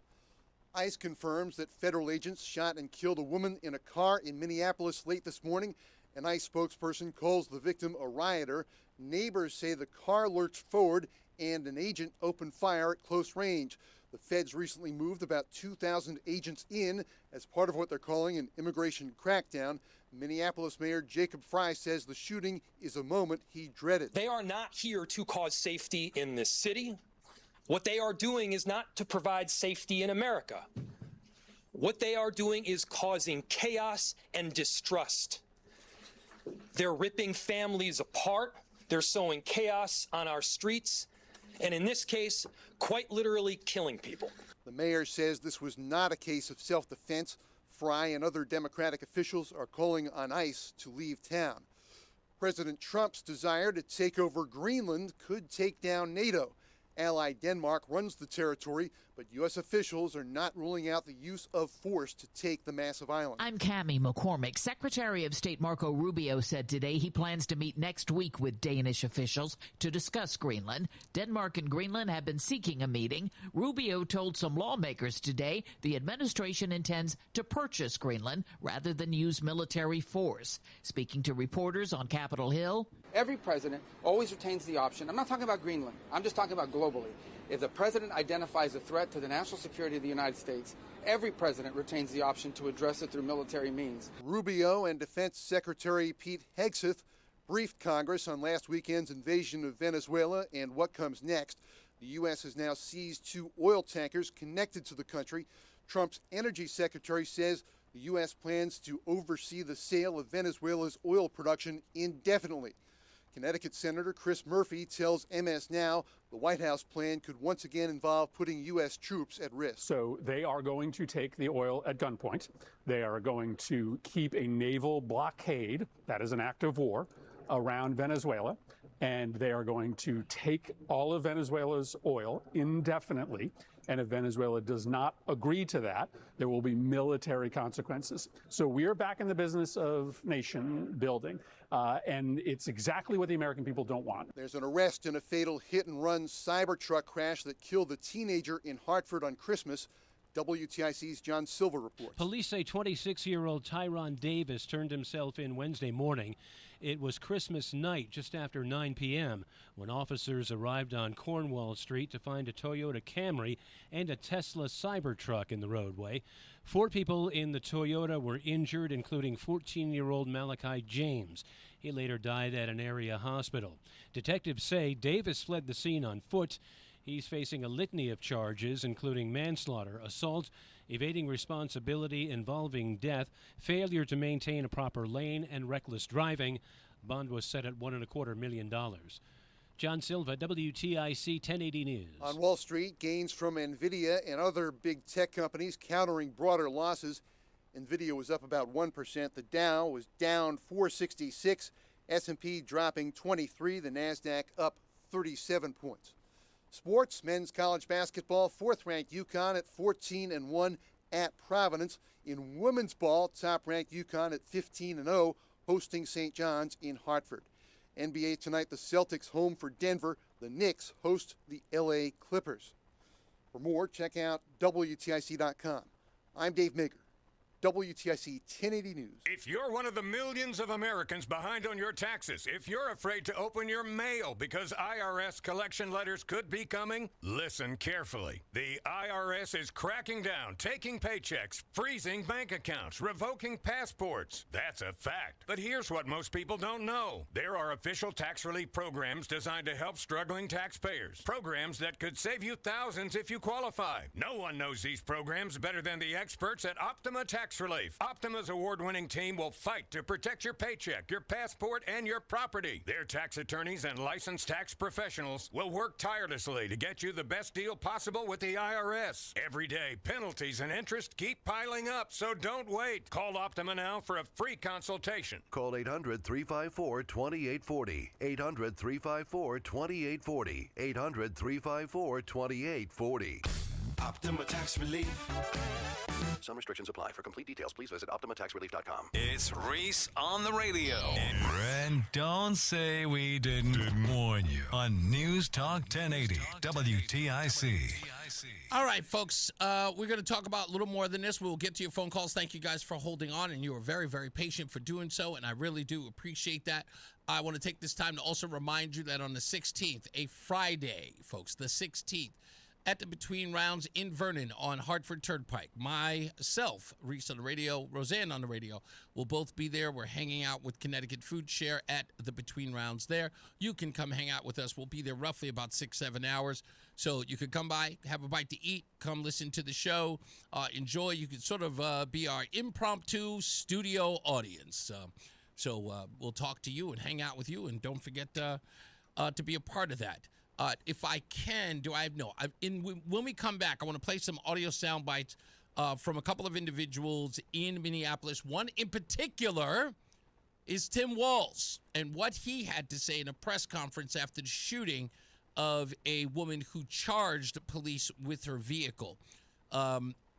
ICE confirms that federal agents shot and killed a woman in a car in Minneapolis late this morning. An ICE spokesperson calls the victim a rioter. Neighbors say the car lurched forward and an agent opened fire at close range. The feds recently moved about 2,000 agents in as part of what they're calling an immigration crackdown. Minneapolis Mayor Jacob Fry says the shooting is a moment he dreaded. They are not here to cause safety in this city. What they are doing is not to provide safety in America. What they are doing is causing chaos and distrust. They're ripping families apart. They're sowing chaos on our streets. And in this case, quite literally killing people. The mayor says this was not a case of self-defense. Fry and other Democratic officials are calling on ICE to leave town. President Trump's desire to take over Greenland could take down NATO. Ally Denmark runs the territory, but U.S. officials are not ruling out the use of force to take the massive island. I'm Cammie McCormick. Secretary of State Marco Rubio said today he plans to meet next week with Danish officials to discuss Greenland. Denmark and Greenland have been seeking a meeting. Rubio told some lawmakers today the administration intends to purchase Greenland rather than use military force. Speaking to reporters on Capitol Hill, every president always retains the option. I'm not talking about Greenland. I'm just talking about globally. If the president identifies a threat to the national security of the United States, every president retains the option to address it through military means. Rubio and Defense Secretary Pete Hegseth briefed Congress on last weekend's invasion of Venezuela and what comes next. The U.S. has now seized 2 oil tankers connected to the country. Trump's energy secretary says the U.S. plans to oversee the sale of Venezuela's oil production indefinitely. Connecticut Senator Chris Murphy tells MS Now the White House plan could once again involve putting U.S. troops at risk. So they are going to take the oil at gunpoint. They are going to keep a naval blockade, that is an act of war, around Venezuela. And they are going to take all of Venezuela's oil indefinitely. And if Venezuela does not agree to that, there will be military consequences. So we are back in the business of nation building. And it's exactly what the American people don't want. There's an arrest in a fatal hit-and-run Cybertruck crash that killed a teenager in Hartford on Christmas. WTIC's John Silver reports. Police say 26-year-old Tyron Davis turned himself in Wednesday morning. It was Christmas night, just after 9 p.m., when officers arrived on Cornwall Street to find a Toyota Camry and a Tesla Cybertruck in the roadway. 4 people in the Toyota were injured, including 14-year-old Malachi James. He later died at an area hospital. Detectives say Davis fled the scene on foot. He's facing a litany of charges, including manslaughter, assault, evading responsibility involving death, failure to maintain a proper lane, and reckless driving. Bond was set at $1.25 million. John Silva, WTIC 1080 News. On Wall Street, gains from NVIDIA and other big tech companies countering broader losses. NVIDIA was up about 1%. The Dow was down 466. S&P dropping 23. The NASDAQ up 37 points. Sports, men's college basketball, 4th-ranked UConn at 14-1, at Providence. In women's ball, top-ranked UConn at 15-0, hosting St. John's in Hartford. NBA tonight, the Celtics home for Denver. The Knicks host the LA Clippers. For more, check out WTIC.com. I'm Dave Maker, WTIC 1080 News. If you're one of the millions of Americans behind on your taxes, if you're afraid to open your mail because IRS collection letters could be coming, listen carefully. The IRS is cracking down, taking paychecks, freezing bank accounts, revoking passports. That's a fact. But here's what most people don't know. There are official tax relief programs designed to help struggling taxpayers. Programs that could save you thousands if you qualify. No one knows these programs better than the experts at Optima Tax Relief. Optima's award-winning team will fight to protect your paycheck, your passport, and your property. Their tax attorneys and licensed tax professionals will work tirelessly to get you the best deal possible with the IRS. Every day, penalties and interest keep piling up, so don't wait. Call Optima now for a free consultation. Call 800-354-2840. 800-354-2840. 800-354-2840. Optima Tax Relief. Some restrictions apply. For complete details, please visit OptimaTaxRelief.com. It's Reese on the radio. And don't say we didn't warn you on News Talk 1080 WTIC. All right, folks, we're going to talk about a little more than this. We'll get to your phone calls. Thank you guys for holding on, and you were very, very patient for doing so, and I really do appreciate that. I want to take this time to also remind you that on the 16th, a Friday, folks, the 16th, at the Between Rounds in Vernon on Hartford Turnpike. Myself, Reese on the radio, Roseanne on the radio, will both be there. We're hanging out with Connecticut Food Share at the Between Rounds there. You can come hang out with us. We'll be there roughly about 6-7 hours. So you could come by, have a bite to eat, come listen to the show, enjoy. You could sort of be our impromptu studio audience. So we'll talk to you and hang out with you, and don't forget to be a part of that. If I can, when we come back, I want to play some audio sound bites from a couple of individuals in Minneapolis. One in particular is Tim Walz and what he had to say in a press conference after the shooting of a woman who charged police with her vehicle.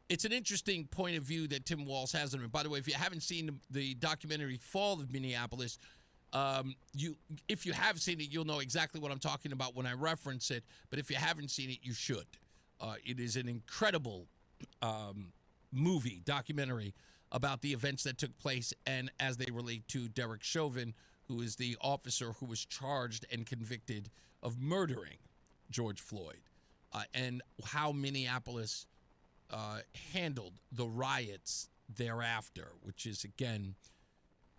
It's an interesting point of view that Tim Walz has. And by the way, if you haven't seen the documentary Fall of Minneapolis, if you have seen it, you'll know exactly what I'm talking about when I reference it. But if you haven't seen it, you should. It is an incredible documentary about the events that took place and as they relate to Derek Chauvin, who is the officer who was charged and convicted of murdering George Floyd, and how Minneapolis handled the riots thereafter, which is, again,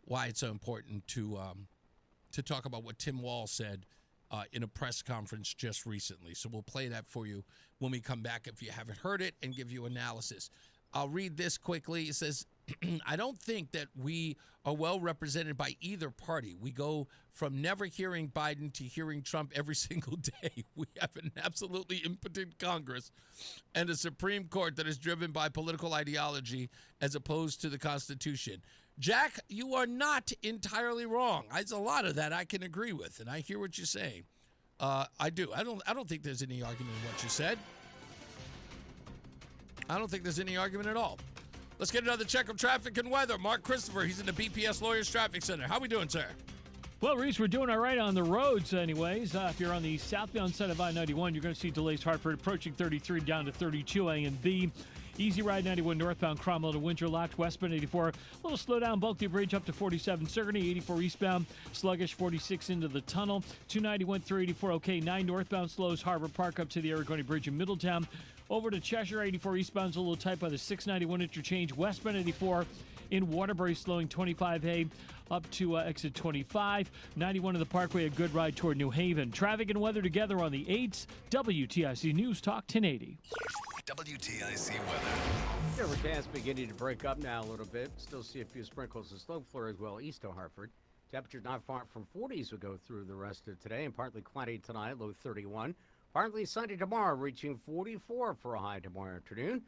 why it's so important to talk about what Tim Walz said in a press conference just recently. So we'll play that for you when we come back if you haven't heard it and give you analysis. I'll read this quickly. It says, I don't think that we are well represented by either party. We go from never hearing Biden to hearing Trump every single day. We have an absolutely impotent Congress and a Supreme Court that is driven by political ideology as opposed to the Constitution. Jack, you are not entirely wrong. There's a lot of that I can agree with, and I hear what you're saying. I do. I don't think there's any argument in what you said. I don't think there's any argument at all. Let's get another check of traffic and weather. Mark Christopher, he's in the BPS Lawyers Traffic Center. How we doing, sir? Well, Reese, we're doing all right on the roads anyways. If you're on the southbound side of I-91, you're going to see delays Hartford approaching 33 down to 32 A and B. Easy ride 91 northbound Cromwell to Windsor, locked westbound 84. A little slowdown, Bulkley Bridge up to 47. Sigourney 84 eastbound, sluggish 46 into the tunnel. 291 through 84 okay. 9 northbound slows Harbor Park up to the Aragoni Bridge in Middletown. Over to Cheshire 84 eastbound's a little tight by the 691 interchange. Westbound 84 in Waterbury slowing 25A up to exit 25. 91 of the Parkway, a good ride toward New Haven. Traffic and weather together on the 8s. WTIC News Talk 1080. WTIC weather. Overcast beginning to break up now a little bit. Still see a few sprinkles and slow flurries as well east of Hartford. Temperatures not far from 40s will go through the rest of today, and partly cloudy tonight, low 31. Partly sunny tomorrow, reaching 44 for a high tomorrow afternoon.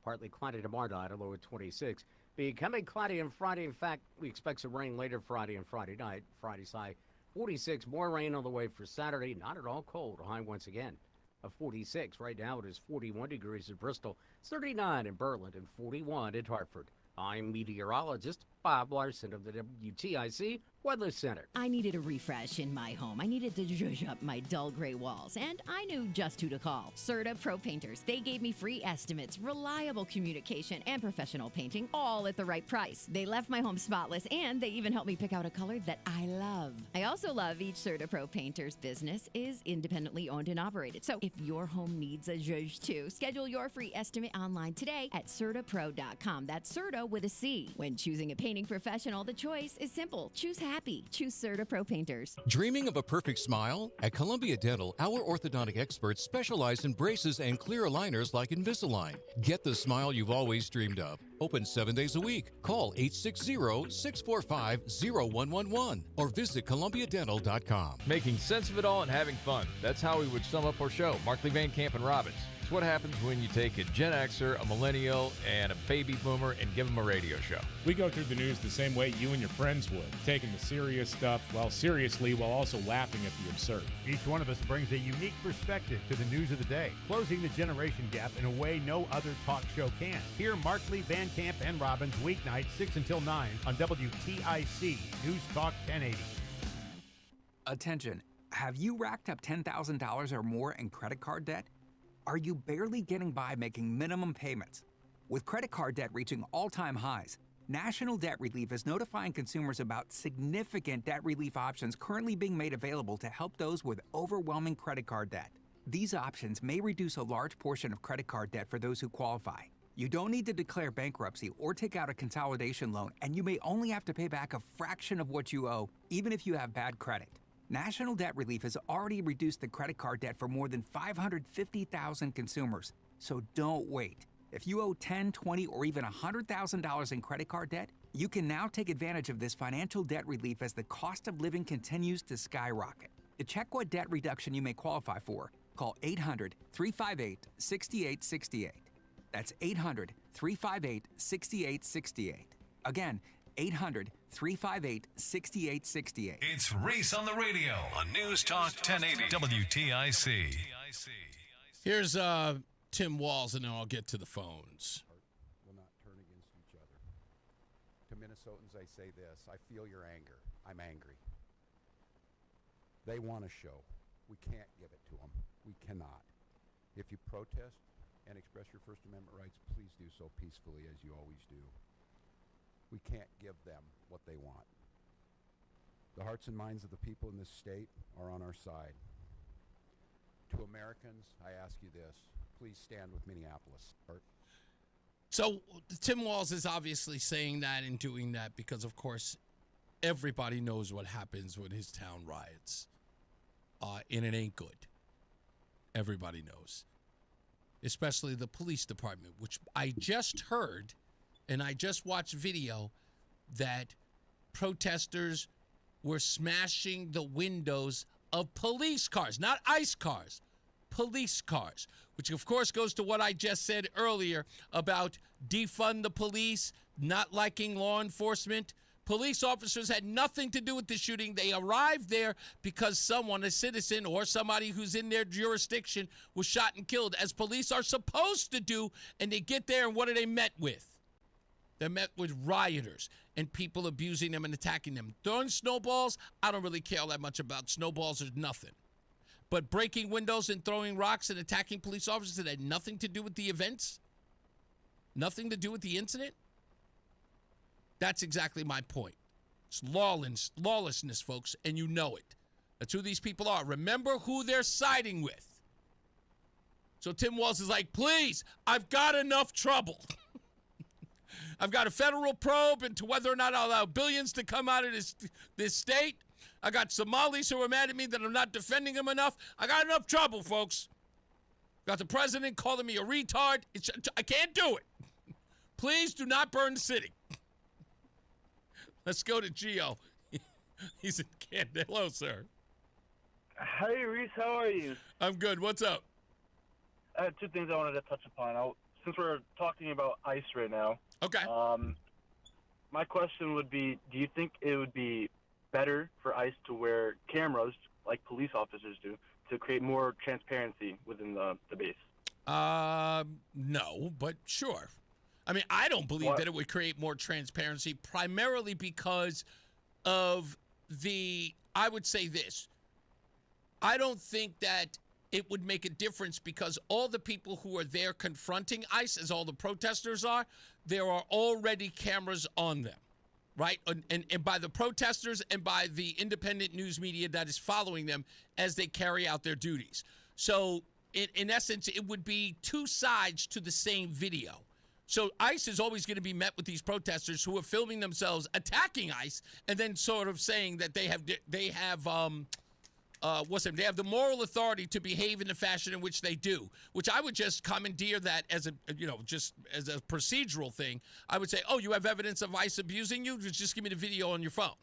Partly cloudy tomorrow night, a low of 26. Becoming cloudy on Friday. In fact, we expect some rain later Friday and Friday night. Friday's high 46. More rain on the way for Saturday. Not at all cold. A high once again of 46. Right now it is 41 degrees in Bristol, 39 in Berlin, and 41 in Hartford. I'm meteorologist Bob Larson of the WTIC Weather Center. I needed a refresh in my home. I needed to zhuzh up my dull gray walls, and I knew just who to call. Serta Pro Painters. They gave me free estimates, reliable communication, and professional painting, all at the right price. They left my home spotless, and they even helped me pick out a color that I love. I also love each Serta Pro Painters business is independently owned and operated. So if your home needs a zhuzh too, schedule your free estimate online today at CertaPro.com. That's Serta with a C. When choosing a painting professional, the choice is simple. Choose happy. Choose Serta Pro Painters. Dreaming of a perfect smile? At Columbia Dental, our orthodontic experts specialize in braces and clear aligners like Invisalign. Get the smile you've always dreamed of. Open 7 days a week. Call 860-645-0111 or visit ColumbiaDental.com. Making sense of it all and having fun. That's how we would sum up our show. Markley, Van Camp, and Robbins. It's what happens when you take a Gen Xer, a millennial, and a baby boomer and give them a radio show. We go through the news the same way you and your friends would, taking the serious stuff, seriously, while also laughing at the absurd. Each one of us brings a unique perspective to the news of the day, closing the generation gap in a way no other talk show can. Hear Markley, Van Camp, and Robbins weeknights 6 until 9 on WTIC News Talk 1080. Attention, have you racked up $10,000 or more in credit card debt? Are you barely getting by making minimum payments? With credit card debt reaching all-time highs, National Debt Relief is notifying consumers about significant debt relief options currently being made available to help those with overwhelming credit card debt. These options may reduce a large portion of credit card debt for those who qualify. You don't need to declare bankruptcy or take out a consolidation loan, and you may only have to pay back a fraction of what you owe, even if you have bad credit. National Debt Relief has already reduced the credit card debt for more than 550,000 consumers, so don't wait. If you owe $10,000, $20,000, or even $100,000 in credit card debt, you can now take advantage of this financial debt relief as the cost of living continues to skyrocket. To check what debt reduction you may qualify for, call 800-358-6868. That's 800-358-6868. Again, 800-358-6868. It's Reese on the Radio on News Talk 1080 WTIC. Here's Tim Walz, and then I'll get to the phones. Will not turn against each other. To Minnesotans, I say this. I feel your anger. I'm angry. They want a show. We can't give it to them. We cannot. If you protest and express your First Amendment rights, please do so peacefully as you always do. We can't give them what they want. The hearts and minds of the people in this state are on our side. To Americans, I ask you this. Please stand with Minneapolis. So Tim Walz is obviously saying that and doing that because, of course, everybody knows what happens when his town riots. And it ain't good. Everybody knows. Especially the police department, which I just heard, and I just watched video that protesters were smashing the windows of police cars, not ICE cars, police cars, which of course goes to what I just said earlier about defund the police, not liking law enforcement. Police officers had nothing to do with the shooting. They arrived there because someone, a citizen or somebody who's in their jurisdiction, was shot and killed, as police are supposed to do, and they get there, and what are they met with? They're met with rioters and people abusing them and attacking them. Throwing snowballs, I don't really care all that much about snowballs or nothing. But breaking windows and throwing rocks and attacking police officers that had nothing to do with the events? Nothing to do with the incident? That's exactly my point. It's lawlessness, folks, and you know it. That's who these people are. Remember who they're siding with. So Tim Walz is like, please, I've got enough trouble. I've got a federal probe into whether or not I'll allow billions to come out of this state. I got Somalis who are mad at me that I'm not defending them enough. I got enough trouble, folks. Got the president calling me a retard. I can't do it. Please do not burn the city. Let's go to Gio. He's in Canada. Hello, sir. Hey, Reese, how are you? I'm good. What's up? I had two things I wanted to touch upon. Since we're talking about ICE right now. Okay. My question would be, do you think it would be better for ICE to wear cameras, like police officers do, to create more transparency within the base? No, but sure. I mean, I don't believe that it would create more transparency, primarily because of I would say this. I don't think that it would make a difference because all the people who are there confronting ICE, as all the protesters are, there are already cameras on them, right? And by the protesters and by the independent news media that is following them as they carry out their duties. So, in essence, it would be two sides to the same video. So ICE is always going to be met with these protesters who are filming themselves attacking ICE and then sort of saying that they have the moral authority to behave in the fashion in which they do, which I would just commandeer that as just as a procedural thing. I would say, oh, you have evidence of ICE abusing you? Just give me the video on your phone.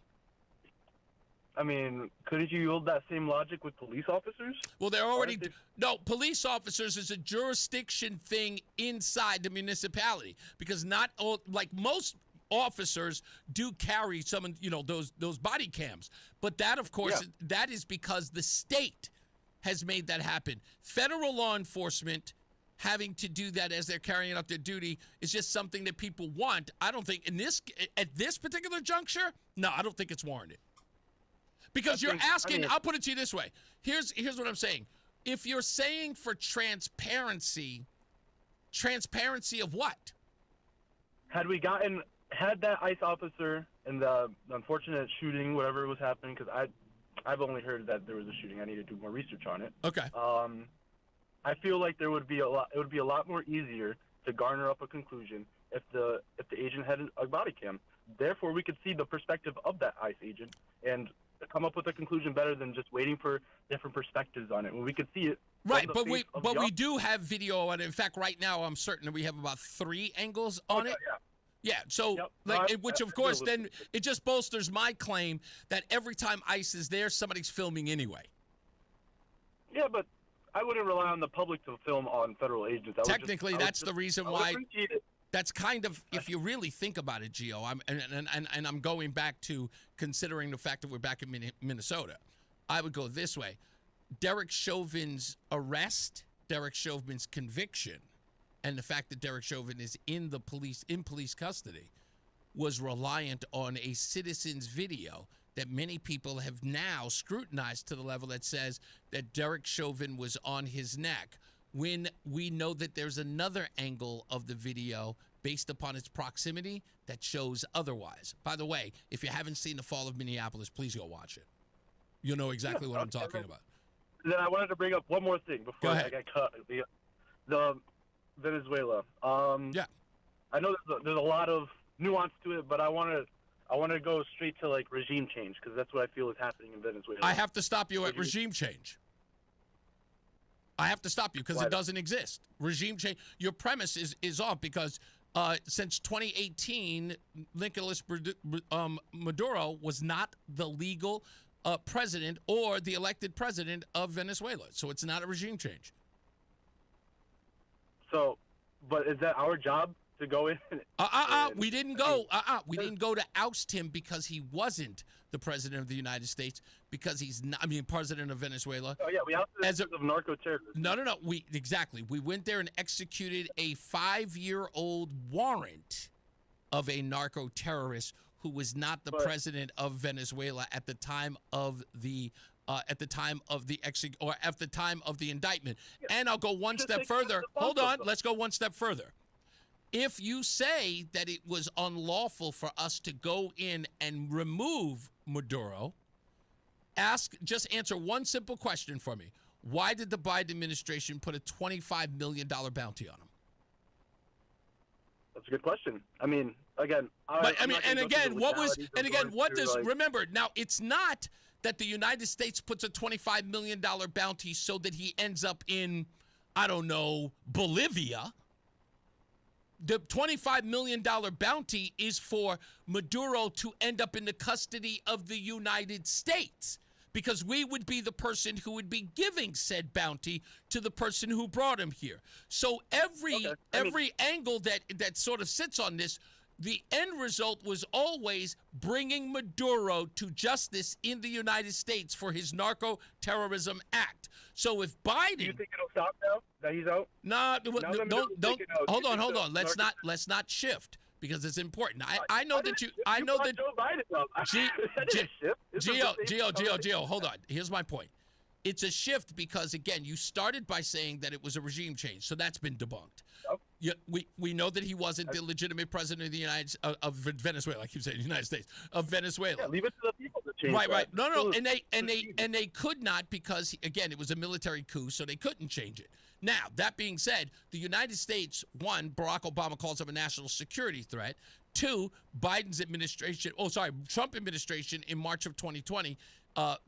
I mean, couldn't you use that same logic with police officers? Well, they're already no police officers is a jurisdiction thing inside the municipality because not all, like most officers do carry some, those body cams. But that, of course, that is because the state has made that happen. Federal law enforcement having to do that as they're carrying out their duty is just something that people want. I don't think at this particular juncture, no, I don't think it's warranted. Because you're asking, I'll put it to you this way. Here's what I'm saying. If you're saying for transparency of what? Had that ICE officer in the unfortunate shooting, whatever was happening, because I've only heard that there was a shooting. I need to do more research on it. Okay. I feel like it would be a lot more easier to garner up a conclusion if the agent had a body cam. Therefore, we could see the perspective of that ICE agent and come up with a conclusion better than just waiting for different perspectives on it. When we could see it. Right, but we do have video on it. In fact, right now, I'm certain that we have about 3 angles on it. Yeah, so, which, of course, then it just bolsters my claim that every time ICE is there, somebody's filming anyway. Yeah, but I wouldn't rely on the public to film on federal agents. Technically, that's the reason why. That's kind of, if you really think about it, Gio, I'm going back to considering the fact that we're back in Minnesota. I would go this way. Derek Chauvin's arrest, Derek Chauvin's conviction, and the fact that Derek Chauvin is in police custody was reliant on a citizen's video that many people have now scrutinized to the level that says that Derek Chauvin was on his neck, when we know that there's another angle of the video based upon its proximity that shows otherwise. By the way, if you haven't seen The Fall of Minneapolis, please go watch it. You'll know exactly what I'm talking about. Then I wanted to bring up one more thing before I got cut. The Venezuela. I know there's a lot of nuance to it, but I want to go straight to like regime change because that's what I feel is happening in Venezuela. I have to stop you at regime change. I have to stop you because it doesn't exist. Regime change. Your premise is off because since 2018, Nicolas Maduro was not the legal president or the elected president of Venezuela. So it's not a regime change. So, but is that our job to go in? We didn't go. We didn't go to oust him because he wasn't the president of the United States, because he's not, president of Venezuela. Oh, yeah, we ousted him of narco-terrorism. No. We went there and executed a 5-year-old warrant of a narco-terrorist who was not the president of Venezuela at the time of the indictment. Yeah. And I'll go one step further. Hold on, let's go one step further. If you say that it was unlawful for us to go in and remove Maduro, just answer one simple question for me. Why did the Biden administration put a $25 million bounty on him? That's a good question. Remember, now it's not that the United States puts a $25 million bounty so that he ends up in, Bolivia. The $25 million bounty is for Maduro to end up in the custody of the United States, because we would be the person who would be giving said bounty to the person who brought him here. So every angle that sort of sits on this the end result was always bringing Maduro to justice in the United States for his narco-terrorism act. So if Biden, Do you think it'll stop now that he's out? no, don't. Hold on. Let's not shift because it's important. I know that you. I know that. Joe Biden up. Gio, hold on. Here's my point. It's a shift because, again, you started by saying that it was a regime change, so that's been debunked. We know that he wasn't the legitimate president of the of Venezuela. I keep saying United States of Venezuela. Yeah, leave it to the people to change. Right. No, and they could not because, again, it was a military coup, so they couldn't change it. Now, that being said, the United States, one, Barack Obama calls them a national security threat. Two, Biden's administration, Trump administration in March of 2020,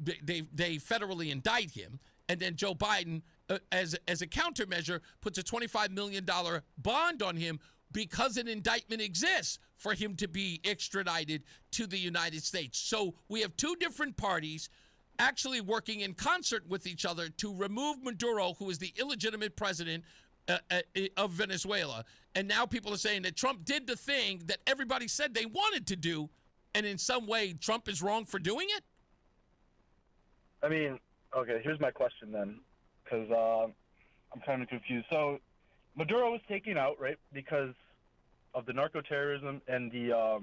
they federally indict him, and then Joe Biden, as a countermeasure, puts a $25 million bond on him because an indictment exists for him to be extradited to the United States. So we have two different parties actually working in concert with each other to remove Maduro, who is the illegitimate president of Venezuela. And now people are saying that Trump did the thing that everybody said they wanted to do, and in some way Trump is wrong for doing it? I mean, okay, here's my question then, because I'm kind of confused. So Maduro was taken out, right, because of the narco-terrorism and the,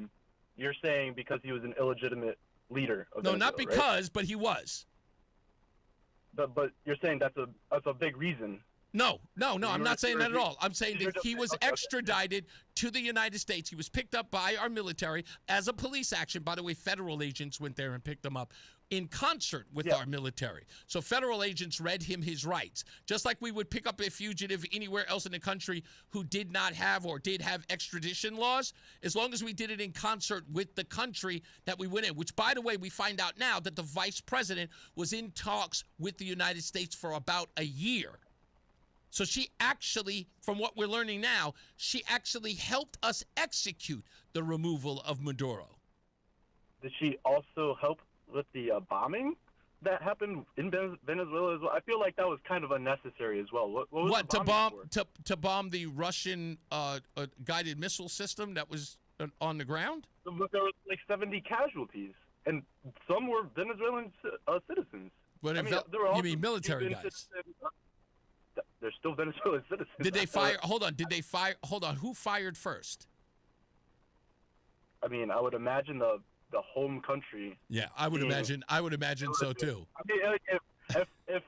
you're saying because he was an illegitimate leader of Venezuela, not because, right? but he was. But you're saying that's a big reason. No, I'm not saying that at all. I'm saying that he was extradited to the United States. He was picked up by our military as a police action. By the way, federal agents went there and picked him up in concert with our military. So federal agents read him his rights, just like we would pick up a fugitive anywhere else in the country who did not have or did have extradition laws, as long as we did it in concert with the country that we went in, which, by the way, we find out now that the vice president was in talks with the United States for about a year. So she actually, from what we're learning now, she actually helped us execute the removal of Maduro. Did she also help with the bombing that happened in Venezuela as well? I feel like that was kind of unnecessary as well. What was the bombing for? To bomb the Russian guided missile system that was on the ground? But there were like 70 casualties, and some were Venezuelan citizens. But you mean military guys? They're still Venezuelan citizens. Did they fire? Hold on. Who fired first? I mean, I would imagine the home country. Yeah, I would imagine so too. I mean, if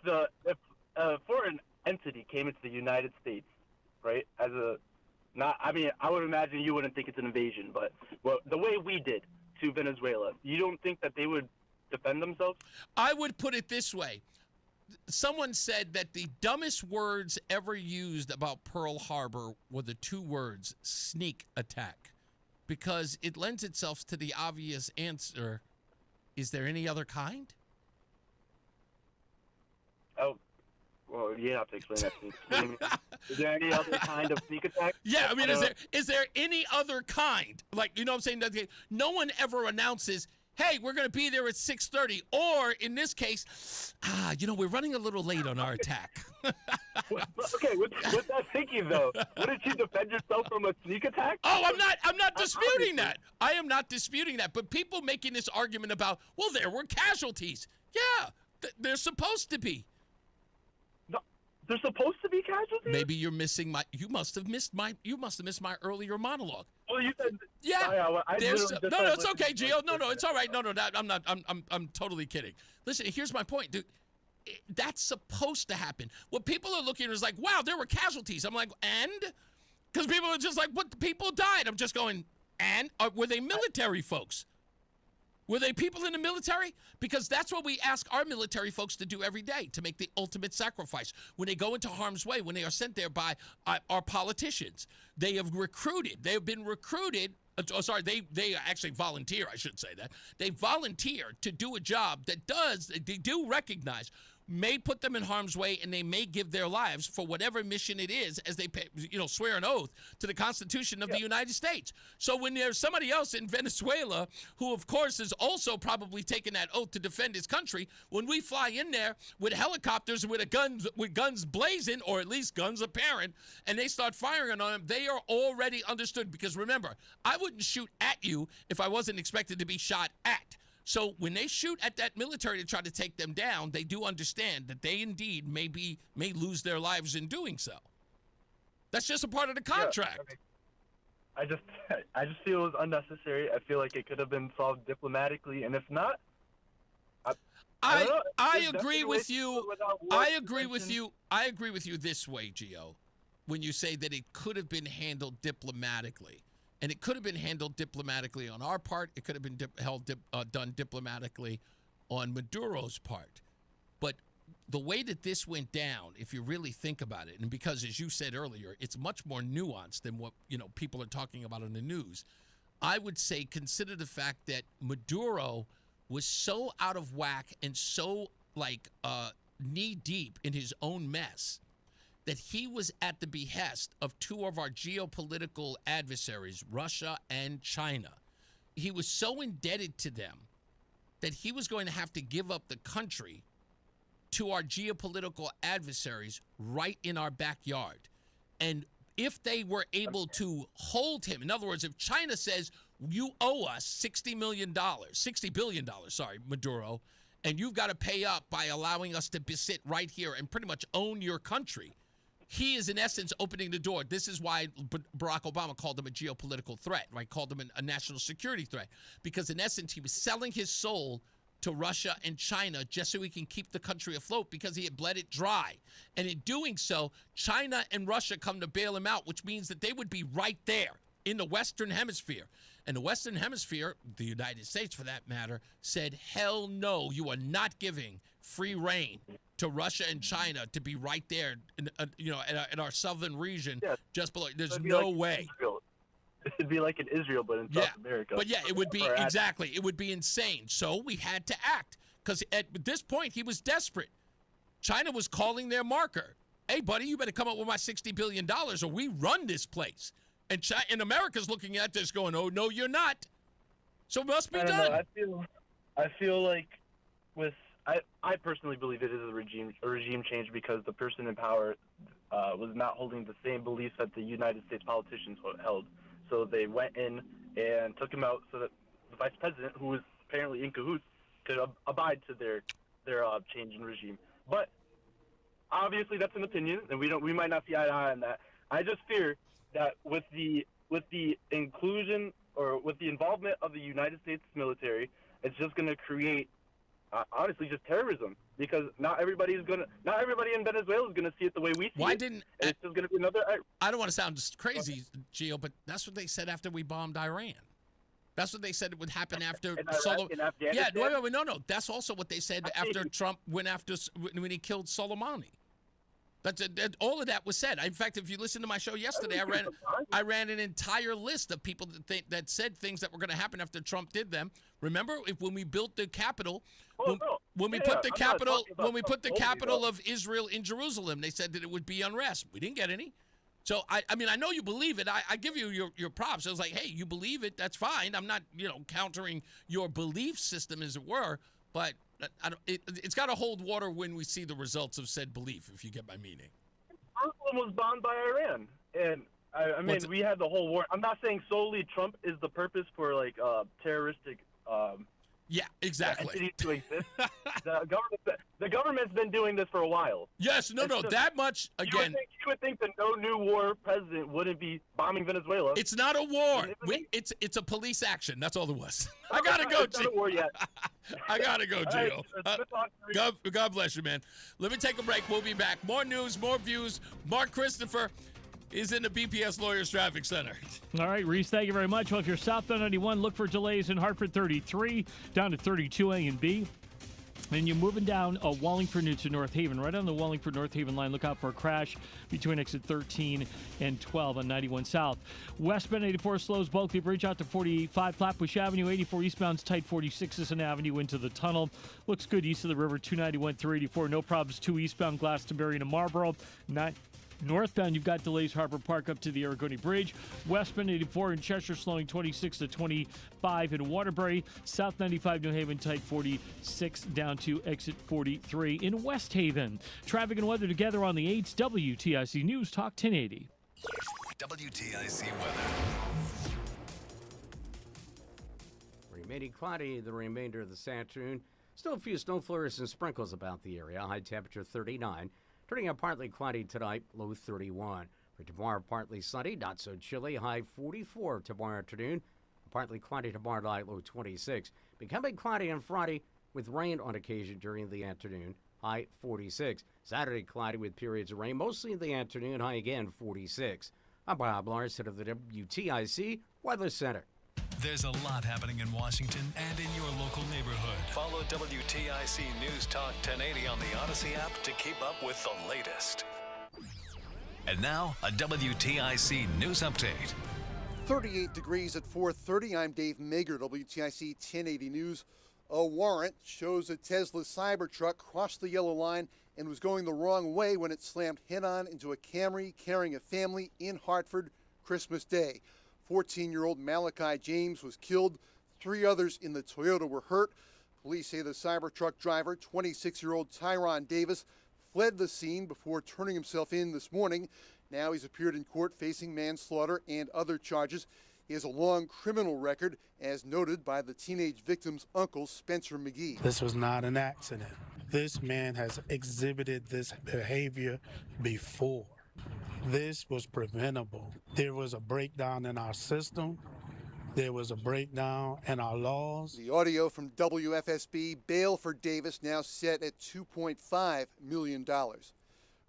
a foreign entity came into the United States, right? I would imagine you wouldn't think it's an invasion, but the way we did to Venezuela, you don't think that they would defend themselves? I would put it this way. Someone said that the dumbest words ever used about Pearl Harbor were the two words sneak attack, because it lends itself to the obvious answer, is there any other kind? Oh, well, you have to explain that to me. Is there any other kind of sneak attack? Yeah, I mean, is there any other kind? Like, you know what I'm saying? No one ever announces, hey, we're going to be there at 6:30. Or in this case, we're running a little late on our attack. Okay, with that thinking, though, wouldn't you defend yourself from a sneak attack? Oh, I'm not disputing that. I am not disputing that. But people making this argument about, well, there were casualties. Yeah, they're supposed to be. No, they're supposed to be casualties? Maybe you're missing you must have missed my earlier monologue. Well, you said, yeah. It's okay, Gio. No, it's all right. No, I'm totally kidding. Listen, here's my point, dude. That's supposed to happen. What people are looking at is like, wow, there were casualties. I'm like, and? Because people are just like, what? People died. I'm just going, and? Were they military folks? Were they people in the military? Because that's what we ask our military folks to do every day, to make the ultimate sacrifice. When they go into harm's way, when they are sent there by our politicians, they have been recruited. They actually volunteer, I should say that. They volunteer to do a job that they do recognize may put them in harm's way, and they may give their lives for whatever mission it is as they swear an oath to the Constitution of the United States. So when there's somebody else in Venezuela who, of course, is also probably taking that oath to defend his country, when we fly in there with helicopters with guns blazing, or at least guns apparent, and they start firing on them, they are already understood. Because remember, I wouldn't shoot at you if I wasn't expected to be shot at. So when they shoot at that military to try to take them down, they do understand that they indeed may lose their lives in doing so. That's just a part of the contract. Yeah, I just feel it was unnecessary. I feel like it could have been solved diplomatically, and if not, I agree with you. I agree with you. I agree with you this way, Gio, when you say that it could have been handled diplomatically. And it could have been handled diplomatically on our part. It could have been done diplomatically on Maduro's part. But the way that this went down, if you really think about it, and because, as you said earlier, it's much more nuanced than what people are talking about in the news, I would say consider the fact that Maduro was so out of whack and so knee-deep in his own mess that he was at the behest of two of our geopolitical adversaries, Russia and China. He was so indebted to them that he was going to have to give up the country to our geopolitical adversaries right in our backyard. And if they were able to hold him, in other words, if China says, you owe us $60 billion, Maduro, and you've got to pay up by allowing us to sit right here and pretty much own your country, he is, in essence, opening the door. This is why Barack Obama called him a geopolitical threat, right? Called him a national security threat. Because, in essence, he was selling his soul to Russia and China just so he can keep the country afloat because he had bled it dry. And in doing so, China and Russia come to bail him out, which means that they would be right there in the Western Hemisphere. And the Western Hemisphere, the United States for that matter, said, hell no, you are not giving free reign to Russia and China to be right there, in our southern region, just below. There's no way. It'd be like in Israel, but in South America. But it would be exactly. It would be insane. So we had to act because at this point he was desperate. China was calling their marker. Hey, buddy, you better come up with my $60 billion or we run this place. And America's looking at this going, oh, no, you're not. So it must be done. I feel like I personally believe it is a regime change because the person in power was not holding the same beliefs that the United States politicians held. So they went in and took him out so that the vice president, who was apparently in cahoots, could abide to their change in regime. But obviously that's an opinion, and we might not see eye to eye on that. I just fear that with the inclusion or with the involvement of the United States military, it's just going to create honestly just terrorism because not everybody in Venezuela is going to see it the way we see it. And it's just going to be another. I don't want to sound just crazy, Gio, but that's what they said after we bombed Iran. That's what they said it would happen after No. That's also what they said after Trump went after when he killed Soleimani. All of that was said. In fact, if you listen to my show yesterday, I ran an entire list of people that said things that were going to happen after Trump did them. Remember, when we built the Capitol, when we put the capital of Israel in Jerusalem, they said that it would be unrest. We didn't get any. So I know you believe it. I give you your props. I was like, hey, you believe it? That's fine. I'm not countering your belief system, as it were, but. It's got to hold water when we see the results of said belief, if you get my meaning. Jerusalem was bombed by Iran, and I mean, we had the whole war. I'm not saying solely Trump is the purpose for terroristic. Yeah, exactly. To exist. The government's been doing this for a while. Yes, that much again. You would think that no new war president wouldn't be bombing Venezuela. It's not a war. It's a police action. That's all there was. I gotta go, Gio. Not a war yet. I gotta go, Gio. God bless you, man. Let me take a break. We'll be back. More news, more views. Mark Christopher is in the BPS Lawyers Traffic Center. All right, Reese, thank you very much. Well, if you're southbound 91, look for delays in Hartford 33 down to 32A and B. And you're moving down Wallingford to North Haven. Right on the Wallingford-North Haven line, look out for a crash between exit 13 and 12 on 91 South. Westbound 84 slows Bulkley Bridge out to 45 Flatbush Avenue. 84 eastbound's tight 46 Sisson Avenue into the tunnel. Looks good east of the river, 291 through 84. No problems, 2 eastbound Glastonbury to Marlboro. Northbound, you've got delays Harbor Park up to the Aragoni Bridge. Westbound 84 in Cheshire slowing 26 to 25 in Waterbury. South 95 New Haven tight 46 down to exit 43 in West Haven. Traffic and weather together on the 8s. WTIC News Talk 1080. WTIC weather. Remaining cloudy the remainder of this afternoon. Still a few snow flurries and sprinkles about the area. High temperature 39. Turning out partly cloudy tonight, low 31. For tomorrow, partly sunny, not so chilly, high 44 tomorrow afternoon. Partly cloudy tomorrow night, low 26. Becoming cloudy on Friday with rain on occasion during the afternoon, high 46. Saturday, cloudy with periods of rain, mostly in the afternoon, high again 46. I'm Bob Larson of the WTIC Weather Center. There's a lot happening in Washington and in your local neighborhood. Follow WTIC News Talk 1080 on the Odyssey app to keep up with the latest. And now, a WTIC News Update. 38 degrees at 4:30. I'm Dave Mager, WTIC 1080 News. A warrant shows a Tesla Cybertruck crossed the yellow line and was going the wrong way when it slammed head-on into a Camry carrying a family in Hartford Christmas Day. 14-year-old Malachi James was killed. 3 others in the Toyota were hurt. Police say the Cybertruck driver, 26-year-old Tyron Davis, fled the scene before turning himself in this morning. Now he's appeared in court facing manslaughter and other charges. He has a long criminal record, as noted by the teenage victim's uncle, Spencer McGee. This was not an accident. This man has exhibited this behavior before. This was preventable. There was a breakdown in our system. There was a breakdown in our laws. The audio from WFSB, bail for Davis now set at $2.5 million.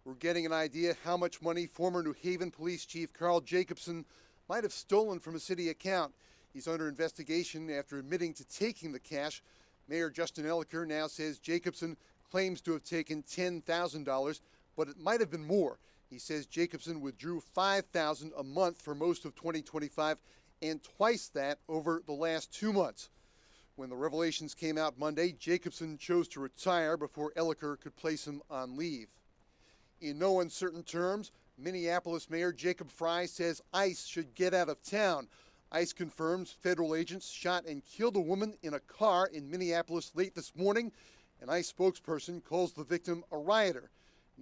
We're getting an idea how much money former New Haven Police Chief Carl Jacobson might have stolen from a city account. He's under investigation after admitting to taking the cash. Mayor Justin Elicker now says Jacobson claims to have taken $10,000, but it might have been more. He says Jacobson withdrew $5,000 a month for most of 2025 and twice that over the last 2 months. When the revelations came out Monday, Jacobson chose to retire before Elicker could place him on leave. In no uncertain terms, Minneapolis Mayor Jacob Frey says ICE should get out of town. ICE confirms federal agents shot and killed a woman in a car in Minneapolis late this morning. An ICE spokesperson calls the victim a rioter.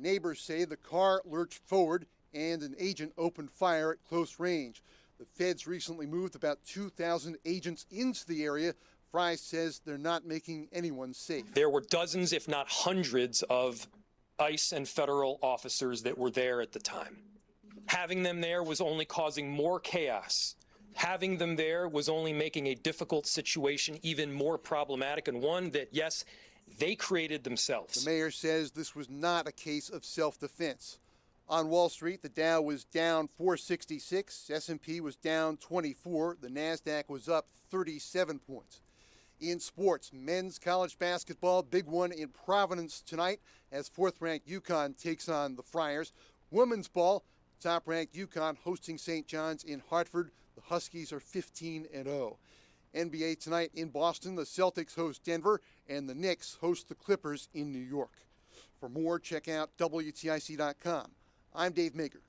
Neighbors say the car lurched forward and an agent opened fire at close range. The feds recently moved about 2,000 agents into the area. Frey says they're not making anyone safe. There were dozens, if not hundreds, of ICE and federal officers that were there at the time. Having them there was only causing more chaos. Having them there was only making a difficult situation even more problematic, and one that, yes, they created themselves. The mayor says this was not a case of self-defense. On Wall Street, the Dow was down 466, S&P was down 24, the NASDAQ was up 37 points. In sports, men's college basketball, big one in Providence tonight as 4th-ranked UConn takes on the Friars. Women's ball, top-ranked UConn hosting St. John's in Hartford. The Huskies are 15-0. NBA tonight in Boston, the Celtics host Denver, and the Knicks host the Clippers in New York. For more, check out WTIC.com. I'm Dave Mager,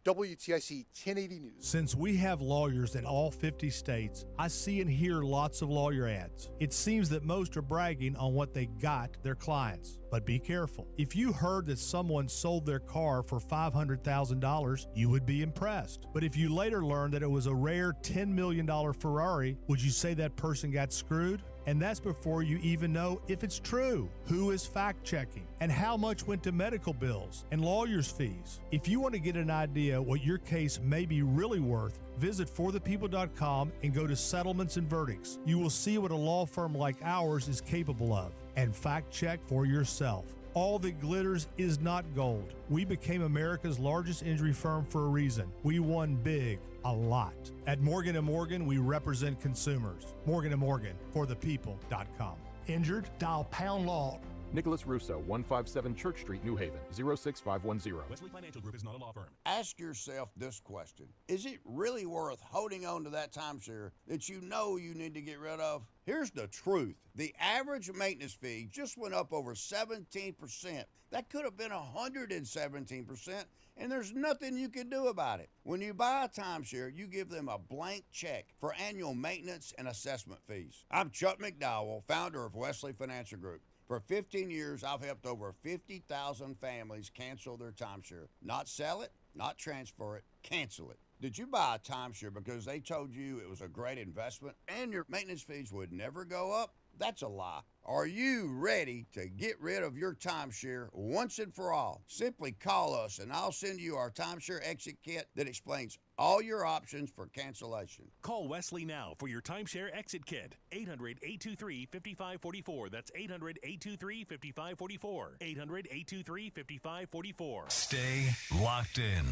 WTIC 1080 News. Since we have lawyers in all 50 states, I see and hear lots of lawyer ads. It seems that most are bragging on what they got their clients. But be careful. If you heard that someone sold their car for $500,000, you would be impressed. But if you later learned that it was a rare $10 million Ferrari, would you say that person got screwed? And that's before you even know if it's true. Who is fact-checking? And how much went to medical bills and lawyers' fees? If you want to get an idea what your case may be really worth, visit forthepeople.com and go to Settlements and Verdicts. You will see what a law firm like ours is capable of. And fact-check for yourself. All that glitters is not gold. We became America's largest injury firm for a reason. We won big, a lot. At Morgan & Morgan, we represent consumers. Morgan & Morgan, forthepeople.com. Injured? Dial #law Nicholas Russo, 157 Church Street, New Haven, 06510. Wesley Financial Group is not a law firm. Ask yourself this question. Is it really worth holding on to that timeshare that you know you need to get rid of? Here's the truth. The average maintenance fee just went up over 17%. That could have been 117%, and there's nothing you can do about it. When you buy a timeshare, you give them a blank check for annual maintenance and assessment fees. I'm Chuck McDowell, founder of Wesley Financial Group. For 15 years, I've helped over 50,000 families cancel their timeshare. Not sell it, not transfer it, cancel it. Did you buy a timeshare because they told you it was a great investment and your maintenance fees would never go up? That's a lie. Are you ready to get rid of your timeshare once and for all? Simply call us and I'll send you our timeshare exit kit that explains all your options for cancellation. Call Wesley now for your timeshare exit kit. 800-823-5544. That's 800-823-5544. 800-823-5544. Stay locked in.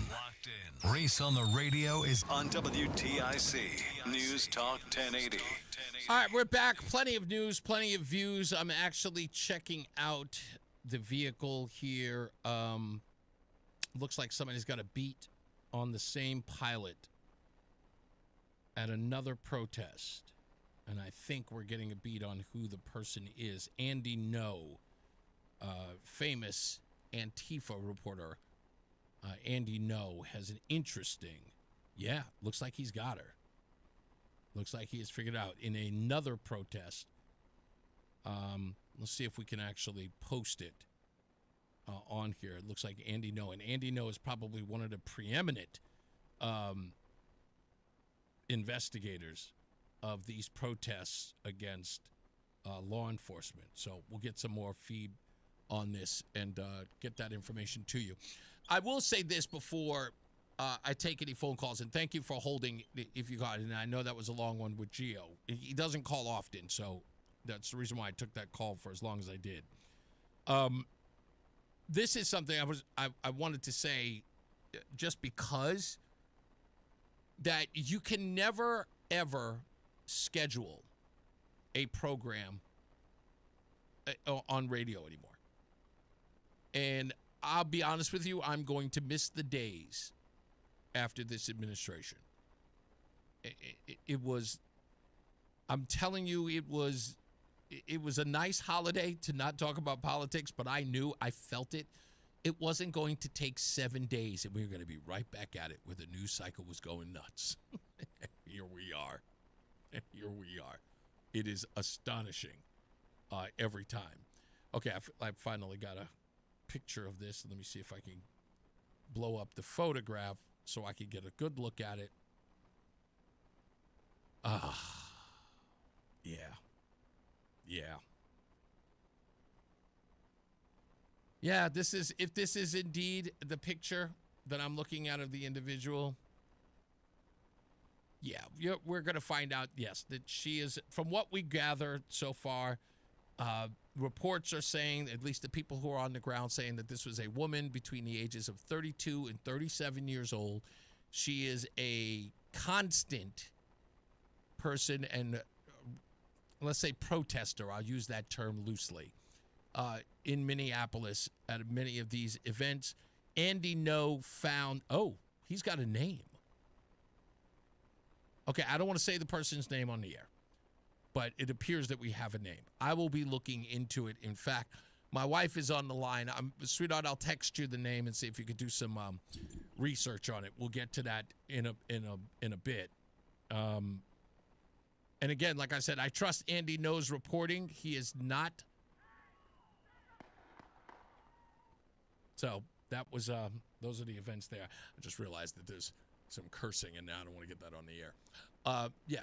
Reese on the Radio is on WTIC. News Talk 1080. All right, we're back. Plenty of news, plenty of views. I'm actually checking out the vehicle here. Looks like somebody's got a beat on the same pilot at another protest. And I think we're getting a beat on who the person is. Andy No, famous Antifa reporter. Andy No has an interesting, looks like he's got her. Looks like he has figured out in another protest. Let's see if we can actually post it on here. It looks like Andy No. And Andy No is probably one of the preeminent investigators of these protests against law enforcement. So we'll get some more feed on this and get that information to you. I will say this before I take any phone calls, and thank you for holding if you got it. And I know that was a long one with Gio. He doesn't call often, so that's the reason why I took that call for as long as I did. This is something I wanted to say just because that you can never, ever schedule a program on radio anymore. And I'll be honest with you, I'm going to miss the days after this administration. It was, I'm telling you, it was a nice holiday to not talk about politics, but I felt it. It wasn't going to take 7 days, and we were going to be right back at it where the news cycle was going nuts. Here we are. Here we are. It is astonishing every time. Okay, I finally got a picture of this. Let me see if I can blow up the photograph so I can get a good look at it. Yeah, if this is indeed the picture that I'm looking at of the individual, we're going to find out, yes, that she is, from what we gather so far, reports are saying, at least the people who are on the ground, saying that this was a woman between the ages of 32 and 37 years old. She is a constant person and, let's say, protester. I'll use that term loosely. In Minneapolis at many of these events. Andy No found, he's got a name. Okay, I don't want to say the person's name on the air, but it appears that we have a name. I will be looking into it. In fact, my wife is on the line. Sweetheart, I'll text you the name and see if you could do some research on it. We'll get to that in a bit. And again, like I said, I trust Andy No's reporting. He is not. So that was those are the events there. I just realized that there's some cursing, and now I don't want to get that on the air.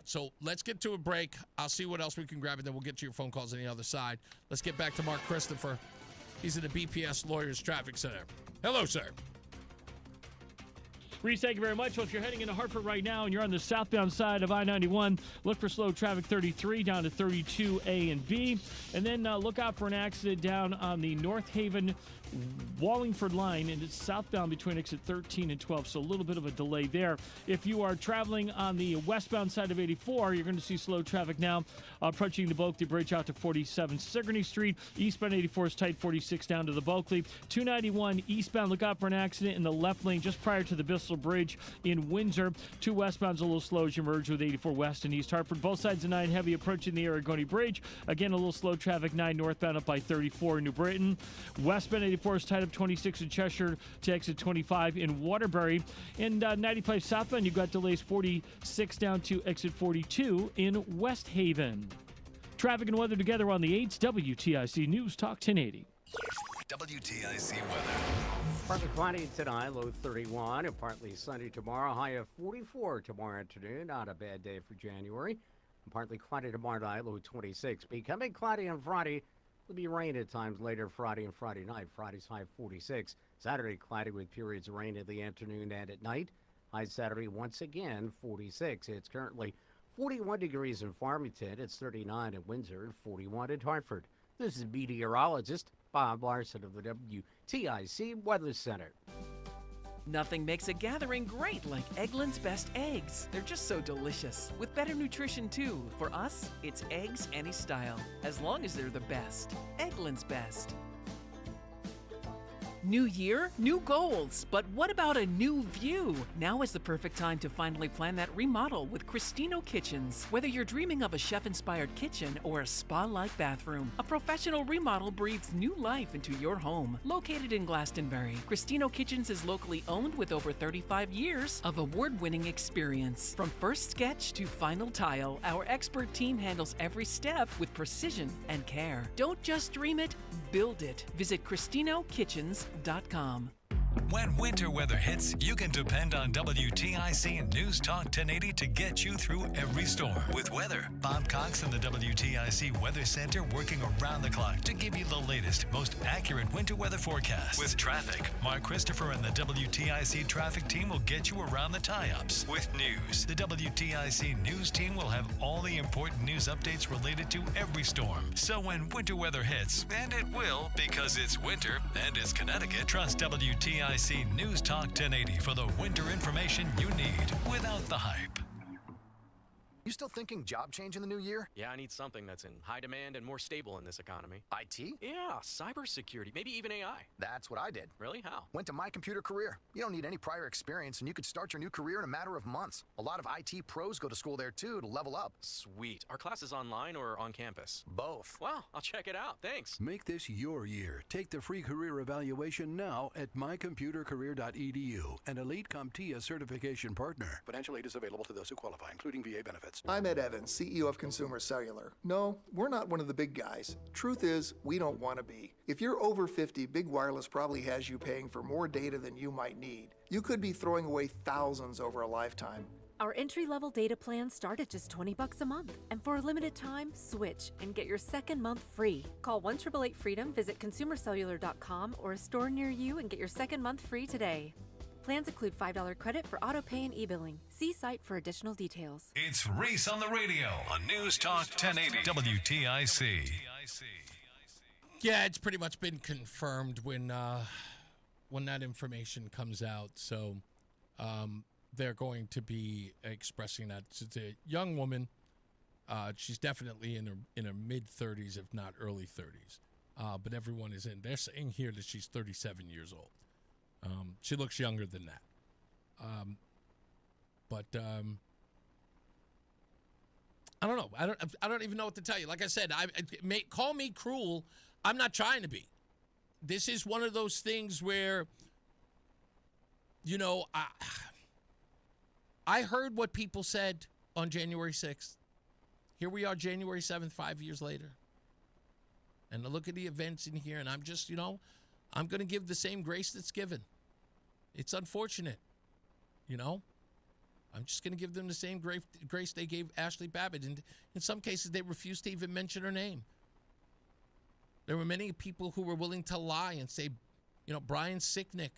So let's get to a break. I'll see what else we can grab, and then we'll get to your phone calls on the other side. Let's get back to Mark Christopher. He's in the BPS Lawyers Traffic Center. Hello, sir. Reese, thank you very much. Well, if you're heading into Hartford right now and you're on the southbound side of I-91, look for slow traffic 33 down to 32A and B. And then look out for an accident down on the North Haven Wallingford line, and it's southbound between exit 13 and 12, so a little bit of a delay there. If you are traveling on the westbound side of 84, you're going to see slow traffic now approaching the Bulkley Bridge out to 47 Sigourney Street. Eastbound 84 is tight, 46 down to the Bulkley. 291 eastbound, look out for an accident in the left lane just prior to the Bissell Bridge in Windsor. 2 westbound's a little slow as you merge with 84 West and East Hartford. Both sides of 9 heavy approaching the Aragoni Bridge. Again, a little slow traffic 9 northbound up by 34 in New Britain. Westbound 84 is tied up 26 in Cheshire to exit 25 in Waterbury. And 95 southbound, you've got delays 46 down to exit 42 in West Haven. Traffic and weather together on the 8s. WTIC News Talk 1080. WTIC weather. Partly cloudy tonight, low 31, and partly sunny tomorrow, high of 44 tomorrow afternoon. Not a bad day for January. And partly cloudy tomorrow night, low 26. Becoming cloudy on Friday. There'll be rain at times later Friday and Friday night. Friday's high 46. Saturday cloudy with periods of rain in the afternoon and at night. High Saturday once again 46. It's currently 41 degrees in Farmington. It's 39 in Windsor and 41 in Hartford. This is meteorologist Bob Larson of the WTIC Weather Center. Nothing makes a gathering great like Eggland's Best Eggs. They're just so delicious, with better nutrition too. For us, it's eggs any style, as long as they're the best. Eggland's Best. New year, new goals, but what about a new view? Now is the perfect time to finally plan that remodel with Cristino Kitchens. Whether you're dreaming of a chef-inspired kitchen or a spa-like bathroom, a professional remodel breathes new life into your home. Located in Glastonbury, Cristino Kitchens is locally owned with over 35 years of award-winning experience. From first sketch to final tile, our expert team handles every step with precision and care. Don't just dream it, build it. Visit CristinoKitchens.com. When winter weather hits, you can depend on WTIC News Talk 1080 to get you through every storm. With weather, Bob Cox and the WTIC Weather Center working around the clock to give you the latest, most accurate winter weather forecast. With traffic, Mark Christopher and the WTIC traffic team will get you around the tie-ups. With news, the WTIC news team will have all the important news updates related to every storm. So when winter weather hits, and it will because it's winter and it's Connecticut, trust WTIC News Talk 1080 for the winter information you need without the hype. You still thinking job change in the new year? Yeah, I need something that's in high demand and more stable in this economy. IT? Yeah, cybersecurity, maybe even AI. That's what I did. Really? How? Went to My Computer Career. You don't need any prior experience, and you could start your new career in a matter of months. A lot of IT pros go to school there, too, to level up. Sweet. Are classes online or on campus? Both. Wow, I'll check it out. Thanks. Make this your year. Take the free career evaluation now at mycomputercareer.edu, an Elite CompTIA certification partner. Financial aid is available to those who qualify, including VA benefits. I'm Ed Evans, CEO of Consumer Cellular. No, we're not one of the big guys. Truth is, we don't want to be. If you're over 50, Big Wireless probably has you paying for more data than you might need. You could be throwing away thousands over a lifetime. Our entry-level data plans start at just $20 a month. And for a limited time, switch and get your second month free. Call 1-888-FREEDOM, visit consumercellular.com or a store near you and get your second month free today. Plans include $5 credit for auto-pay and e-billing. See site for additional details. It's Reese on the Radio on News Talk 1080 WTIC. Yeah, it's pretty much been confirmed when that information comes out. So they're going to be expressing that. It's a young woman. She's definitely in her mid-30s, if not early 30s. But everyone is in. They're saying here that she's 37 years old. She looks younger than that. I don't know. I don't even know what to tell you. Like I said, call me cruel. I'm not trying to be. This is one of those things where, you know, I heard what people said on January 6th. Here we are, January 7th, 5 years later. And I look at the events in here, and I'm just, you know, I'm going to give the same grace that's given. It's unfortunate, you know. I'm just going to give them the same grace they gave Ashley Babbitt. And in some cases, they refused to even mention her name. There were many people who were willing to lie and say, you know, Brian Sicknick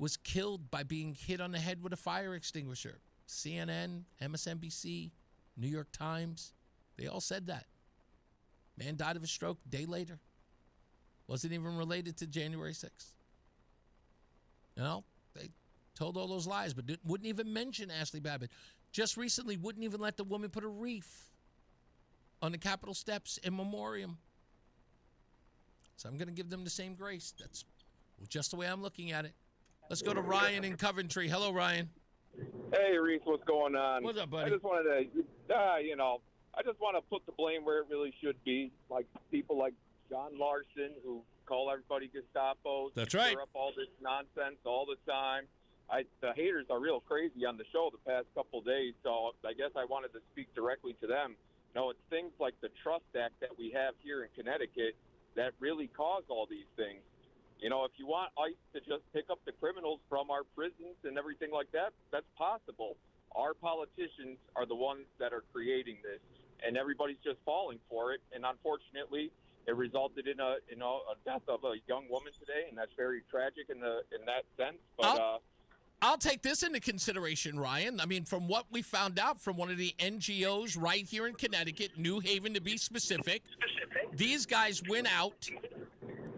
was killed by being hit on the head with a fire extinguisher. CNN, MSNBC, New York Times, they all said that. Man died of a stroke a day later. Wasn't even related to January 6th. You know, they told all those lies, but wouldn't even mention Ashley Babbitt. Just recently wouldn't even let the woman put a wreath on the Capitol steps in memoriam. So I'm going to give them the same grace. That's just the way I'm looking at it. Let's go to Ryan in Coventry. Hello, Ryan. Hey, Reese, what's going on? What's up, buddy? I just wanted to, I just want to put the blame where it really should be. Like people like John Larson who call everybody Gestapos. That's right. Stir up all this nonsense all the time. The haters are real crazy on the show the past couple of days, so I guess I wanted to speak directly to them. You know, it's things like the Trust Act that we have here in Connecticut that really cause all these things. You know, if you want ICE to just pick up the criminals from our prisons and everything like that, that's possible. Our politicians are the ones that are creating this, and everybody's just falling for it. And unfortunately, it resulted in a death of a young woman today, and that's very tragic in that sense. But I'll take this into consideration, Ryan. I mean, from what we found out from one of the NGOs right here in Connecticut, New Haven to be specific, these guys went out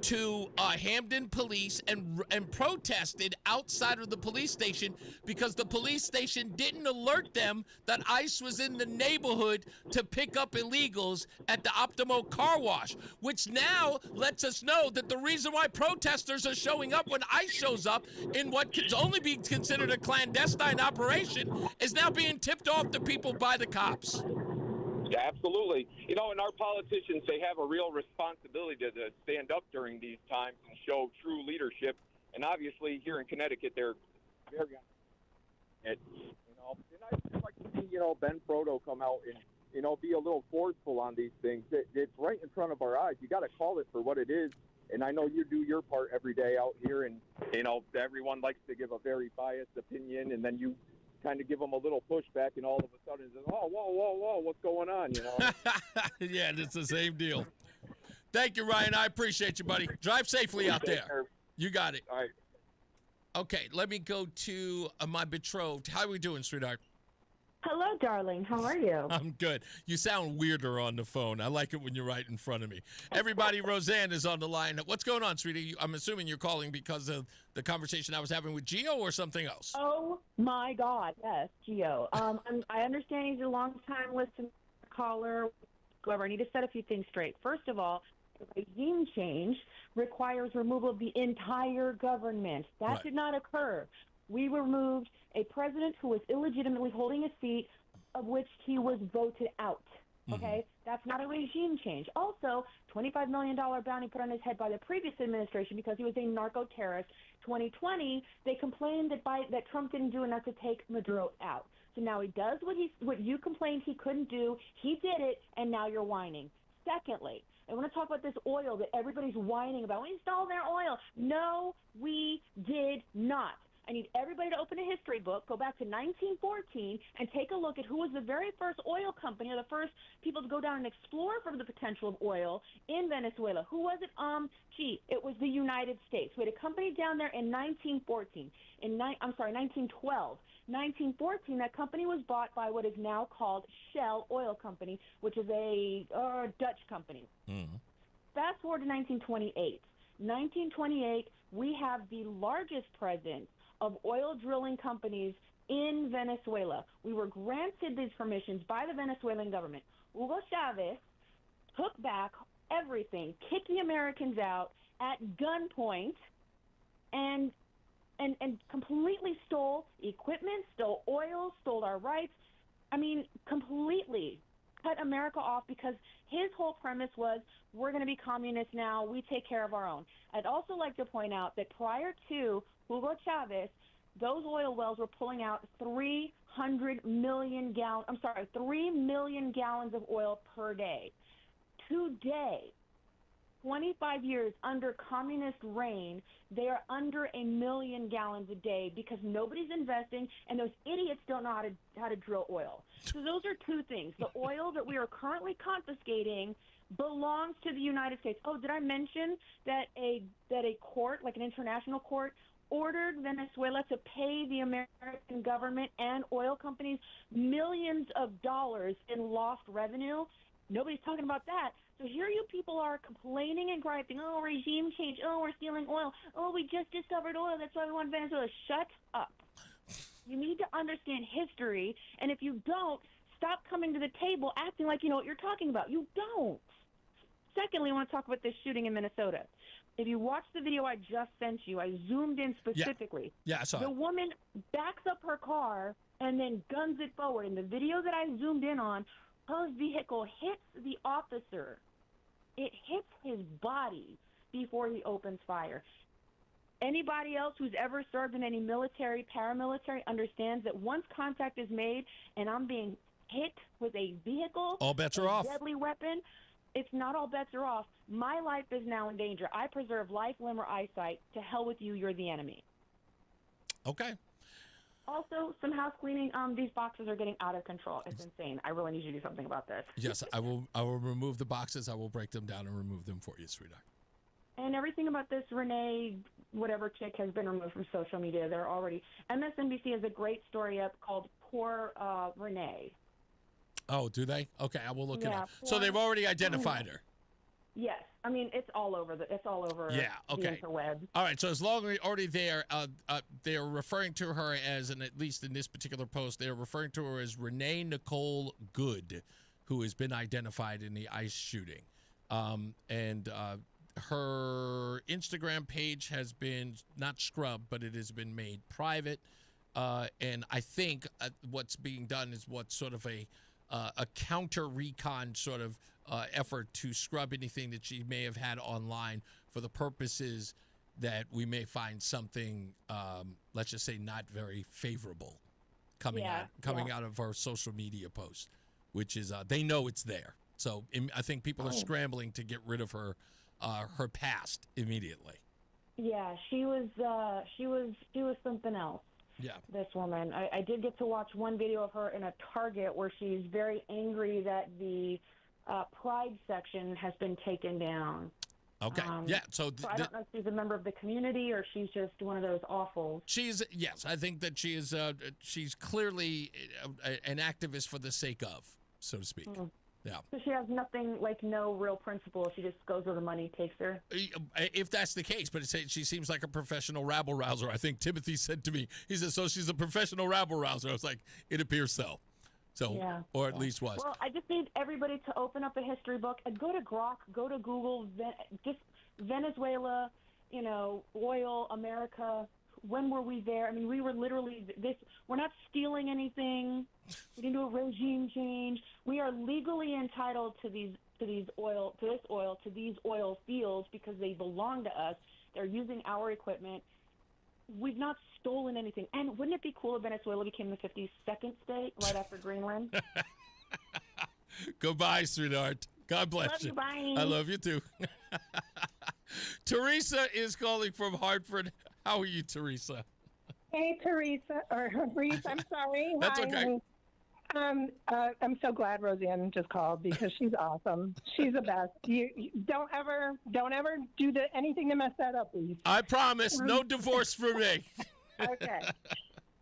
to Hamden police and protested outside of the police station because the police station didn't alert them that ICE was in the neighborhood to pick up illegals at the Optimo car wash, which now lets us know that the reason why protesters are showing up when ICE shows up in what could only be considered a clandestine operation is now being tipped off to people by the cops. Yeah, absolutely. You know, and our politicians, they have a real responsibility to stand up during these times and show true leadership. And obviously, here in Connecticut, they're very, and I just like to see, Ben Proto come out and, be a little forceful on these things. It's right in front of our eyes. You got to call it for what it is. And I know you do your part every day out here, and, everyone likes to give a very biased opinion, and then you kind of give them a little pushback, and all of a sudden it's, oh, whoa, what's going on, Yeah, it's the same deal. Thank you, Ryan. I appreciate you, buddy. Drive safely out there. You got it. All right. Okay, let me go to my betrothed. How are we doing, sweetheart? Hello, darling. How are you? I'm good. You sound weirder on the phone. I like it when you're right in front of me. Everybody, Roseanne is on the line. What's going on, sweetie? I'm assuming you're calling because of the conversation I was having with Gio or something else. Oh, my God. Yes, Gio. I understand he's a long-time listener, caller. However, I need to set a few things straight. First of all, regime change requires removal of the entire government. That did not occur. We removed a president who was illegitimately holding a seat of which he was voted out. Okay? That's not a regime change. Also, $25 million bounty put on his head by the previous administration because he was a narco-terrorist. 2020, they complained that Trump didn't do enough to take Maduro out. So now he does what you complained he couldn't do. He did it, and now you're whining. Secondly, I want to talk about this oil that everybody's whining about. We stole their oil. No, we did not. I need everybody to open a history book, go back to 1914, and take a look at who was the very first oil company, or the first people to go down and explore for the potential of oil in Venezuela. Who was it? It was the United States. We had a company down there in 1914. 1912. 1914, that company was bought by what is now called Shell Oil Company, which is a Dutch company. Fast forward to 1928. 1928, we have the largest presence of oil drilling companies in Venezuela. We were granted these permissions by the Venezuelan government. Hugo Chavez took back everything, kicked the Americans out at gunpoint, and completely stole equipment, stole oil, stole our rights. I mean, completely cut America off because his whole premise was, we're going to be communists now, we take care of our own. I'd also like to point out that prior to Hugo Chavez, those oil wells were pulling out 3 million gallons of oil per day. Today, 25 years under communist reign, they are under 1 million gallons a day because nobody's investing and those idiots don't know how to drill oil. So those are two things. The oil that we are currently confiscating belongs to the United States. Oh, did I mention that a court, like an international court, ordered Venezuela to pay the American government and oil companies millions of dollars in lost revenue. Nobody's talking about that. So here you people are complaining and griping, oh, regime change, oh, we're stealing oil, oh, we just discovered oil, that's why we want Venezuela. Shut up. You need to understand history, and if you don't, stop coming to the table acting like you know what you're talking about. You don't. Secondly, I want to talk about this shooting in Minnesota. If you watch the video I just sent you, I zoomed in specifically. Yeah, I saw the it. woman backs up her car and then guns it forward. In the video that I zoomed in on, her vehicle hits the officer. It hits his body before he opens fire. Anybody else who's ever served in any military, paramilitary, understands that once contact is made and I'm being hit with a vehicle, all bets are off. Deadly weapon, it's not all bets are off. My life is now in danger. I preserve life, limb, or eyesight. To hell with you. You're the enemy. Okay. Also, some house cleaning. These boxes are getting out of control. It's insane. I really need you to do something about this. Yes, I will remove the boxes. I will break them down and remove them for you, sweetheart. And everything about this Renee, whatever chick, has been removed from social media. They're already. MSNBC has a great story up called Poor Renee. Oh, do they? Okay, I will look it Yeah, up. So they've already identified her. Yes, I mean it's all over the Yeah. Okay. the interweb. All right. So as long as we're already there, they are referring to her as, and at least in this particular post, they are referring to her as Renee Nicole Good, who has been identified in the ICE shooting, and her Instagram page has been not scrubbed, but it has been made private, and I think what's being done is what's sort of a counter recon sort of effort to scrub anything that she may have had online for the purposes that we may find something, let's just say, not very favorable coming out of our social media post, which is they know it's there. So I think people are scrambling to get rid of her past immediately. Yeah, she was something else. Yeah. This woman. I did get to watch one video of her in a Target where she's very angry that the Pride section has been taken down. Okay. Yeah. So I don't know if she's a member of the community or she's just one of those awfuls. Yes, I think that she is. She's clearly an activist for the sake of, so to speak. Yeah. So she has nothing, like no real principle. She just goes where the money takes her. If that's the case, but she seems like a professional rabble rouser. I think Timothy said to me, he said, so she's a professional rabble rouser. I was like, it appears so. So, yeah, or at least was. Well, I just need everybody to open up a history book and go to Grok, go to Google, just Venezuela, oil, America. When were we there? I mean, we were literally this. We're not stealing anything. We didn't do a regime change. We are legally entitled to these oil fields because they belong to us. They're using our equipment. We've not stolen anything. And wouldn't it be cool if Venezuela became the 52nd state right after Greenland? Goodbye, sweetheart. God bless Love you. Bye. I love you too. Teresa is calling from Hartford. How are you, Teresa? Hey, Teresa, or Reese, I'm sorry. That's okay. I'm so glad Roseanne just called because she's awesome. She's the best. You don't ever do anything to mess that up, Reese. I promise, no divorce for me. Okay.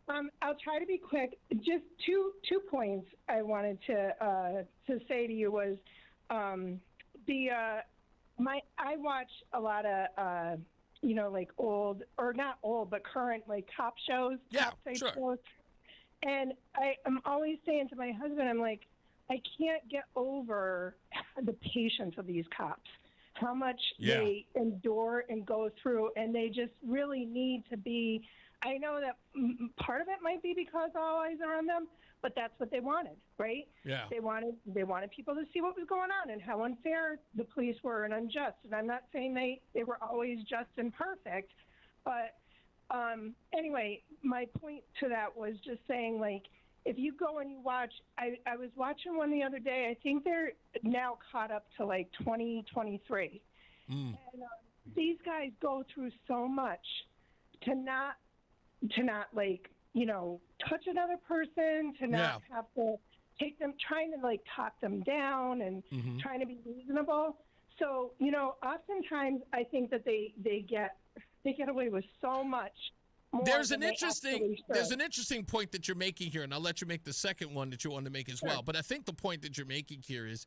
I'll try to be quick. Just two points I wanted to say to you was I watch a lot of like old, or not old, but current, like cop shows. Yeah, type sure. shows. And I'm always saying to my husband, I'm like, I can't get over the patience of these cops, how much they endure and go through, and they just really need to be. I know that part of it might be because all eyes are on them, but that's what they wanted, right? Yeah. They wanted people to see what was going on and how unfair the police were and unjust. And I'm not saying they were always just and perfect, but anyway, my point to that was just saying, like, if you go and you watch, I was watching one the other day. I think they're now caught up to like 2023. And these guys go through so much to not like, touch another person, to not have to take them, trying to like talk them down and trying to be reasonable. So, oftentimes I think that they get away with so much more There's than an they actually interesting point that you're making here, and I'll let you make the second one that you want to make as well. But I think the point that you're making here is,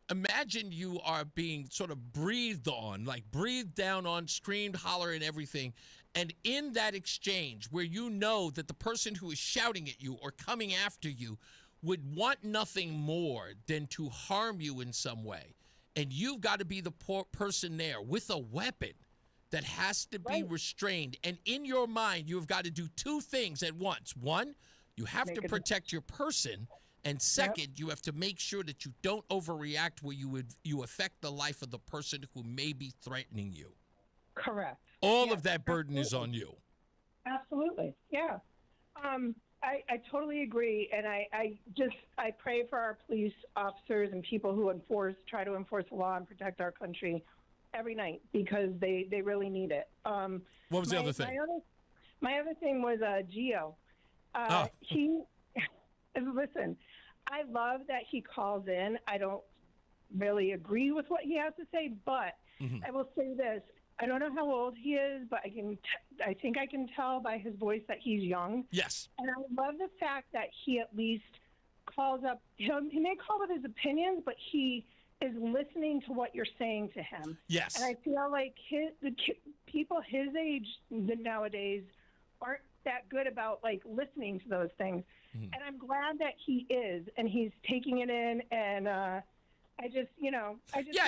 imagine you are being sort of breathed on, like breathed down on, screamed, hollered, and everything. And in that exchange where you know that the person who is shouting at you or coming after you would want nothing more than to harm you in some way. And you've got to be the person there with a weapon that has to be restrained. And in your mind, you've got to do two things at once. One, you have to protect your person. And second, you have to make sure that you don't overreact where you affect the life of the person who may be threatening you. Correct. All of that burden is on you. Absolutely. Yeah. I totally agree. And I pray for our police officers and people who try to enforce the law and protect our country every night, because they really need it. What was the other thing? My other thing was Gio. Listen, I love that he calls in. I don't really agree with what he has to say, but I will say this. I don't know how old he is, but I think I can tell by his voice that he's young. Yes. And I love the fact that he at least calls up. He may call with his opinions, but he is listening to what you're saying to him. Yes. And I feel like people his age nowadays aren't that good about listening to those things. And I'm glad that he is, and he's taking it in, and I just think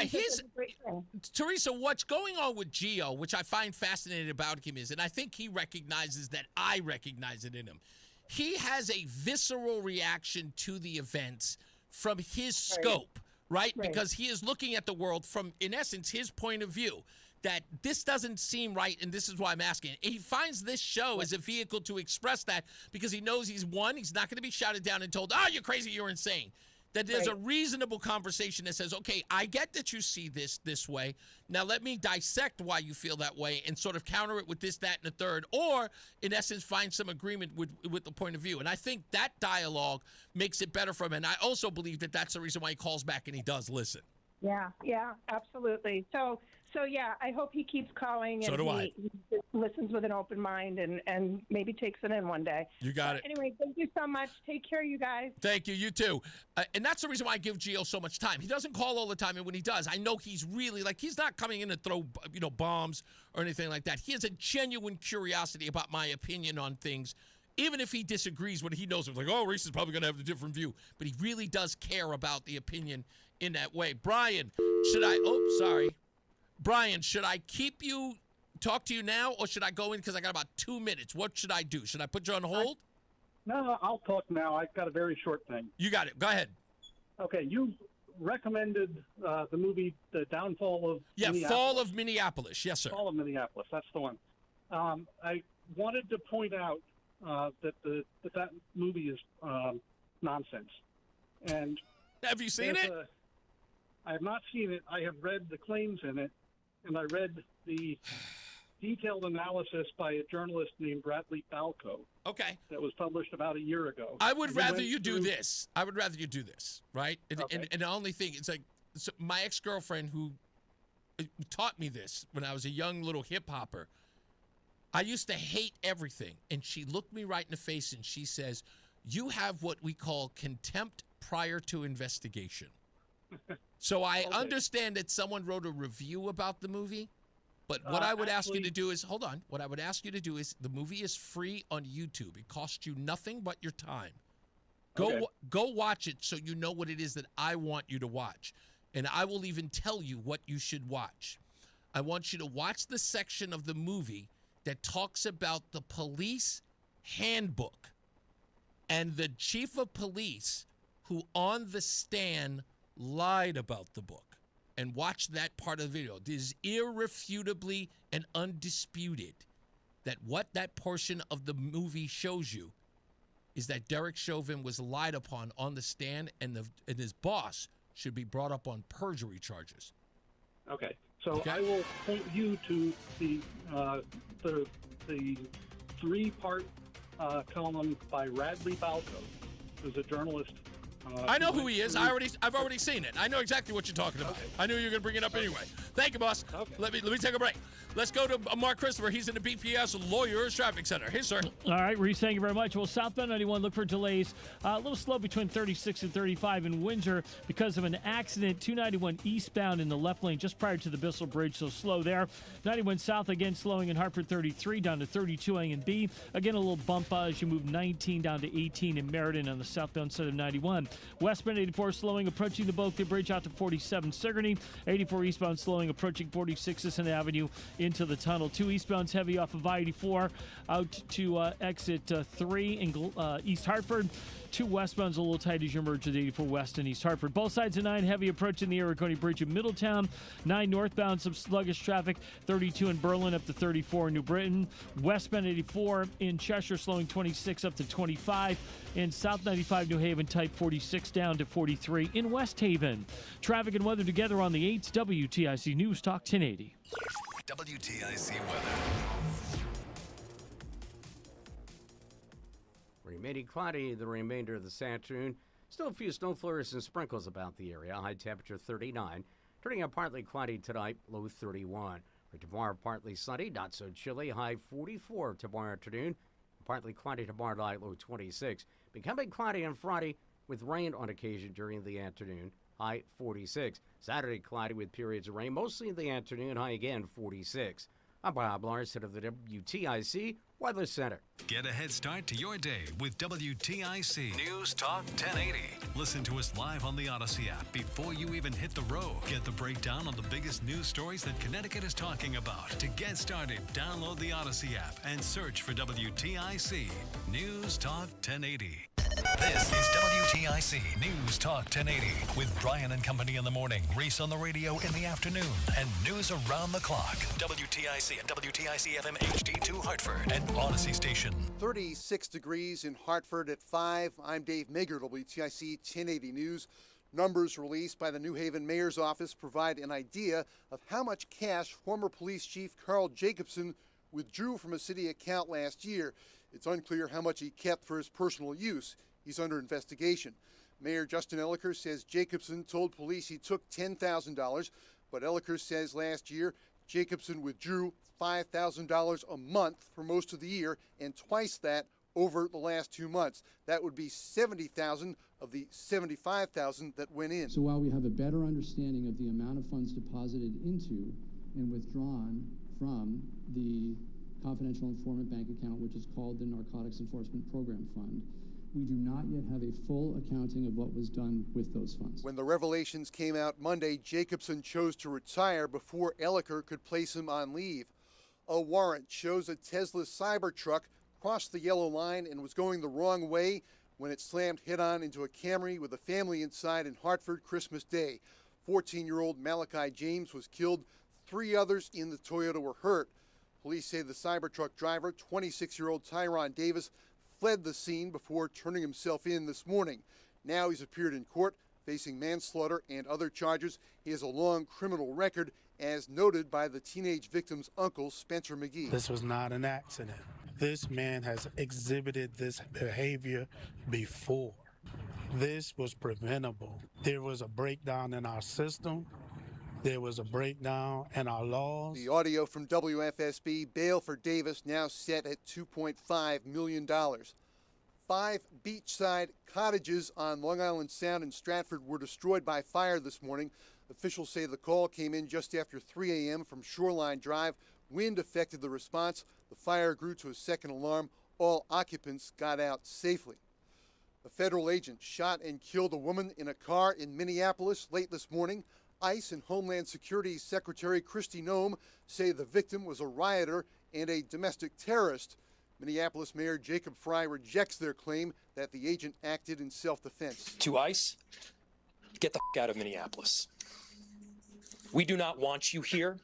he's a great thing. Teresa, what's going on with Gio, which I find fascinating about him is, and I think he recognizes that I recognize it in him, he has a visceral reaction to the events from his scope, right? Because he is looking at the world from, in essence, his point of view. That this doesn't seem right, and this is why I'm asking. He finds this show as a vehicle to express that, because he knows he's not going to be shouted down and told, oh, you're crazy, you're insane. That there's a reasonable conversation that says, okay, I get that you see this way. Now let me dissect why you feel that way and sort of counter it with this, that, and the third, or in essence find some agreement with the point of view. And I think that dialogue makes it better for him. And I also believe that that's the reason why he calls back and he does listen. Yeah, absolutely. So yeah, I hope he keeps calling and he listens with an open mind and maybe takes it in one day. You got it. Anyway, thank you so much. Take care, you guys. Thank you. You too. And that's the reason why I give Gio so much time. He doesn't call all the time, and when he does, I know he's really he's not coming in to throw bombs or anything like that. He has a genuine curiosity about my opinion on things. Even if he disagrees, when he knows, oh, Reese is probably going to have a different view. But he really does care about the opinion in that way. Brian, Brian, should I talk to you now, or should I go in because I got about 2 minutes? What should I do? Should I put you on hold? No, I'll talk now. I've got a very short thing. You got it. Go ahead. Okay, you recommended the movie The Downfall of Minneapolis. Fall of Minneapolis. Yes, sir. Fall of Minneapolis. That's the one. I wanted to point out that movie is nonsense. And have you seen it? I have not seen it. I have read the claims in it, and I read the detailed analysis by a journalist named Bradley Balco. Okay. That was published about a year ago. I would rather you do this. Right? And the only thing, it's my ex-girlfriend who taught me this when I was a young little hip-hopper. I used to hate everything, and she looked me right in the face and she says, you have what we call contempt prior to investigation. So I understand that someone wrote a review about the movie, but what I would ask you to do is, hold on, what I would ask you to do is, the movie is free on YouTube. It costs you nothing but your time. Go watch it so you know what it is that I want you to watch. And I will even tell you what you should watch. I want you to watch the section of the movie that talks about the police handbook and the chief of police who on the stand lied about the book, and watch that part of the video. It is irrefutably and undisputed that what that portion of the movie shows you is that Derek Chauvin was lied upon on the stand, and his boss should be brought up on perjury charges. Okay. So I will point you to the 3-part column by Bradley Balco, who's a journalist I know who he is. I've already seen it. I know exactly what you're talking about. I knew you were going to bring it up anyway. Thank you, boss. Let me take a break. Let's go to Mark Christopher. He's in the BPS Lawyers Traffic Center. Hey, sir. All right, Reese, thank you very much. Well, southbound 91, look for delays. A little slow between 36 and 35 in Windsor because of an accident. 291 eastbound in the left lane just prior to the Bissell Bridge, so slow there. 91 south again slowing in Hartford 33 down to 32 A and B. Again, a little bump as you move 19 down to 18 in Meriden on the southbound side of 91. Westbound 84 slowing approaching the Bulkley Bridge out to 47 Sigourney. 84 eastbound slowing approaching 46 Sisson Avenue into the tunnel. 2 eastbounds heavy off of I-84 out to exit 3 in East Hartford. 2 westbounds a little tight as you merge with 84 West and East Hartford. Both sides of 9 heavy approaching the Ariconi Bridge in Middletown. 9 northbound some sluggish traffic. 32 in Berlin up to 34 in New Britain. Westbound 84 in Cheshire slowing 26 up to 25. In South 95 New Haven type 46 down to 43 in West Haven. Traffic and weather together on the 8th. WTIC News Talk 1080. WTIC weather. Remaining cloudy the remainder of this afternoon. Still a few snow flurries and sprinkles about the area. High temperature 39. Turning out partly cloudy tonight, low 31. For tomorrow, partly sunny, not so chilly. High 44 tomorrow afternoon. Partly cloudy tomorrow night, low 26. Becoming cloudy on Friday with rain on occasion during the afternoon. High 46. Saturday cloudy with periods of rain, mostly in the afternoon. High again 46. I'm Bob Lars, head of the WTIC Weather Center. Get a head start to your day with WTIC News Talk 1080. Listen to us live on the Odyssey app before you even hit the road. Get the breakdown on the biggest news stories that Connecticut is talking about. To get started, download the Odyssey app and search for WTIC News Talk 1080. This is WTIC News Talk 1080 with Brian and Company in the morning, Reese on the radio in the afternoon, and news around the clock. WTIC and WTIC FM HD2 Hartford and Odyssey Station. 36 degrees in Hartford at 5. I'm Dave Mager, WTIC 1080 News. Numbers released by the New Haven Mayor's Office provide an idea of how much cash former Police Chief Carl Jacobson withdrew from a city account last year. It's unclear how much he kept for his personal use. He's under investigation. Mayor Justin Elliker says Jacobson told police he took $10,000, but Elliker says last year Jacobson withdrew $5,000 a month for most of the year and twice that over the last 2 months. That would be $70,000 of the $75,000 that went in. So while we have a better understanding of the amount of funds deposited into and withdrawn from the confidential informant bank account, which is called the Narcotics Enforcement Program Fund, we do not yet have a full accounting of what was done with those funds. When the revelations came out Monday, Jacobson chose to retire before Elliker could place him on leave. A warrant shows a Tesla Cybertruck crossed the yellow line and was going the wrong way when it slammed head-on into a Camry with a family inside in Hartford Christmas Day. 14-year-old Malachi James was killed. 3 others in the Toyota were hurt. Police say the Cybertruck driver, 26-year-old Tyron Davis, fled the scene before turning himself in this morning. Now he's appeared in court facing manslaughter and other charges. He has a long criminal record, as noted by the teenage victim's uncle, Spencer McGee. This was not an accident. This man has exhibited this behavior before. This was preventable. There was a breakdown in our system. There was a breakdown in our laws. The audio from WFSB, bail for Davis now set at $2.5 million. 5 beachside cottages on Long Island Sound in Stratford were destroyed by fire this morning. Officials say the call came in just after 3 a.m. from Shoreline Drive. Wind affected the response. The fire grew to a second alarm. All occupants got out safely. A federal agent shot and killed a woman in a car in Minneapolis late this morning. ICE and Homeland Security Secretary Kristi Noem say the victim was a rioter and a domestic terrorist. Minneapolis Mayor Jacob Fry rejects their claim that the agent acted in self-defense. To ICE, get the out of Minneapolis. We do not want you here.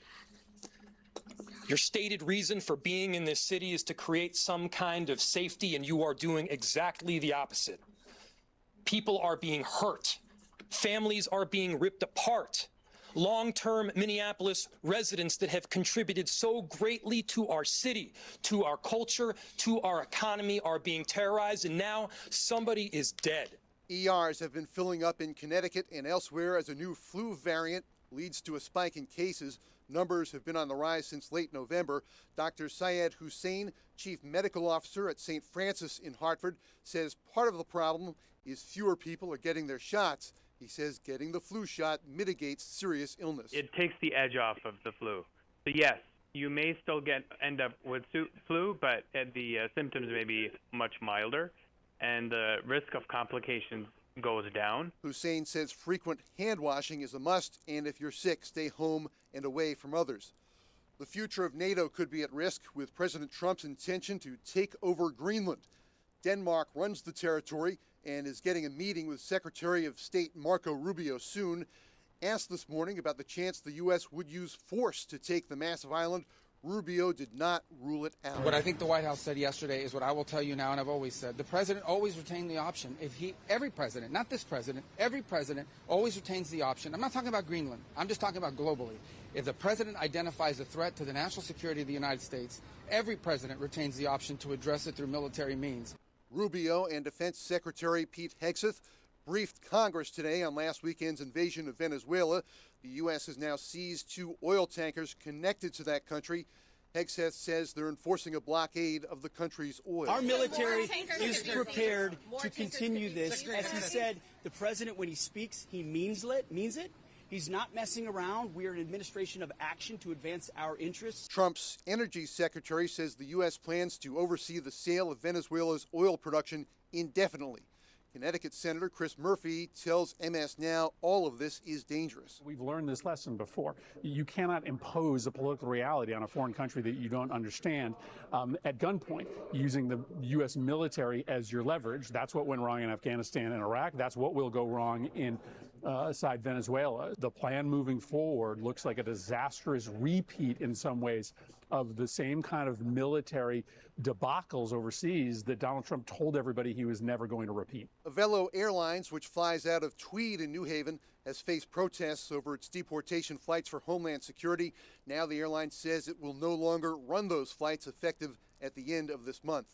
Your stated reason for being in this city is to create some kind of safety, and you are doing exactly the opposite. People are being hurt. Families are being ripped apart. Long-term Minneapolis residents that have contributed so greatly to our city, to our culture, to our economy are being terrorized, and now somebody is dead. ERs have been filling up in Connecticut and elsewhere as a new flu variant leads to a spike in cases. Numbers have been on the rise since late November. Dr. Syed Hussein, Chief Medical Officer at St. Francis in Hartford, says part of the problem is fewer people are getting their shots. He says getting the flu shot mitigates serious illness. It takes the edge off of the flu. So yes, you may still end up with flu, but the symptoms may be much milder, and the risk of complications goes down. Hussein says frequent hand washing is a must, and if you're sick, stay home and away from others. The future of NATO could be at risk with President Trump's intention to take over Greenland. Denmark runs the territory and is getting a meeting with Secretary of State Marco Rubio soon. Asked this morning about the chance the U.S. would use force to take the massive island, Rubio did not rule it out. What I think the White House said yesterday is what I will tell you now, and I've always said. The president always retained the option. Every president, not this president, every president always retains the option. I'm not talking about Greenland. I'm just talking about globally. If the president identifies a threat to the national security of the United States, every president retains the option to address it through military means. Rubio and Defense Secretary Pete Hegseth briefed Congress today on last weekend's invasion of Venezuela. The U.S. has now seized 2 oil tankers connected to that country. Hegseth says they're enforcing a blockade of the country's oil. Our military is prepared to continue this. As he said, the president, when he speaks, he means it. He's not messing around. We are an administration of action to advance our interests. Trump's energy secretary says the U.S. plans to oversee the sale of Venezuela's oil production indefinitely. Connecticut Senator Chris Murphy tells MS Now all of this is dangerous. We've learned this lesson before. You cannot impose a political reality on a foreign country that you don't understand at gunpoint, using the U.S. military as your leverage. That's what went wrong in Afghanistan and Iraq. That's what will go wrong in inside Venezuela. The plan moving forward looks like a disastrous repeat in some ways of the same kind of military debacles overseas that Donald Trump told everybody he was never going to repeat. Avelo Airlines, which flies out of Tweed in New Haven, has faced protests over its deportation flights for Homeland Security. Now the airline says it will no longer run those flights effective at the end of this month.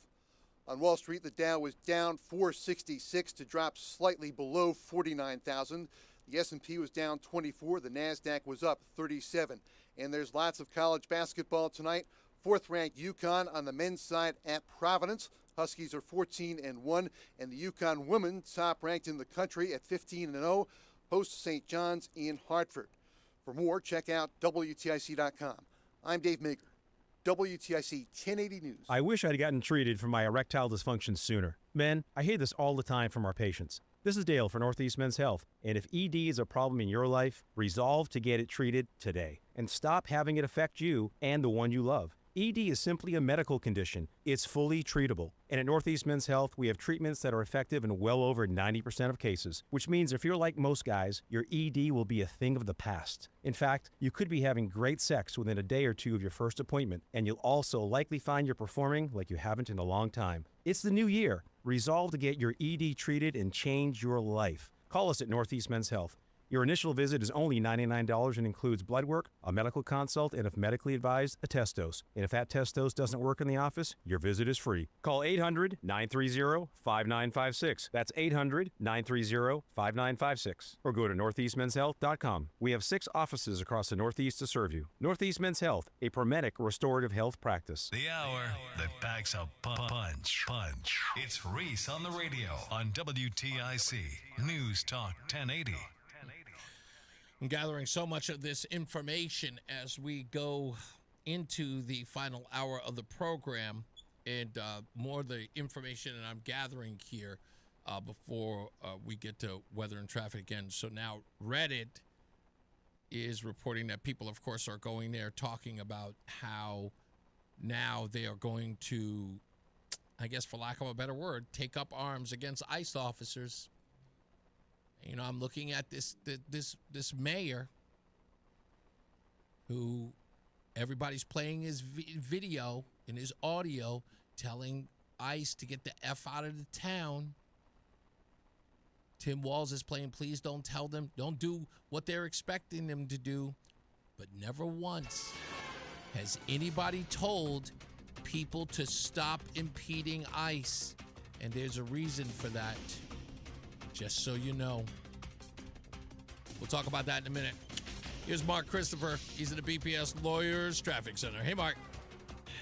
On Wall Street, the Dow was down 466 to drop slightly below 49,000. The S&P was down 24. The NASDAQ was up 37. And there's lots of college basketball tonight. 4th-ranked UConn on the men's side at Providence. Huskies are 14-1, and the UConn women, top-ranked in the country at 15-0, host St. John's in Hartford. For more, check out WTIC.com. I'm Dave Maker, WTIC 1080 News. I wish I'd gotten treated for my erectile dysfunction sooner. Men, I hear this all the time from our patients. This is Dale for Northeast Men's Health, and if ED is a problem in your life, resolve to get it treated today and stop having it affect you and the one you love. ED is simply a medical condition. It's fully treatable. And at Northeast Men's Health, we have treatments that are effective in well over 90% of cases, which means if you're like most guys, your ED will be a thing of the past. In fact, you could be having great sex within a day or two of your first appointment, and you'll also likely find you're performing like you haven't in a long time. It's the new year. Resolve to get your ED treated and change your life. Call us at Northeast Men's Health. Your initial visit is only $99 and includes blood work, a medical consult, and if medically advised, a test dose. And if that test dose doesn't work in the office, your visit is free. Call 800-930-5956. That's 800-930-5956. Or go to northeastmenshealth.com. We have 6 offices across the Northeast to serve you. Northeast Men's Health, a Promedic restorative health practice. The hour that packs a punch. It's Reese on the Radio on WTIC News Talk 1080. I'm gathering so much of this information as we go into the final hour of the program, and more of the information that I'm gathering here before we get to weather and traffic again. So now Reddit is reporting that people, of course, are going there talking about how now they are going to, I guess for lack of a better word, take up arms against ICE officers. You know, I'm looking at this mayor who everybody's playing his video and his audio telling ICE to get the F out of the town. Tim Walz is playing, please don't tell them, don't do what they're expecting them to do. But never once has anybody told people to stop impeding ICE. And there's a reason for that. Just so you know. We'll talk about that in a minute. Here's Mark Christopher. He's at the BPS Lawyers Traffic Center. Hey, Mark.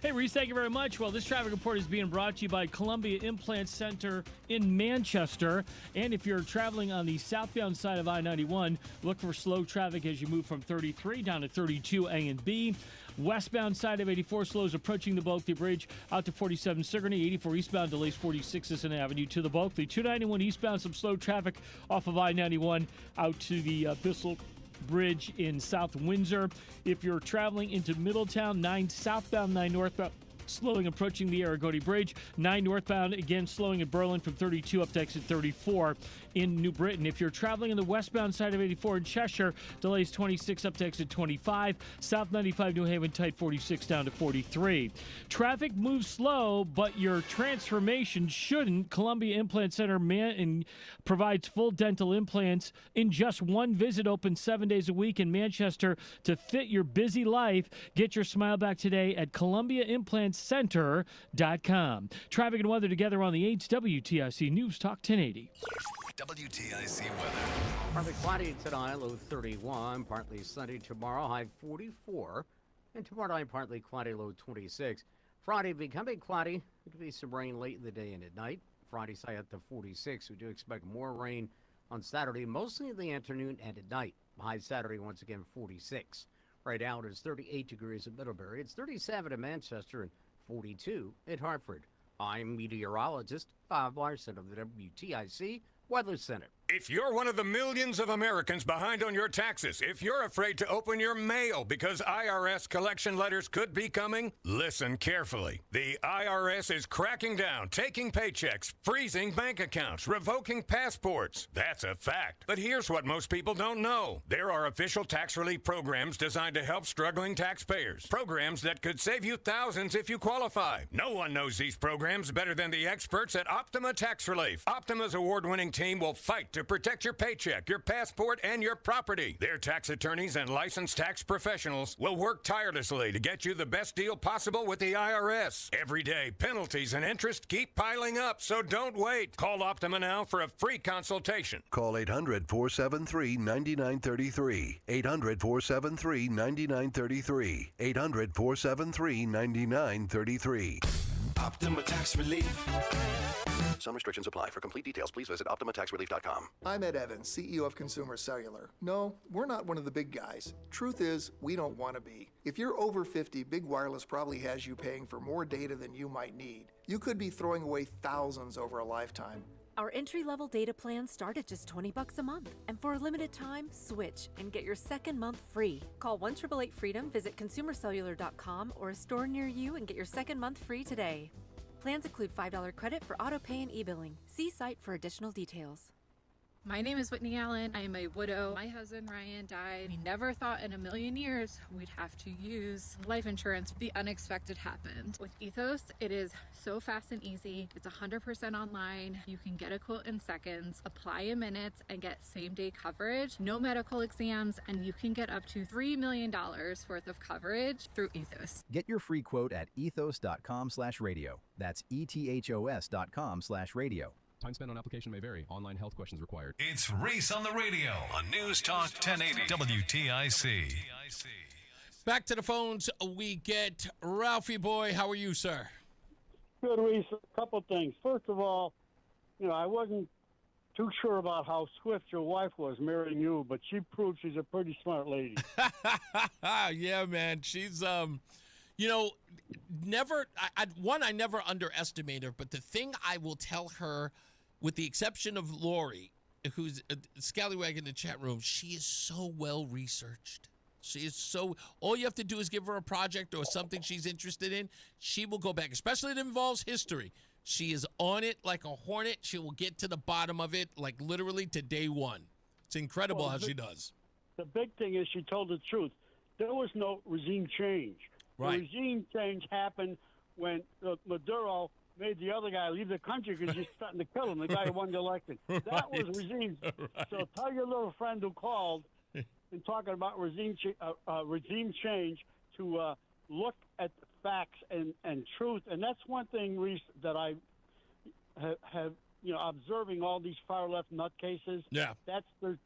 Hey, Reese, thank you very much. Well, this traffic report is being brought to you by Columbia Implant Center in Manchester. And if you're traveling on the southbound side of I-91, look for slow traffic as you move from 33 down to 32 A and B. Westbound side of 84 slows approaching the Bulkley Bridge out to 47 Sigourney. 84 eastbound delays 46 Sisson Avenue to the Bulkley. 291 eastbound, some slow traffic off of I-91 out to the Bissell Bridge in South Windsor. If you're traveling into Middletown, 9 southbound, 9 northbound, slowing approaching the Aragodi Bridge. 9 northbound, again slowing at Berlin from 32 up to exit 34 in New Britain. If you're traveling in the westbound side of 84 in Cheshire, delays 26 up to exit 25. South 95 New Haven tight 46 down to 43. Traffic moves slow, but your transformation shouldn't. Columbia Implant Center provides full dental implants in just one visit, open 7 days a week in Manchester to fit your busy life. Get your smile back today at ColumbiaImplantCenter.com. Traffic and weather together on the 8th WTIC News Talk 1080. WTIC weather. Partly cloudy tonight, low 31. Partly sunny tomorrow, high 44. And tomorrow night, partly cloudy, low 26. Friday becoming cloudy. There could be some rain late in the day and at night. Friday's high up to 46. We do expect more rain on Saturday, mostly in the afternoon and at night. High Saturday, once again, 46. Right now, it is 38 degrees at Middlebury. It's 37 in Manchester and 42 at Hartford. I'm meteorologist Bob Larson of the WTIC Weather Center. If you're one of the millions of Americans behind on your taxes, if you're afraid to open your mail because IRS collection letters could be coming, listen carefully. The IRS is cracking down, taking paychecks, freezing bank accounts, revoking passports. That's a fact. But here's what most people don't know. There are official tax relief programs designed to help struggling taxpayers. Programs that could save you thousands if you qualify. No one knows these programs better than the experts at Optima Tax Relief. Optima's award-winning team will fight to protect your paycheck, your passport, and your property. Their tax attorneys and licensed tax professionals will work tirelessly to get you the best deal possible with the IRS. Every day, penalties and interest keep piling up, so don't wait. Call Optima now for a free consultation. Call 800-473-9933. 800-473-9933. 800-473-9933. Optima Tax Relief. Some restrictions apply. For complete details, please visit OptimaTaxRelief.com. I'm Ed Evans, CEO of Consumer Cellular. No, we're not one of the big guys. Truth is, we don't want to be. If you're over 50, Big Wireless probably has you paying for more data than you might need. You could be throwing away thousands over a lifetime. Our entry-level data plans start at just $20 a month. And for a limited time, switch and get your second month free. Call 1-888-FREEDOM, visit ConsumerCellular.com or a store near you and get your second month free today. Plans include $5 credit for auto pay and e-billing. See site for additional details. My name is Whitney Allen. I am a widow. My husband Ryan died. We never thought in a million years we'd have to use life insurance. The unexpected happened. With Ethos, it is so fast and easy. It's 100% online. You can get a quote in seconds, apply in minutes, and get same-day coverage. No medical exams, and you can get up to $3 million worth of coverage through Ethos. Get your free quote at ethos.com/radio. That's ethos.com/radio. Time spent on application may vary. Online health questions required. It's Reese on the Radio on News Talk 1080 WTIC. Back to the phones we get Ralphie Boy. How are you, sir? Good, Reese. A couple things. First of all, I wasn't too sure about how swift your wife was marrying you, but she proved she's a pretty smart lady. Yeah, man. She's, never, I never underestimate her, but the thing I will tell her, with the exception of Lori, who's a scallywag in the chat room, she is so well researched. She is so, all you have to do is give her a project or something she's interested in. She will go back, especially if it involves history. She is on it like a hornet. She will get to the bottom of it, like literally to day one. It's incredible how she does. The big thing is she told the truth. There was no regime change. Right. The regime change happened when Maduro made the other guy leave the country because he's starting to kill him, the guy who won the election. That was regime. Right. So tell your little friend who called and talking about regime change to look at the facts and truth. And that's one thing, Reese, that I have observing all these far left nutcases. Yeah.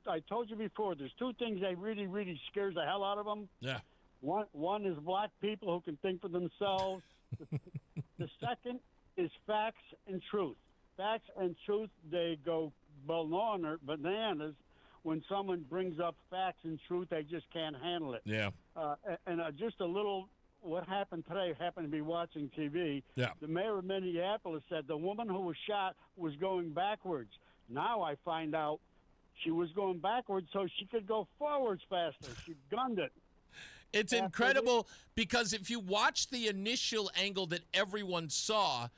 I told you before, there's two things that really, really scares the hell out of them. Yeah. One is black people who can think for themselves. The second is facts and truth. Facts and truth, they go bananas. When someone brings up facts and truth, they just can't handle it. Yeah. And just a little, what happened today, happened to be watching TV. Yeah. The mayor of Minneapolis said the woman who was shot was going backwards. Now I find out she was going backwards so she could go forwards faster. She gunned it. It's incredible because if you watch the initial angle that everyone saw,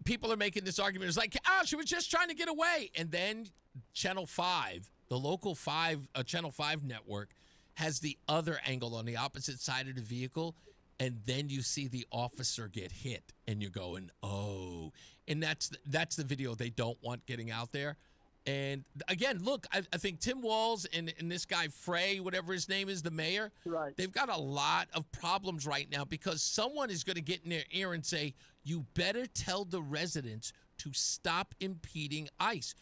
people are making this argument. It's like, she was just trying to get away. And then Channel 5, the local Channel 5 network, has the other angle on the opposite side of the vehicle. And then you see the officer get hit. And you're going, oh. And that's the video they don't want getting out there. And again, look, I think Tim Walz and this guy Frey, whatever his name is, the mayor, right. They've got a lot of problems right now because someone is going to get in their ear and say, you better tell the residents to stop impeding ICE.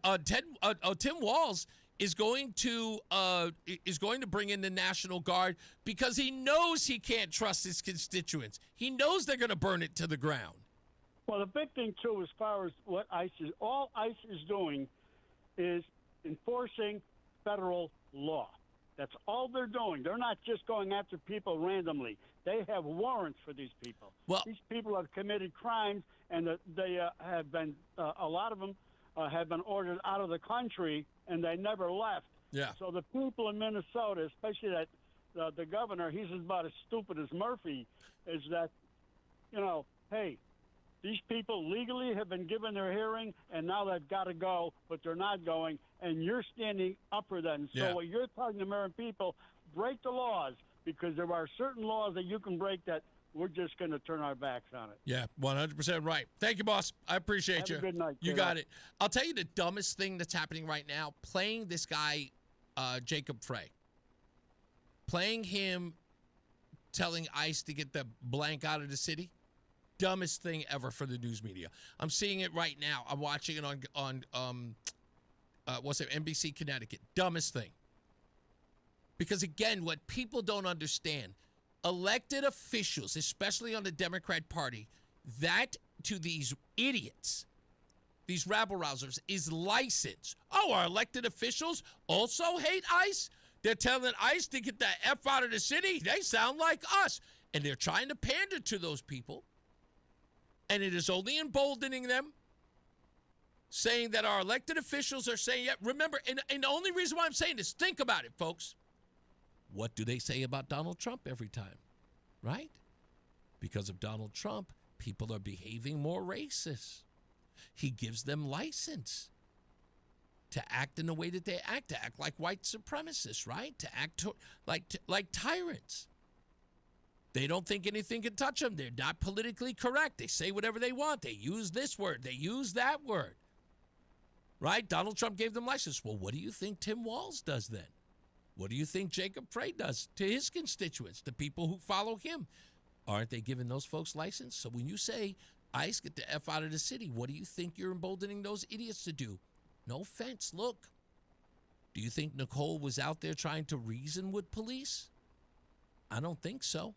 Tim Walz is going to bring in the National Guard because he knows he can't trust his constituents. He knows they're going to burn it to the ground. Well, the big thing, too, as far as what all ICE is doing is enforcing federal law. That's all they're doing. They're not just going after people randomly. They have warrants for these people. Well, these people have committed crimes, and they have been, a lot of them have been ordered out of the country, and they never left. Yeah. So the people in Minnesota, especially the governor, he's about as stupid as Murphy, is that, hey, these people legally have been given their hearing, and now they've got to go, but they're not going, and you're standing up for them. So what you're telling the American people, break the laws, because there are certain laws that you can break that we're just going to turn our backs on it. Yeah, 100% right. Thank you, boss. I appreciate you. Have a good night. You got it. I'll tell you the dumbest thing that's happening right now, playing this guy, Jacob Frey. Playing him telling ICE to get the blank out of the city. Dumbest thing ever for the news media. I'm seeing it right now. I'm watching it on NBC Connecticut. Dumbest thing. Because again, what people don't understand, elected officials, especially on the Democrat Party, that to these idiots, these rabble-rousers, is license. Oh, our elected officials also hate ICE? They're telling ICE to get the F out of the city? They sound like us. And they're trying to pander to those people. And it is only emboldening them, saying that our elected officials are saying, remember, and the only reason why I'm saying this, think about it, folks. What do they say about Donald Trump every time, right? Because of Donald Trump, people are behaving more racist. He gives them license to act in the way that they act, to act like white supremacists, right? To act like tyrants. They don't think anything can touch them. They're not politically correct. They say whatever they want. They use this word. They use that word. Right? Donald Trump gave them license. Well, what do you think Tim Walz does then? What do you think Jacob Frey does to his constituents, the people who follow him? Aren't they giving those folks license? So when you say, ICE, get the F out of the city, what do you think you're emboldening those idiots to do? No offense. Look, do you think Nicole was out there trying to reason with police? I don't think so.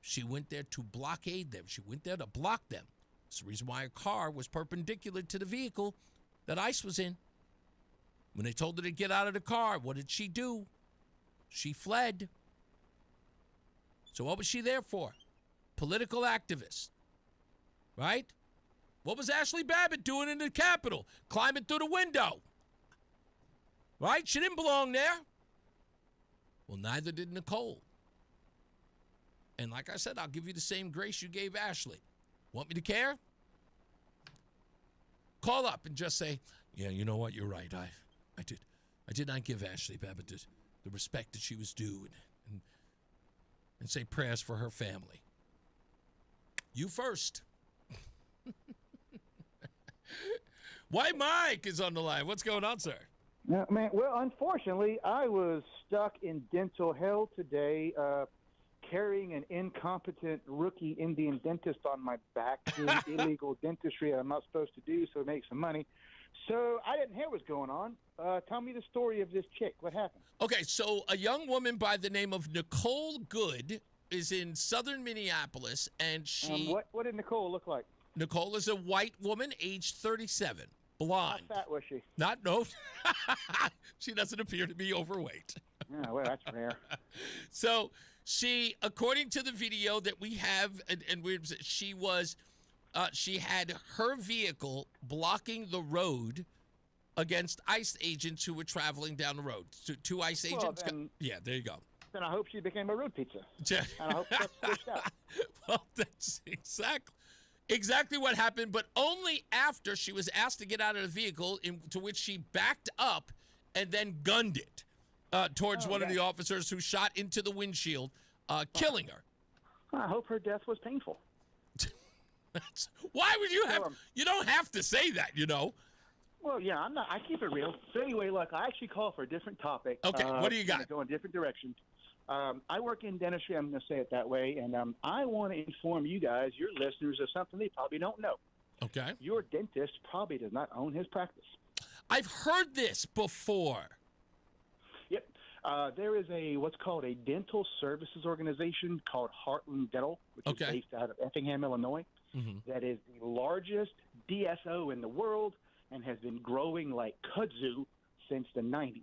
She went there to blockade them. She went there to block them. That's the reason why her car was perpendicular to the vehicle that ICE was in. When they told her to get out of the car, what did she do? She fled. So what was she there for? Political activist. Right? What was Ashley Babbitt doing in the Capitol? Climbing through the window. Right? She didn't belong there. Well, neither did Nicole. And like I said, I'll give you the same grace you gave Ashley. Want me to care? Call up and just say, yeah, you know what? You're right. I did not give Ashley Babbitt the respect that she was due and say prayers for her family. You first. White Mike is on the line. What's going on, sir? Man, well, unfortunately, I was stuck in dental hell today. carrying an incompetent rookie Indian dentist on my back doing illegal dentistry I'm not supposed to do so to make some money. So I didn't hear what's going on. Tell me the story of this chick. What happened? Okay, so a young woman by the name of Nicole Good is in southern Minneapolis, and she... What did Nicole look like? Nicole is a white woman, age 37, blonde. How fat was she? No. She doesn't appear to be overweight. Yeah, well, that's rare. So she, according to the video that we have, she had her vehicle blocking the road against ICE agents who were traveling down the road. Two ICE agents. Yeah, there you go. Then I hope she became a road pizza. And I hope that's pushed out. Well, that's exactly what happened, but only after she was asked to get out of the vehicle, to which she backed up and then gunned it towards one of the officers who shot into the windshield, killing her. I hope her death was painful. Why would you have? You don't have to say that, you know. Well, yeah, I'm not. I keep it real. So anyway, look, I actually called for a different topic. Okay, what do you got? Go in a different direction. I work in dentistry. I'm going to say it that way, and I want to inform you guys, your listeners, of something they probably don't know. Okay. Your dentist probably does not own his practice. I've heard this before. Yep. There is what's called a dental services organization called Heartland Dental, which is based out of Effingham, Illinois. Mm-hmm. That is the largest DSO in the world and has been growing like kudzu since the 90s.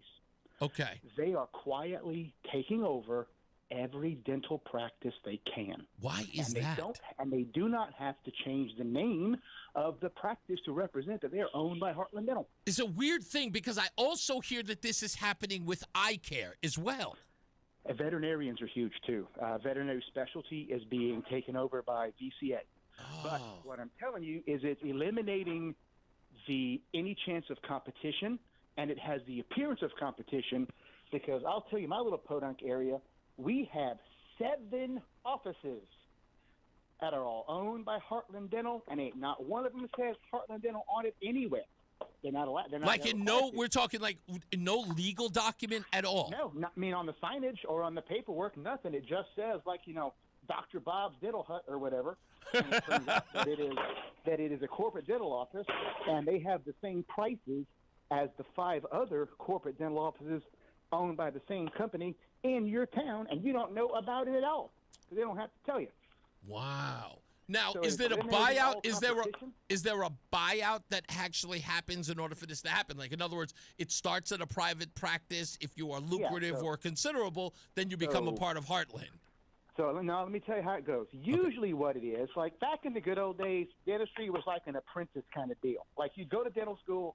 Okay. They are quietly taking over every dental practice they can. Why is that? And they do not have to change the name of the practice to represent that they're owned by Heartland Dental. It's a weird thing because I also hear that this is happening with eye care as well. Veterinarians are huge too. Veterinary specialty is being taken over by VCA. But what I'm telling you is it's eliminating any chance of competition, and it has the appearance of competition because I'll tell you, my little podunk area, we have 7 offices that are all owned by Heartland Dental, and ain't not one of them says Heartland Dental on it anywhere. They're not allowed. They're not like we're talking like no legal document at all. No, I mean on the signage or on the paperwork, nothing. It just says Dr. Bob's Dental Hut or whatever. And it turns out that it is a corporate dental office, and they have the same prices as the 5 other corporate dental offices owned by the same company in your town, and you don't know about it at all because they don't have to tell you. Wow. Now, So is there a eliminating buyout? all Is there a competition? buyout that actually happens in order for this to happen? Like, in other words, it starts at a private practice. If you are lucrative or considerable, then you become a part of Heartland. So now let me tell you how it goes. Usually what it is, like back in the good old days, dentistry was like an apprentice kind of deal. Like you'd go to dental school,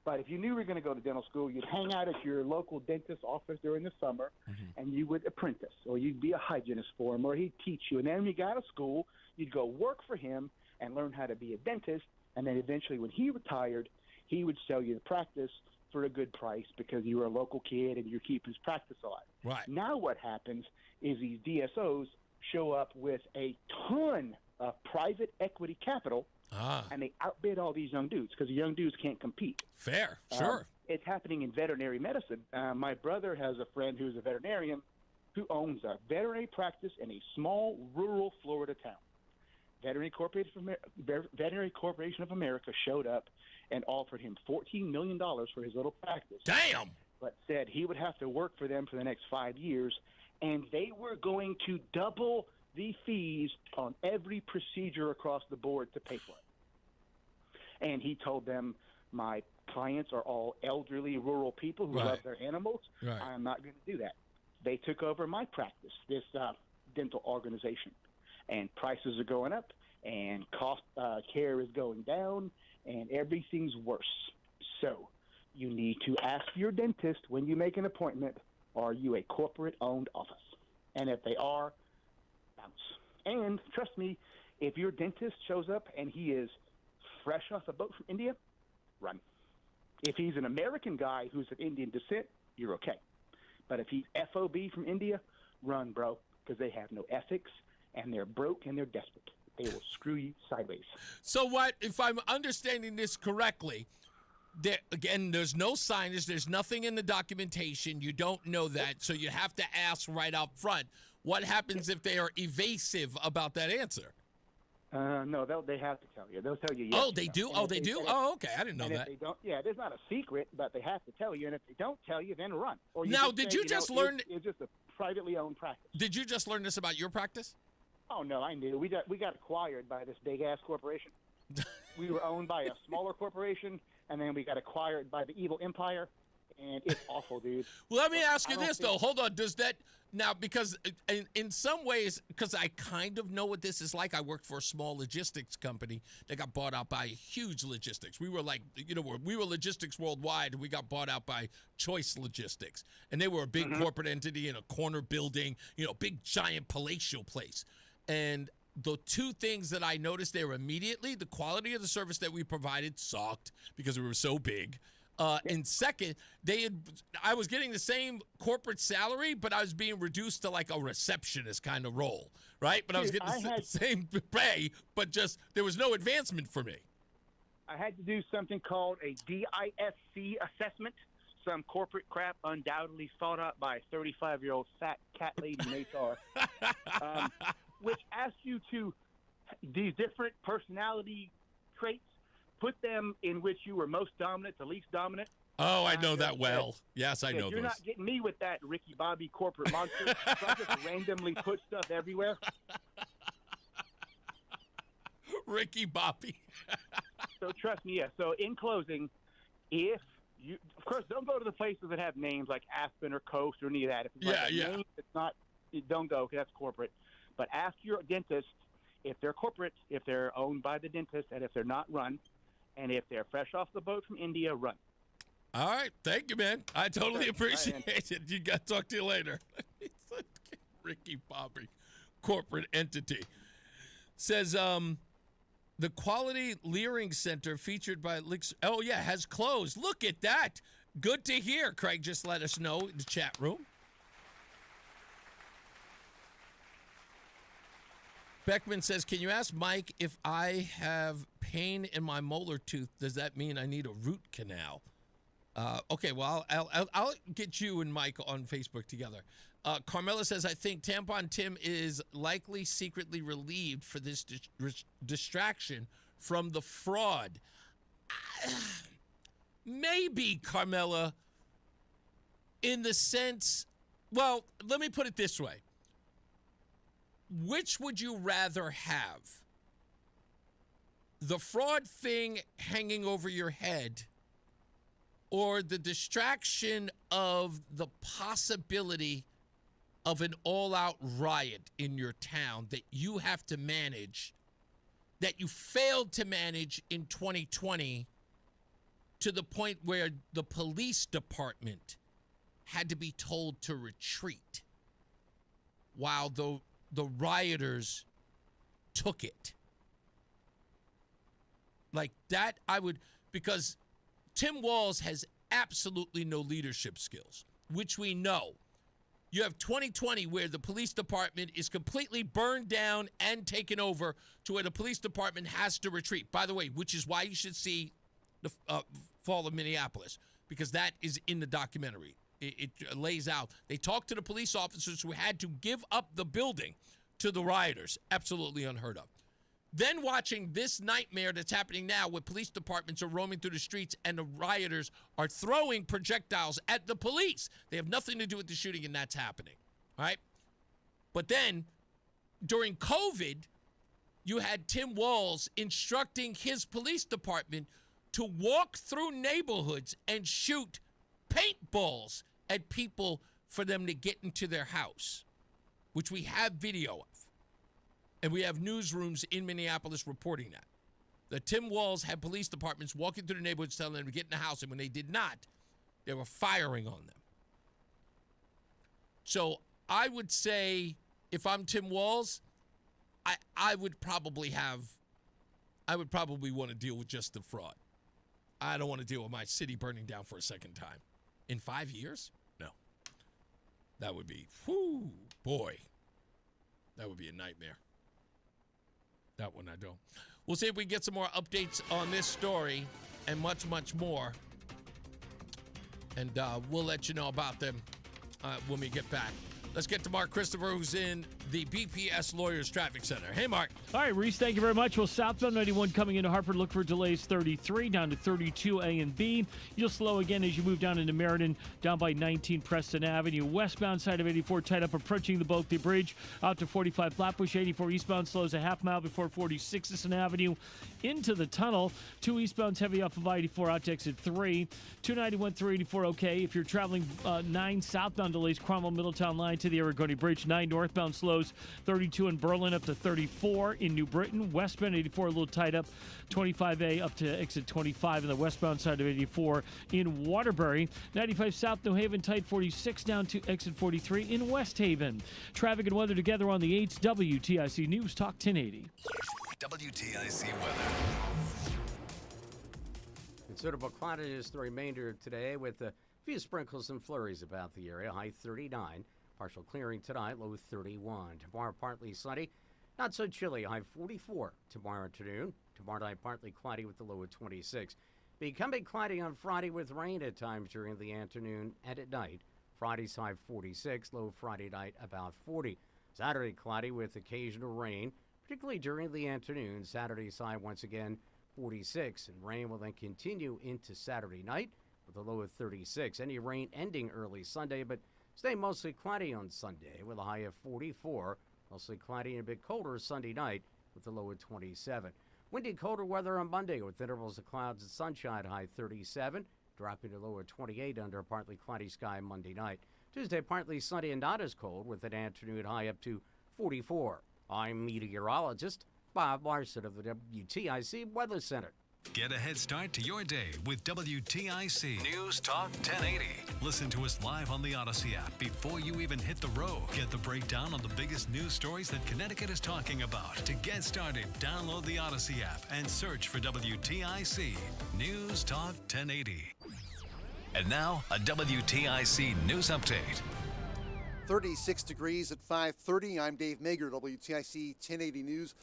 but if you knew you were going to go to dental school, you'd hang out at your local dentist's office during the summer, and you would apprentice, or you'd be a hygienist for him, or he'd teach you. And then when you got to school, you'd go work for him and learn how to be a dentist. And then eventually when he retired, he would sell you the practice for a good price because you were a local kid and you keep his practice alive. Right. Now what happens is these DSOs show up with a ton of private equity capital, and they outbid all these young dudes because the young dudes can't compete. Fair, sure. It's happening in veterinary medicine. My brother has a friend who's a veterinarian who owns a veterinary practice in a small rural Florida town. Veterinary Corporation of America showed up and offered him $14 million for his little practice. Damn! But said he would have to work for them for the next 5 years, and they were going to double the fees on every procedure across the board to pay for it. And he told them, my clients are all elderly rural people who love their animals. Right. I'm not going to do that. They took over my practice, this dental organization, and prices are going up, and cost care is going down, and everything's worse. So you need to ask your dentist when you make an appointment, are you a corporate-owned office? And if they are, bounce. And trust me, if your dentist shows up and he is fresh off a boat from India, run. If he's an American guy who's of Indian descent, you're okay. But if he's FOB from India, run, bro, because they have no ethics, and they're broke and they're desperate. They will screw you sideways. So what, if I'm understanding this correctly, again, there's no signage, there's nothing in the documentation, you don't know that, so you have to ask right up front. What happens if they are evasive about that answer? No, they have to tell you. They'll tell you yes. Oh, they do? Oh, they do? Oh, okay. I didn't know that. If they don't, yeah, there's not a secret, but they have to tell you. And if they don't tell you, then run. Or Now, did you just learn? It's just a privately owned practice. Did you just learn this about your practice? Oh no, I knew. We got acquired by this big ass corporation. We were owned by a smaller corporation, and then we got acquired by the evil empire. And it's awful, dude. Well, let me ask you this, though. Hold on. Does that now, because in some ways, because I kind of know what this is like. I worked for a small logistics company that got bought out by huge logistics. We were like, we were Logistics Worldwide, and we got bought out by Choice Logistics. And they were a big corporate entity in a corner building, big, giant palatial place. And the two things that I noticed there immediately, the quality of the service that we provided sucked because we were so big. And second, I was getting the same corporate salary, but I was being reduced to like a receptionist kind of role, right? But I was getting the same pay, but just there was no advancement for me. I had to do something called a DISC assessment, some corporate crap undoubtedly thought up by a 35-year-old fat cat lady in HR, which asks you to these different personality traits. Put them in which you were most dominant to least dominant. Oh, I know that well. Yes, I know those. You're not getting me with that Ricky Bobby corporate monster. So I just randomly put stuff everywhere. Ricky Bobby. So trust me, yeah. So in closing, if you, of course, don't go to the places that have names like Aspen or Coast or any of that. If it's like a name, it's not, don't go because that's corporate. But ask your dentist if they're corporate, if they're owned by the dentist, and if they're not run. And if they're fresh off the boat from India, run. All right. Thank you, man. I totally appreciate it. You got to talk to you later. Ricky Bobby, corporate entity. Says the Quality Leering Center featured by has closed. Look at that. Good to hear. Craig just let us know in the chat room. Beckman says, can you ask Mike if I have pain in my molar tooth? Does that mean I need a root canal? Okay, well, I'll get you and Mike on Facebook together. Carmela says, I think Tampon Tim is likely secretly relieved for this distraction from the fraud. Maybe, Carmela, in the sense, well, let me put it this way. Which would you rather have? The fraud thing hanging over your head or the distraction of the possibility of an all-out riot in your town that you have to manage, that you failed to manage in 2020 to the point where the police department had to be told to retreat while the rioters took it. Like that, I would, because Tim Walz has absolutely no leadership skills, which we know. You have 2020 where the police department is completely burned down and taken over to where the police department has to retreat. By the way, which is why you should see the Fall of Minneapolis, because that is in the documentary. It lays out. They talked to the police officers who had to give up the building to the rioters. Absolutely unheard of. Then watching this nightmare that's happening now where police departments are roaming through the streets and the rioters are throwing projectiles at the police. They have nothing to do with the shooting, and that's happening. All right? But then during COVID, you had Tim Walz instructing his police department to walk through neighborhoods and shoot paintballs at people for them to get into their house, which we have video of. And we have newsrooms in Minneapolis reporting that Tim Walz had police departments walking through the neighborhoods telling them to get in the house, and when they did not, they were firing on them. So I would say if I'm Tim Walz, I would probably want to deal with just the fraud. I don't want to deal with my city burning down for a second time. In 5 years? No. That would be, whoo, boy. That would be a nightmare. That one I don't. We'll see if we can get some more updates on this story and much, much more. And we'll let you know about them when we get back. Let's get to Mark Christopher, who's in the BPS Lawyers Traffic Center. Hey, Mark. All right, Reese, thank you very much. Well, southbound 91 coming into Hartford, look for delays 33 down to 32 A and B. You'll slow again as you move down into Meriden, down by 19 Preston Avenue. Westbound side of 84 tight up approaching the Bulkley Bridge out to 45 Flatbush. 84 eastbound slows a half mile before 46 Sisson Avenue into the tunnel. 2 eastbounds heavy off of I-84 out to exit 3. 291 through 84 okay. If you're traveling 9 southbound delays, Cromwell Middletown line to the Aragoni Bridge. 9 northbound slows 32 in Berlin up to 34 in New Britain. Westbound 84 a little tight up. 25A up to exit 25 in the westbound side of 84 in Waterbury. 95 South New Haven tight 46 down to exit 43 in West Haven. Traffic and weather together on the 8th. WTIC News Talk 1080. WTIC weather. Considerable cloudiness the remainder of today with a few sprinkles and flurries about the area. High 39. Partial clearing tonight, low 31. Tomorrow partly sunny, not so chilly. High 44 tomorrow afternoon. Tomorrow night partly cloudy with the low of 26. Becoming cloudy on Friday with rain at times during the afternoon and at night. Friday's high 46, low Friday night about 40. Saturday cloudy with occasional rain, particularly during the afternoon. Saturday's high once again 46, and rain will then continue into Saturday night with a low of 36. Any rain ending early Sunday, but stay mostly cloudy on Sunday with a high of 44. Mostly cloudy and a bit colder Sunday night with a low of 27. Windy, colder weather on Monday with intervals of clouds and sunshine, high 37. Dropping to low of 28 under a partly cloudy sky Monday night. Tuesday, partly sunny and not as cold with an afternoon high up to 44. I'm meteorologist Bob Larson of the WTIC Weather Center. Get a head start to your day with WTIC News Talk 1080. Listen to us live on the Odyssey app before you even hit the road. Get the breakdown on the biggest news stories that Connecticut is talking about. To get started, download the Odyssey app and search for WTIC News Talk 1080. And now, a WTIC news update. 36 degrees at 5:30. I'm Dave Mager, WTIC 1080 News.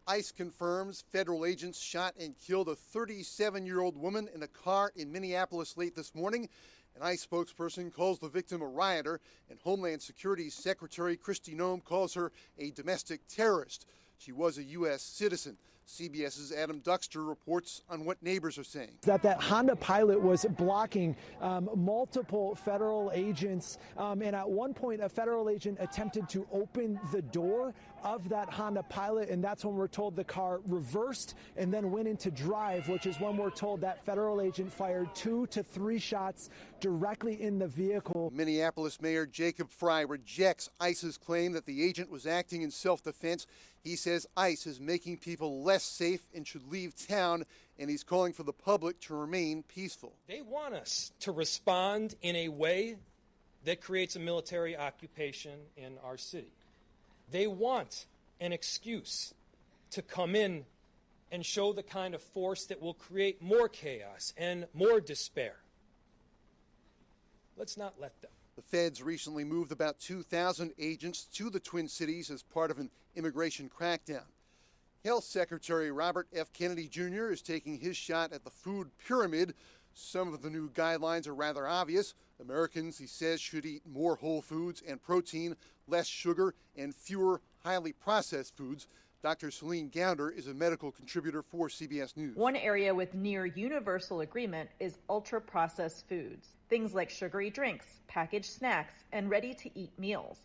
ICE confirms federal agents shot and killed a 37-year-old woman in a car in Minneapolis late this morning. An ICE spokesperson calls the victim a rioter, and Homeland Security Secretary Kristi Noem calls her a domestic terrorist. She was a U.S. citizen. CBS's Adam Duxter reports on what neighbors are saying. That Honda Pilot was blocking multiple federal agents, and at one point a federal agent attempted to open the door of that Honda Pilot, and that's when we're told the car reversed and then went into drive, which is when we're told that federal agent fired 2 to 3 shots directly in the vehicle. Minneapolis Mayor Jacob Frey rejects ICE's claim that the agent was acting in self-defense. He says ICE is making people less safe and should leave town, and he's calling for the public to remain peaceful. They want us to respond in a way that creates a military occupation in our city. They want an excuse to come in and show the kind of force that will create more chaos and more despair. Let's not let them. The feds recently moved about 2,000 agents to the Twin Cities as part of an immigration crackdown. Health Secretary Robert F. Kennedy Jr. is taking his shot at the food pyramid. Some of the new guidelines are rather obvious. Americans, he says, should eat more whole foods and protein, less sugar, and fewer highly processed foods. Dr. Celine Gounder is a medical contributor for CBS News. One area with near universal agreement is ultra-processed foods, things like sugary drinks, packaged snacks, and ready-to-eat meals.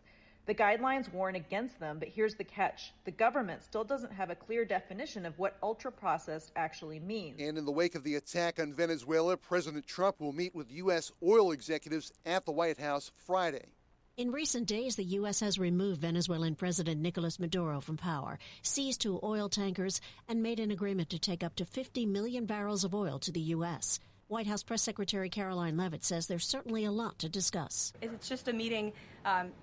The guidelines warn against them, but here's the catch. The government still doesn't have a clear definition of what ultra-processed actually means. And in the wake of the attack on Venezuela, President Trump will meet with U.S. oil executives at the White House Friday. In recent days, the U.S. has removed Venezuelan President Nicolas Maduro from power, seized 2 oil tankers, and made an agreement to take up to 50 million barrels of oil to the U.S. White House Press Secretary Caroline Leavitt says there's certainly a lot to discuss. It's just a meeting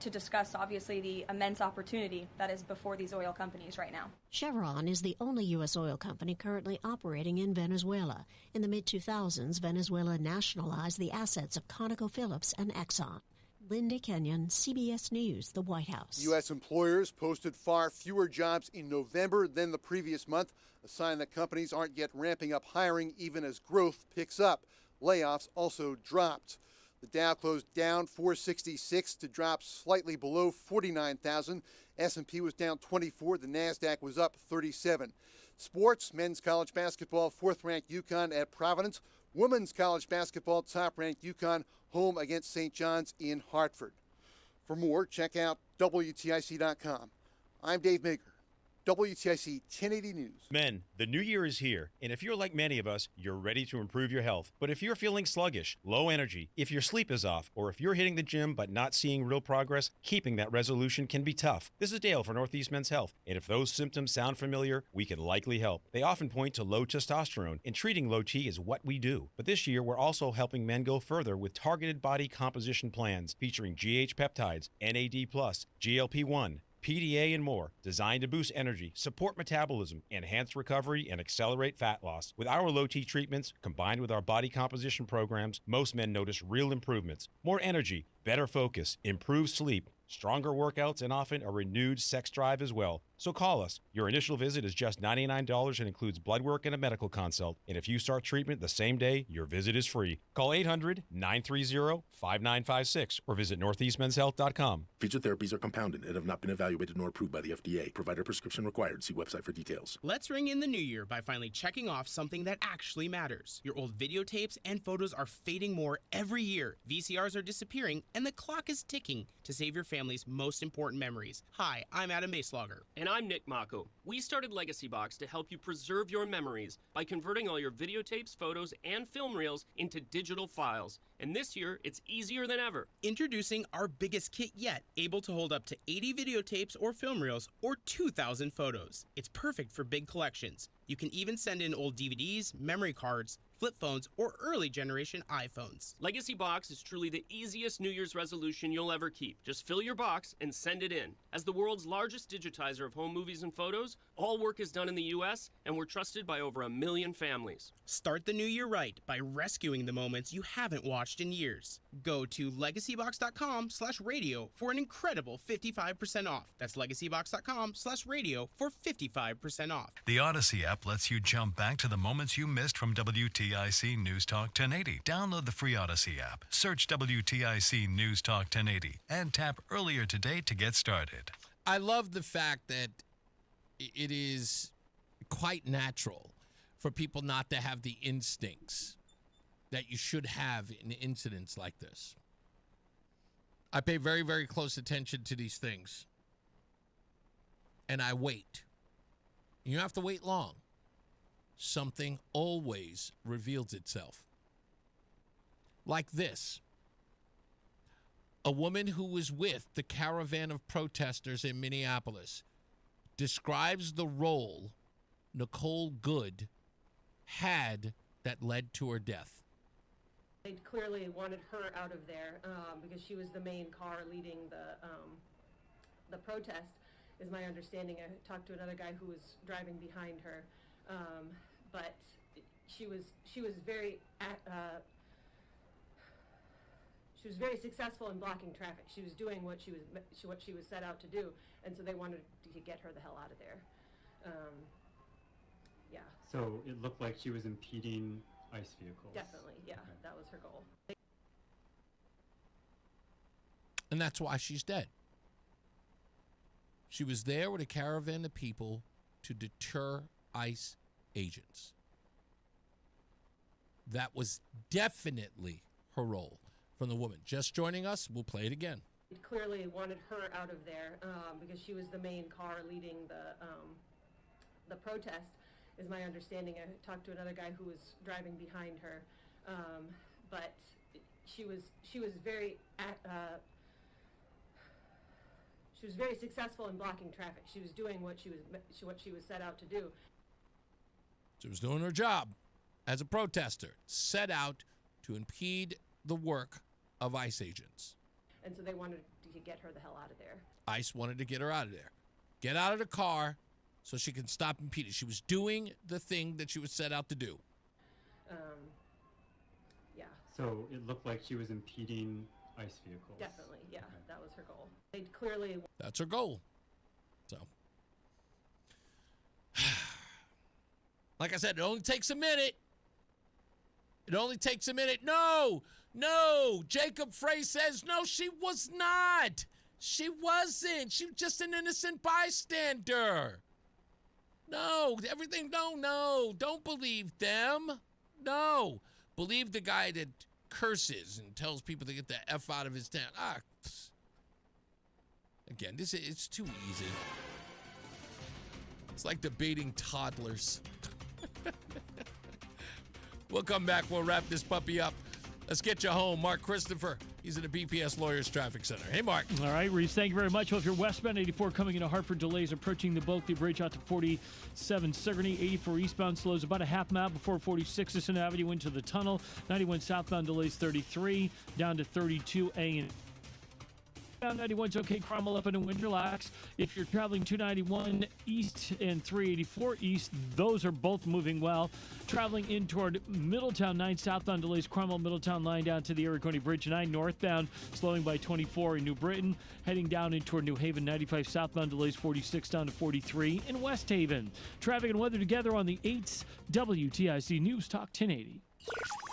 to discuss, obviously, the immense opportunity that is before these oil companies right now. Chevron is the only U.S. oil company currently operating in Venezuela. In the mid-2000s, Venezuela nationalized the assets of ConocoPhillips and Exxon. Linda Kenyon, CBS News, the White House. U.S. employers posted far fewer jobs in November than the previous month, a sign that companies aren't yet ramping up hiring even as growth picks up. Layoffs also dropped. The Dow closed down 466 to drop slightly below 49,000. S&P was down 24. The NASDAQ was up 37. Sports, men's college basketball, fourth-ranked UConn at Providence. Women's college basketball, top-ranked UConn, home against St. John's in Hartford. For more, check out WTIC.com. I'm Dave Maker, WTIC 1080 News. Men, the new year is here, and if you're like many of us, you're ready to improve your health. But if you're feeling sluggish, low energy, if your sleep is off, or if you're hitting the gym but not seeing real progress, keeping that resolution can be tough. This is Dale for Northeast Men's Health, and if those symptoms sound familiar, we can likely help. They often point to low testosterone, and treating low T is what we do. But this year, we're also helping men go further with targeted body composition plans featuring GH peptides, NAD+, GLP-1, PDA, and more, designed to boost energy, support metabolism, enhance recovery, and accelerate fat loss. With our low T treatments, combined with our body composition programs, most men notice real improvements. More energy, better focus, improved sleep, stronger workouts, and often a renewed sex drive as well. So call us. Your initial visit is just $99 and includes blood work and a medical consult. And if you start treatment the same day, your visit is free. Call 800-930-5956 or visit northeastmenshealth.com. Featured therapies are compounded and have not been evaluated nor approved by the FDA. Provider prescription required. See website for details. Let's ring in the new year by finally checking off something that actually matters. Your old videotapes and photos are fading more every year. VCRs are disappearing, and the clock is ticking to save your family's most important memories. Hi, I'm Adam Baselogger. And I'm Nick Mako. We started Legacy Box to help you preserve your memories by converting all your videotapes, photos, and film reels into digital files. And this year, it's easier than ever. Introducing our biggest kit yet, able to hold up to 80 videotapes or film reels or 2,000 photos. It's perfect for big collections. You can even send in old DVDs, memory cards, flip phones, or early generation iPhones. Legacy Box is truly the easiest New Year's resolution you'll ever keep. Just fill your box and send it in. As the world's largest digitizer of home movies and photos, all work is done in the U.S., and we're trusted by over 1 million families. Start the new year right by rescuing the moments you haven't watched in years. Go to legacybox.com/radio for an incredible 55% off. That's legacybox.com/radio for 55% off. The Odyssey app lets you jump back to the moments you missed from WTIC News Talk 1080. Download the free Odyssey app, search WTIC News Talk 1080, and tap earlier today to get started. I love the fact that it is quite natural for people not to have the instincts that you should have in incidents like this. I pay very, very close attention to these things. And I wait. You don't have to wait long. Something always reveals itself. Like this. A woman who was with the caravan of protesters in Minneapolis describes the role Nicole Good had that led to her death. They clearly wanted her out of there because she was the main car leading the protest, is my understanding. I talked to another guy who was driving behind her, but she was very successful in blocking traffic. She was doing what she was set out to do, and so they wanted to get her the hell out of there. Yeah. So it looked like she was impeding ICE vehicles. Definitely, yeah. Okay. That was her goal. And that's why she's dead. She was there with a caravan of people to deter ICE agents. That was definitely her role. From the woman just joining us, we'll play it again. They clearly wanted her out of there because she was the main car leading the protest, is my understanding. I talked to another guy who was driving behind her, but she was very successful in blocking traffic. She was doing what she was set out to do. She was doing her job as a protester, set out to impede the work of ICE agents. And so they wanted to get her the hell out of there. ICE wanted to get her out of there. Get out of the car so she can stop impeding. She was doing the thing that she was set out to do. Yeah. So it looked like she was impeding ICE vehicles. Definitely, yeah. Okay. That was her goal. They clearly... That's her goal. So, like I said, it only takes a minute. It only takes a minute. No! No, Jacob Frey says, no, she was not. She wasn't. She was just an innocent bystander. No, no. Don't believe them. No. Believe the guy that curses and tells people to get the F out of his town. Again, it's too easy. It's like debating toddlers. We'll come back. We'll wrap this puppy up. Let's get you home. Mark Christopher. He's at the BPS Lawyers Traffic Center. Hey, Mark. All right, Reese, thank you very much. Well, if you're westbound 84 coming into Hartford, delays approaching the Bulkley Bridge out to 47 Sigourney. 84 eastbound slows about a half mile before 46 Avenue into the tunnel. 91 southbound delays 33 down to 32A and Down 91's okay. Cromwell up into Winterlax. If you're traveling 291 east and 384 east, those are both moving well. Traveling in toward Middletown, 9 southbound delays. Cromwell Middletown line down to the Erie Bridge. 9 northbound slowing by 24 in New Britain. Heading down in toward New Haven, 95 southbound delays. 46 down to 43 in West Haven. Traffic and weather together on the 8th WTIC News Talk 1080.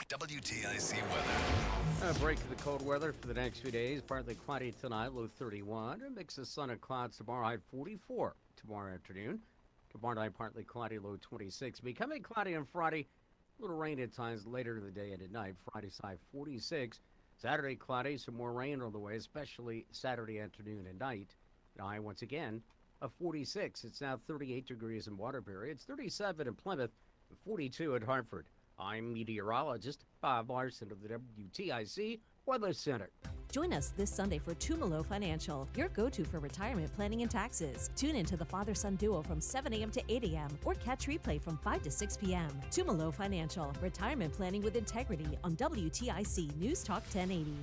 WTIC weather. A break of the cold weather for the next few days. Partly cloudy tonight, low 31. A mix of sun and clouds tomorrow, high 44 tomorrow afternoon. Tomorrow night, partly cloudy, low 26. Becoming cloudy on Friday. A little rain at times later in the day and at night. Friday's high 46. Saturday, cloudy, some more rain on the way, especially Saturday afternoon and night. And high once again of 46. It's now 38 degrees in Waterbury. It's 37 in Plymouth, 42 at Hartford. I'm meteorologist Bob Larson of the WTIC Weather Center. Join us this Sunday for Tumalo Financial, your go-to for retirement planning and taxes. Tune into the father-son duo from 7 a.m. to 8 a.m. or catch replay from 5 to 6 p.m. Tumalo Financial, retirement planning with integrity on WTIC News Talk 1080.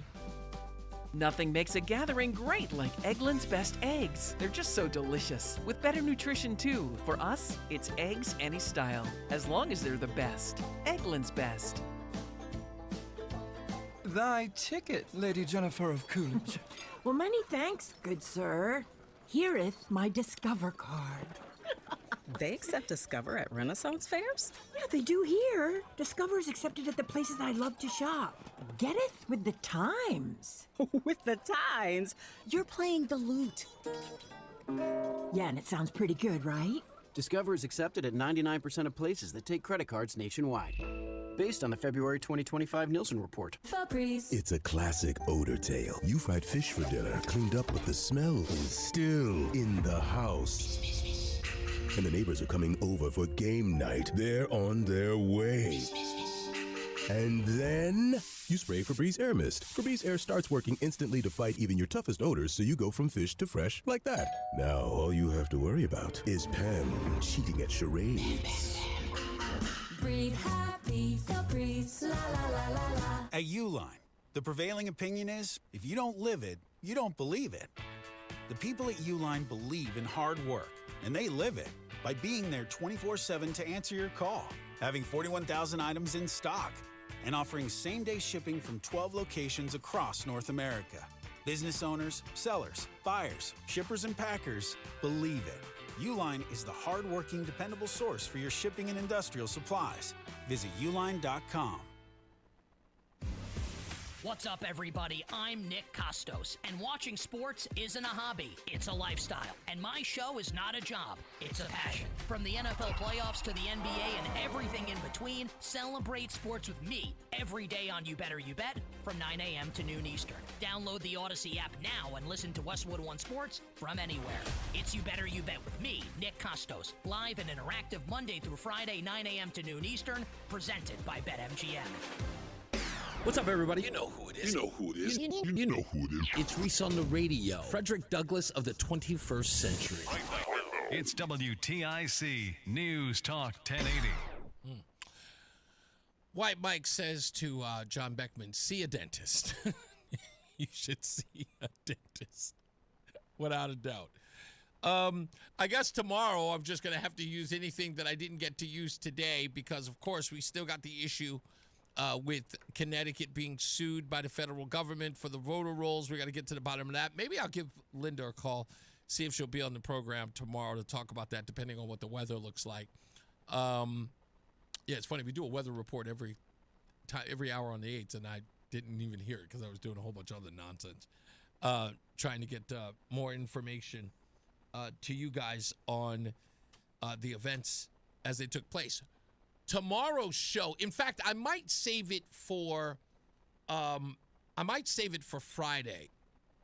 Nothing makes a gathering great like Eggland's Best Eggs. They're just so delicious, with better nutrition too. For us, it's eggs any style, as long as they're the best. Eggland's Best. Thy ticket, Lady Jennifer of Coolidge. Well, many thanks, good sir. Here'th my Discover card. They accept Discover at Renaissance fairs? Yeah, they do here. Discover is accepted at the places I love to shop. Getteth with the times. With the times? You're playing the lute. Yeah, and it sounds pretty good, right? Discover is accepted at 99% of places that take credit cards nationwide. Based on the February 2025 Nielsen report. Febreze. It's a classic odor tale. You fried fish for dinner, cleaned up, but the smell is still in the house. And the neighbors are coming over for game night. They're on their way. And then you spray Febreze Air Mist. Febreze Air starts working instantly to fight even your toughest odors, so you go from fish to fresh like that. Now all you have to worry about is Pam cheating at charades. Breathe happy, Febreze, la la la la la. At Uline, the prevailing opinion is, if you don't live it, you don't believe it. The people at Uline believe in hard work, and they live it by being there 24/7 to answer your call, having 41,000 items in stock, and offering same-day shipping from 12 locations across North America. Business owners, sellers, buyers, shippers, and packers believe it. Uline is the hard-working, dependable source for your shipping and industrial supplies. Visit uline.com. What's up, everybody? I'm Nick Costos, and watching sports isn't a hobby, it's a lifestyle. And my show is not a job, it's a passion. From the NFL playoffs to the NBA and everything in between, celebrate sports with me every day on You Better You Bet from 9 a.m. to noon Eastern. Download the Odyssey app now and listen to Westwood One Sports from anywhere. It's You Better You Bet with me, Nick Costos, live and interactive Monday through Friday, 9 a.m. to noon Eastern, presented by BetMGM. What's up, everybody? You know who it is. You know who it is. You know who it is. It's Reese on the Radio. Frederick Douglass of the 21st century. It's WTIC News Talk 1080. White Mike says to John Beckman, see a dentist. You should see a dentist. Without a doubt. I guess tomorrow I'm just going to have to use anything that I didn't get to use today because, of course, we still got the issue with Connecticut being sued by the federal government for the voter rolls. We got to get to the bottom of that. Maybe I'll give Linda a call, see if she'll be on the program tomorrow to talk about that, depending on what the weather looks like. Yeah, it's funny. We do a weather report every hour on the 8th, and I didn't even hear it because I was doing a whole bunch of other nonsense, trying to get more information to you guys on the events as they took place. Tomorrow's show, in fact, I might save it for Friday,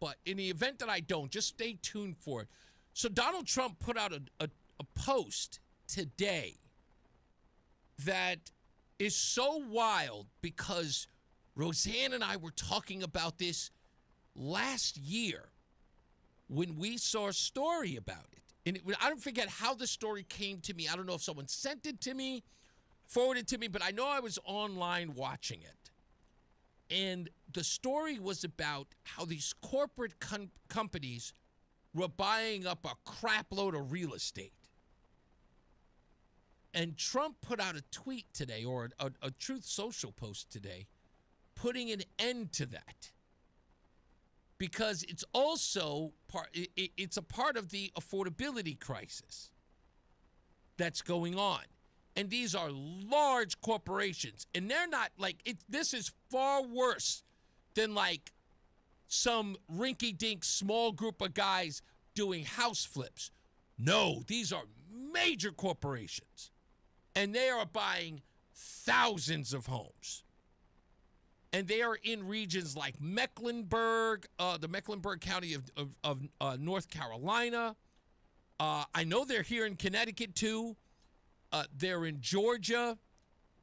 but in the event that I don't, just stay tuned for it. So Donald Trump put out a post today that is so wild because Roseanne and I were talking about this last year when we saw a story about it. And I don't forget how the story came to me. I don't know if someone sent it to me, forwarded it to me, but I know I was online watching it. And the story was about how these corporate companies were buying up a crap load of real estate. And Trump put out a tweet today, or a Truth Social post today, putting an end to that. Because it's also it's a part of the affordability crisis that's going on. And these are large corporations. And they're not this is far worse than some rinky-dink small group of guys doing house flips. No, these are major corporations. And they are buying thousands of homes. And they are in regions like Mecklenburg, the Mecklenburg County of North Carolina. I know they're here in Connecticut, too. They're in Georgia.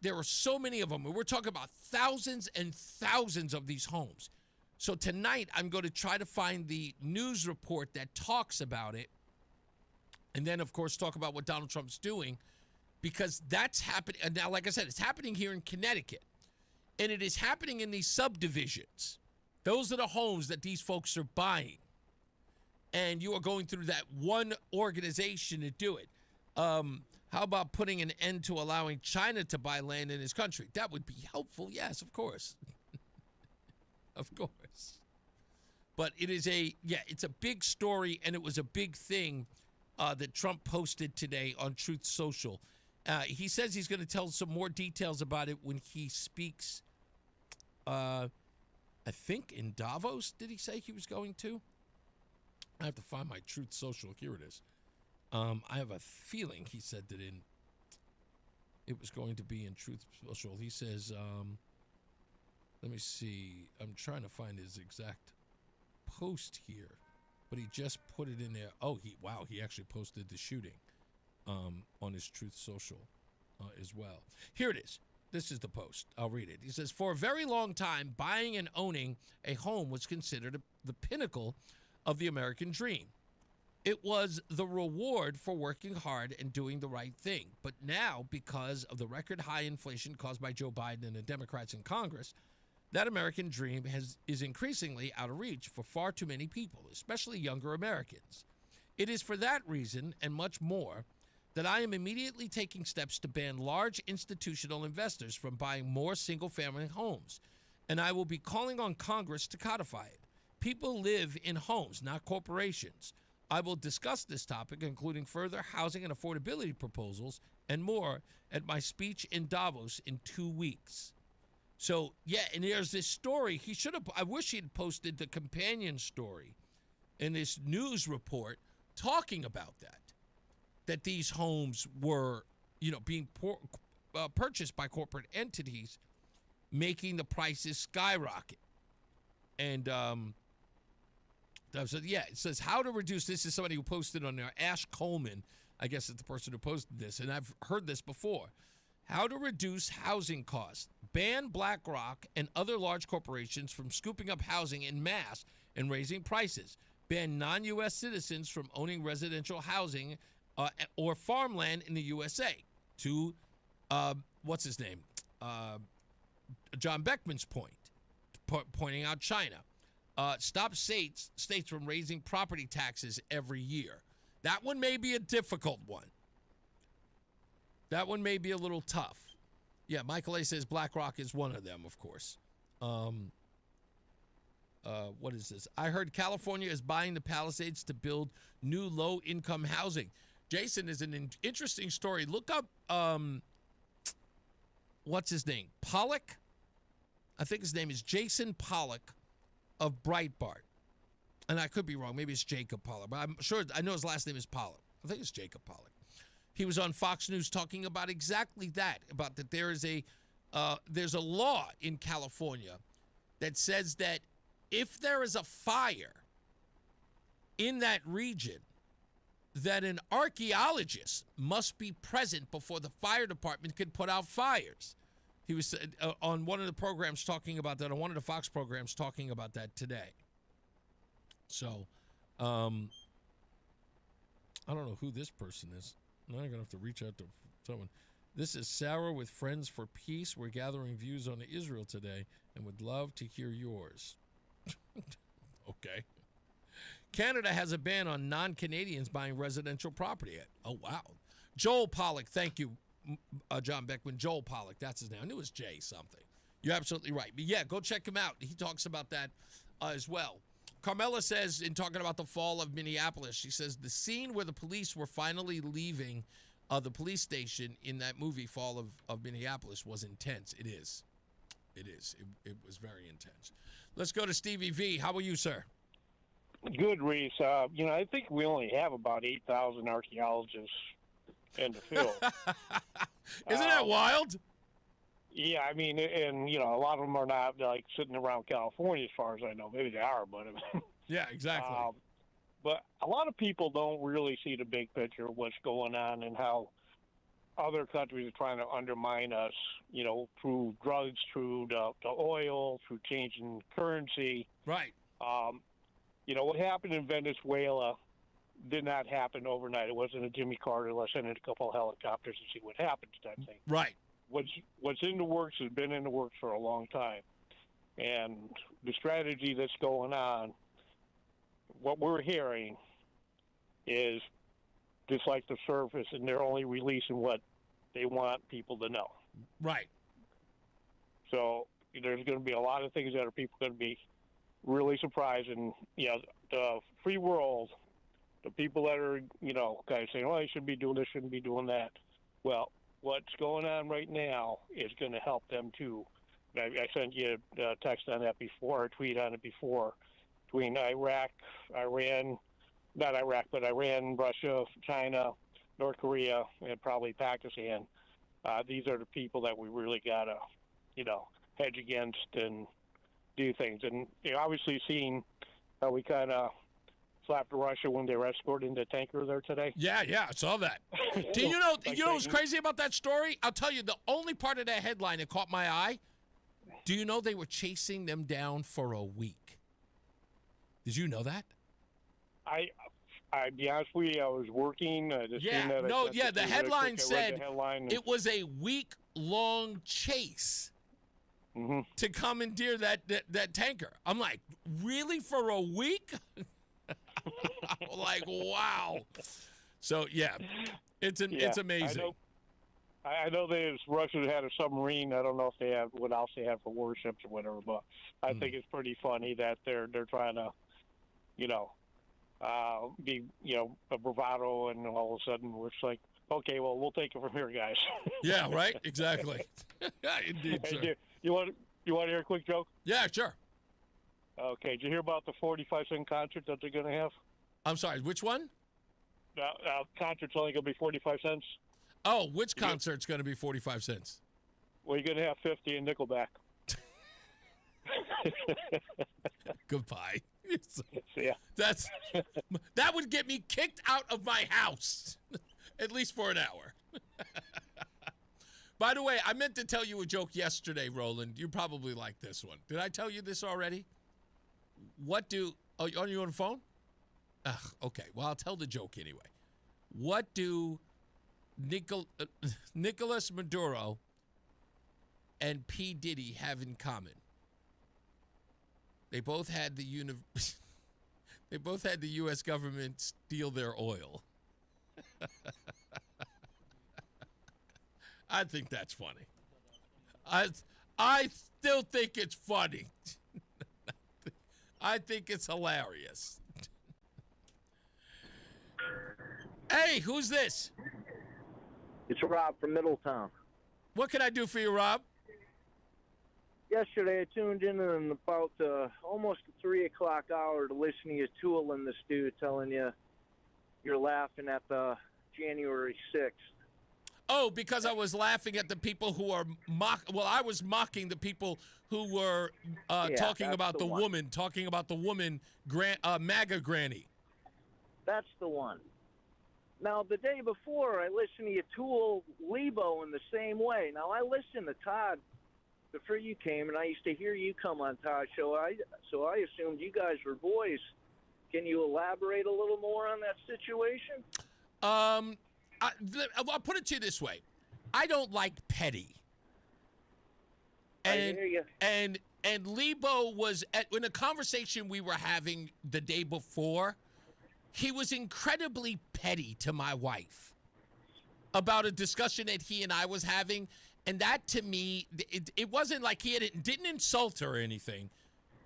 There are so many of them. And we're talking about thousands and thousands of these homes. So tonight, I'm going to try to find the news report that talks about it. And then, of course, talk about what Donald Trump's doing. Because that's happening. And now, like I said, it's happening here in Connecticut. And it is happening in these subdivisions. Those are the homes that these folks are buying. And you are going through that one organization to do it. How about putting an end to allowing China to buy land in his country? That would be helpful. Yes, of course. Of course. But it is it's a big story, and it was a big thing that Trump posted today on Truth Social. He says he's going to tell some more details about it when he speaks, I think in Davos, did he say he was going to? I have to find my Truth Social. Here it is. I have a feeling he said that it was going to be in Truth Social. He says, let me see. I'm trying to find his exact post here, but he just put it in there. Oh, he actually posted the shooting on his Truth Social as well. Here it is. This is the post. I'll read it. He says, for a very long time, buying and owning a home was considered the pinnacle of the American dream. It was the reward for working hard and doing the right thing. But now, because of the record high inflation caused by Joe Biden and the Democrats in Congress, that American dream is increasingly out of reach for far too many people, especially younger Americans. It is for that reason and much more that I am immediately taking steps to ban large institutional investors from buying more single-family homes, and I will be calling on Congress to codify it. People live in homes, not corporations. I will discuss this topic, including further housing and affordability proposals and more, at my speech in Davos in 2 weeks. So, and there's this story. I wish he'd posted the companion story in this news report talking about that these homes were, being purchased by corporate entities, making the prices skyrocket. And, it says how to reduce. This is somebody who posted on there. Ash Coleman, I guess, is the person who posted this, and I've heard this before. How to reduce housing costs. Ban BlackRock and other large corporations from scooping up housing in mass and raising prices. Ban non-U.S. citizens from owning residential housing or farmland in the USA. To, what's his name? John Beckman's point, pointing out China. Stop states from raising property taxes every year. That one may be a difficult one. That one may be a little tough. Yeah, Michael A. says BlackRock is one of them, of course. What is this? I heard California is buying the Palisades to build new low-income housing. Jason, is an interesting story. Look up, what's his name? Pollock? I think his name is Jason Pollock of Breitbart. And I could be wrong. Maybe it's Jacob Pollock. But I'm sure, I know his last name is Pollock. I think it's Jacob Pollock. He was on Fox News talking about exactly that, about that there's a law in California that says that if there is a fire in that region, that an archaeologist must be present before the fire department can put out fires. He was on one of the programs talking about that, on one of the Fox programs talking about that today. So, I don't know who this person is. Now I'm going to have to reach out to someone. This is Sarah with Friends for Peace. We're gathering views on Israel today and would love to hear yours. Okay. Canada has a ban on non-Canadians buying residential property. Oh, wow. Joel Pollock, thank you, John Beckman. Joel Pollock, that's his name. I knew it was Jay something. You're absolutely right. But yeah, go check him out. He talks about that as well. Carmela says, in talking about the fall of Minneapolis, she says the scene where the police were finally leaving the police station in that movie, Fall of Minneapolis, was intense. It is. It is. It was very intense. Let's go to Stevie V. How are you, sir? Good, Reese. I think we only have about 8,000 archaeologists in the field. Isn't that wild? Yeah, I mean, and, a lot of them are not, like, sitting around California as far as I know. Maybe they are, but... Yeah, exactly. But a lot of people don't really see the big picture of what's going on and how other countries are trying to undermine us, through drugs, through the oil, through changing currency. Right. What happened in Venezuela did not happen overnight. It wasn't a Jimmy Carter, let's send in a couple of helicopters and see what happens type thing. Right. What's in the works has been in the works for a long time. And the strategy that's going on, what we're hearing is just like the surface, and they're only releasing what they want people to know. Right. So there's going to be a lot of things that are people going to be really surprised. And, the free world, the people that are, kind of saying, oh, I should be doing this, shouldn't be doing that. Well, what's going on right now is going to help them, too. I sent you a text on that before, a tweet on it before, between Iran, Russia, China, North Korea, and probably Pakistan. These are the people that we really got to, hedge against and do things. And obviously seeing how we kind of slapped Russia when they were escorting the tanker there today. Yeah, I saw that. Do you know what's crazy about that story? I'll tell you, the only part of that headline that caught my eye, do you know they were chasing them down for a week? Did you know that? I'd be honest with you, I was working. The headline said it was a week-long chase to commandeer that tanker. I'm like, really, for a week? I'm like, wow. So, yeah, it's amazing. I know Russia had a submarine. I don't know if they have what else they have for warships or whatever, but I think it's pretty funny that they're trying to, be, a bravado, and all of a sudden it's like, okay, well, we'll take it from here, guys. Yeah, right? Exactly. Indeed, sir. You want to hear a quick joke? Yeah, sure. Okay, did you hear about the 45-cent concert that they're going to have? I'm sorry, which one? Concert's only going to be 45 cents. Oh, which concert's going to be 45 cents? Well, you're going to have 50 in Nickelback. Goodbye. Yeah. That would get me kicked out of my house, at least for an hour. By the way, I meant to tell you a joke yesterday, Roland. You probably like this one. Did I tell you this already? Are you on the phone? Okay. Well, I'll tell the joke anyway. What do Nicolas Maduro and P. Diddy have in common? They both had the U.S. government steal their oil. I think that's funny. I still think it's funny. I think it's hilarious. Hey, who's this? It's Rob from Middletown. What can I do for you, Rob? yesterday I tuned in and about almost the 3 o'clock hour to listen to you Tool in the Stew telling you you're laughing at the January 6th. Oh, because I was laughing at the people who are I was mocking the people who were talking about the woman, MAGA granny. That's the one. Now, the day before, I listened to you Tool Lebo in the same way. Now, I listened to Todd before you came, and I used to hear you come on Todd's show. So I assumed you guys were boys. Can you elaborate a little more on that situation? I'll put it to you this way. I don't like petty. I hear you. And Lebo was in a conversation we were having the day before. He was incredibly petty to my wife about a discussion that he and I was having. And that, to me, it wasn't like he didn't insult her or anything,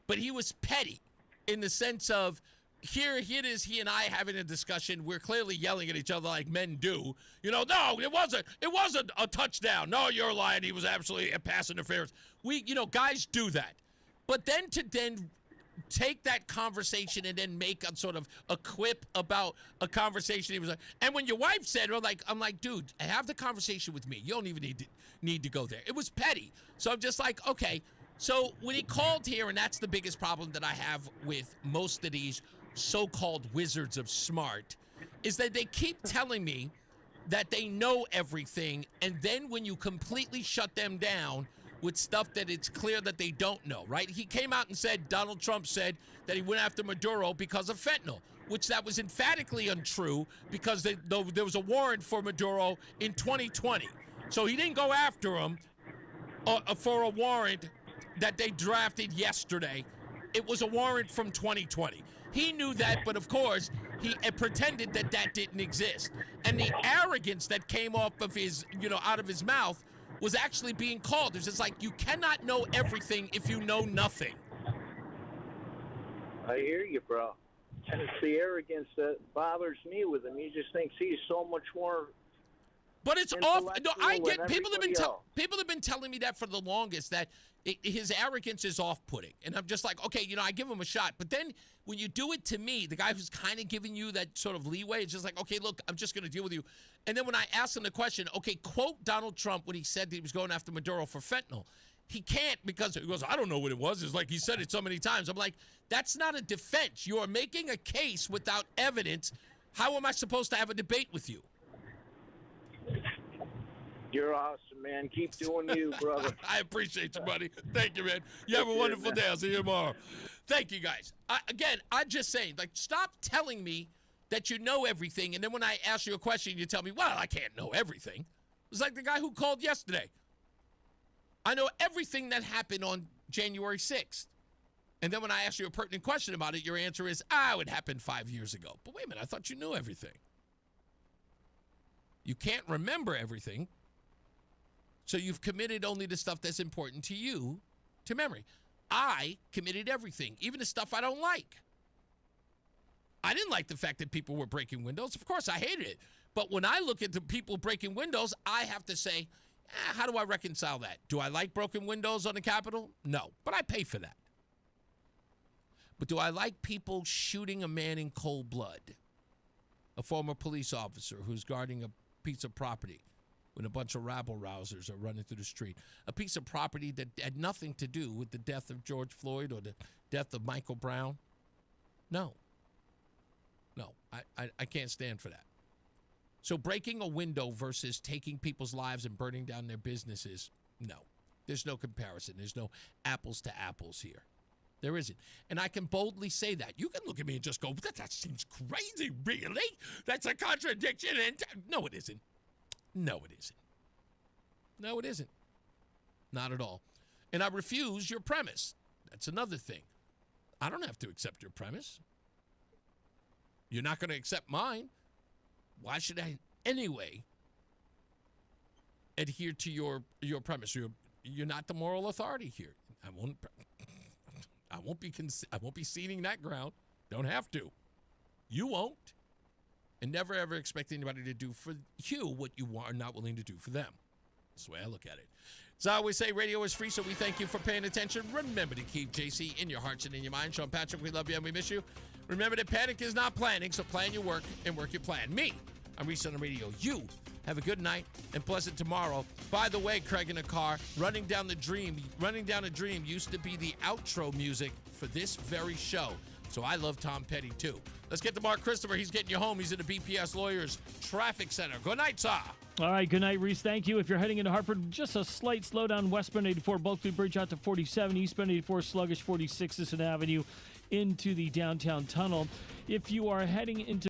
but he was petty in the sense of, here it is, he and I having a discussion. We're clearly yelling at each other like men do. You know, no, it wasn't a touchdown. No, you're lying. He was absolutely a pass interference. Guys do that. But then to take that conversation and then make a sort of a quip about a conversation he was like, and when your wife said, I'm like, dude, have the conversation with me. You don't even need to go there. It was petty. So I'm just like, okay. So when he called here, and that's the biggest problem that I have with most of these so-called wizards of smart, is that they keep telling me that they know everything, and then when you completely shut them down with stuff that it's clear that they don't know, right? He came out and said, Donald Trump said that he went after Maduro because of fentanyl, which that was emphatically untrue because there was a warrant for Maduro in 2020. So he didn't go after him for a warrant that they drafted yesterday. It was a warrant from 2020. He knew that, but of course, he pretended that didn't exist. And the arrogance that came off of his, out of his mouth was actually being called. It's just like, you cannot know everything if you know nothing. I hear you, bro. And it's the arrogance that bothers me with him. He just thinks he's so much more. But it's off. No, I get people have been telling me that for the longest, that his arrogance is off-putting, and I'm just like, okay, I give him a shot. But then when you do it to me, the guy who's kind of giving you that sort of leeway, it's just like, okay, look, I'm just going to deal with you. And then when I ask him the question, okay, quote Donald Trump when he said that he was going after Maduro for fentanyl. He can't, because he goes, I don't know what it was. It's like he said it so many times. I'm like, that's not a defense. You are making a case without evidence. How am I supposed to have a debate with you? You're awesome, man. Keep doing you, brother. I appreciate you, buddy. Thank you, man. You have a wonderful day. I'll see you tomorrow. Thank you, guys. I'm just saying, stop telling me that you know everything, and then when I ask you a question, you tell me, well, I can't know everything. It's like the guy who called yesterday. I know everything that happened on January 6th. And then when I ask you a pertinent question about it, your answer is, it happened 5 years ago. But wait a minute, I thought you knew everything. You can't remember everything. So you've committed only the stuff that's important to you to memory. I committed everything, even the stuff I don't like. I didn't like the fact that people were breaking windows. Of course, I hated it. But when I look at the people breaking windows, I have to say, how do I reconcile that? Do I like broken windows on the Capitol? No, but I pay for that. But do I like people shooting a man in cold blood? A former police officer who's guarding a piece of property when a bunch of rabble-rousers are running through the street. A piece of property that had nothing to do with the death of George Floyd or the death of Michael Brown. No, I can't stand for that. So breaking a window versus taking people's lives and burning down their businesses, no. There's no comparison. There's no apples to apples here. There isn't. And I can boldly say that. You can look at me and just go, that seems crazy, really? That's a contradiction. And no, it isn't. No, it isn't. No, it isn't. Not at all. And I refuse your premise. That's another thing. I don't have to accept your premise. You're not going to accept mine. Why should I anyway adhere to your premise? You're not the moral authority here. I won't be ceding that ground. Don't have to. You won't. And never, ever expect anybody to do for you what you are not willing to do for them. That's the way I look at it. As I always say, radio is free, so we thank you for paying attention. Remember to keep JC in your hearts and in your mind. Sean Patrick, we love you and we miss you. Remember that panic is not planning, so plan your work and work your plan. Me, I'm Reese on the Radio. You have a good night and pleasant tomorrow. By the way, Craig in the car, Running Down a Dream used to be the outro music for this very show. So I love Tom Petty, too. Let's get to Mark Christopher. He's getting you home. He's at the BPS Lawyers Traffic Center. Good night, sir. All right, good night, Reese. Thank you. If you're heading into Hartford, just a slight slowdown westbound 84, Bulkley Bridge out to 47, eastbound 84, sluggish 46 Sisson Avenue into the downtown tunnel. If you are heading into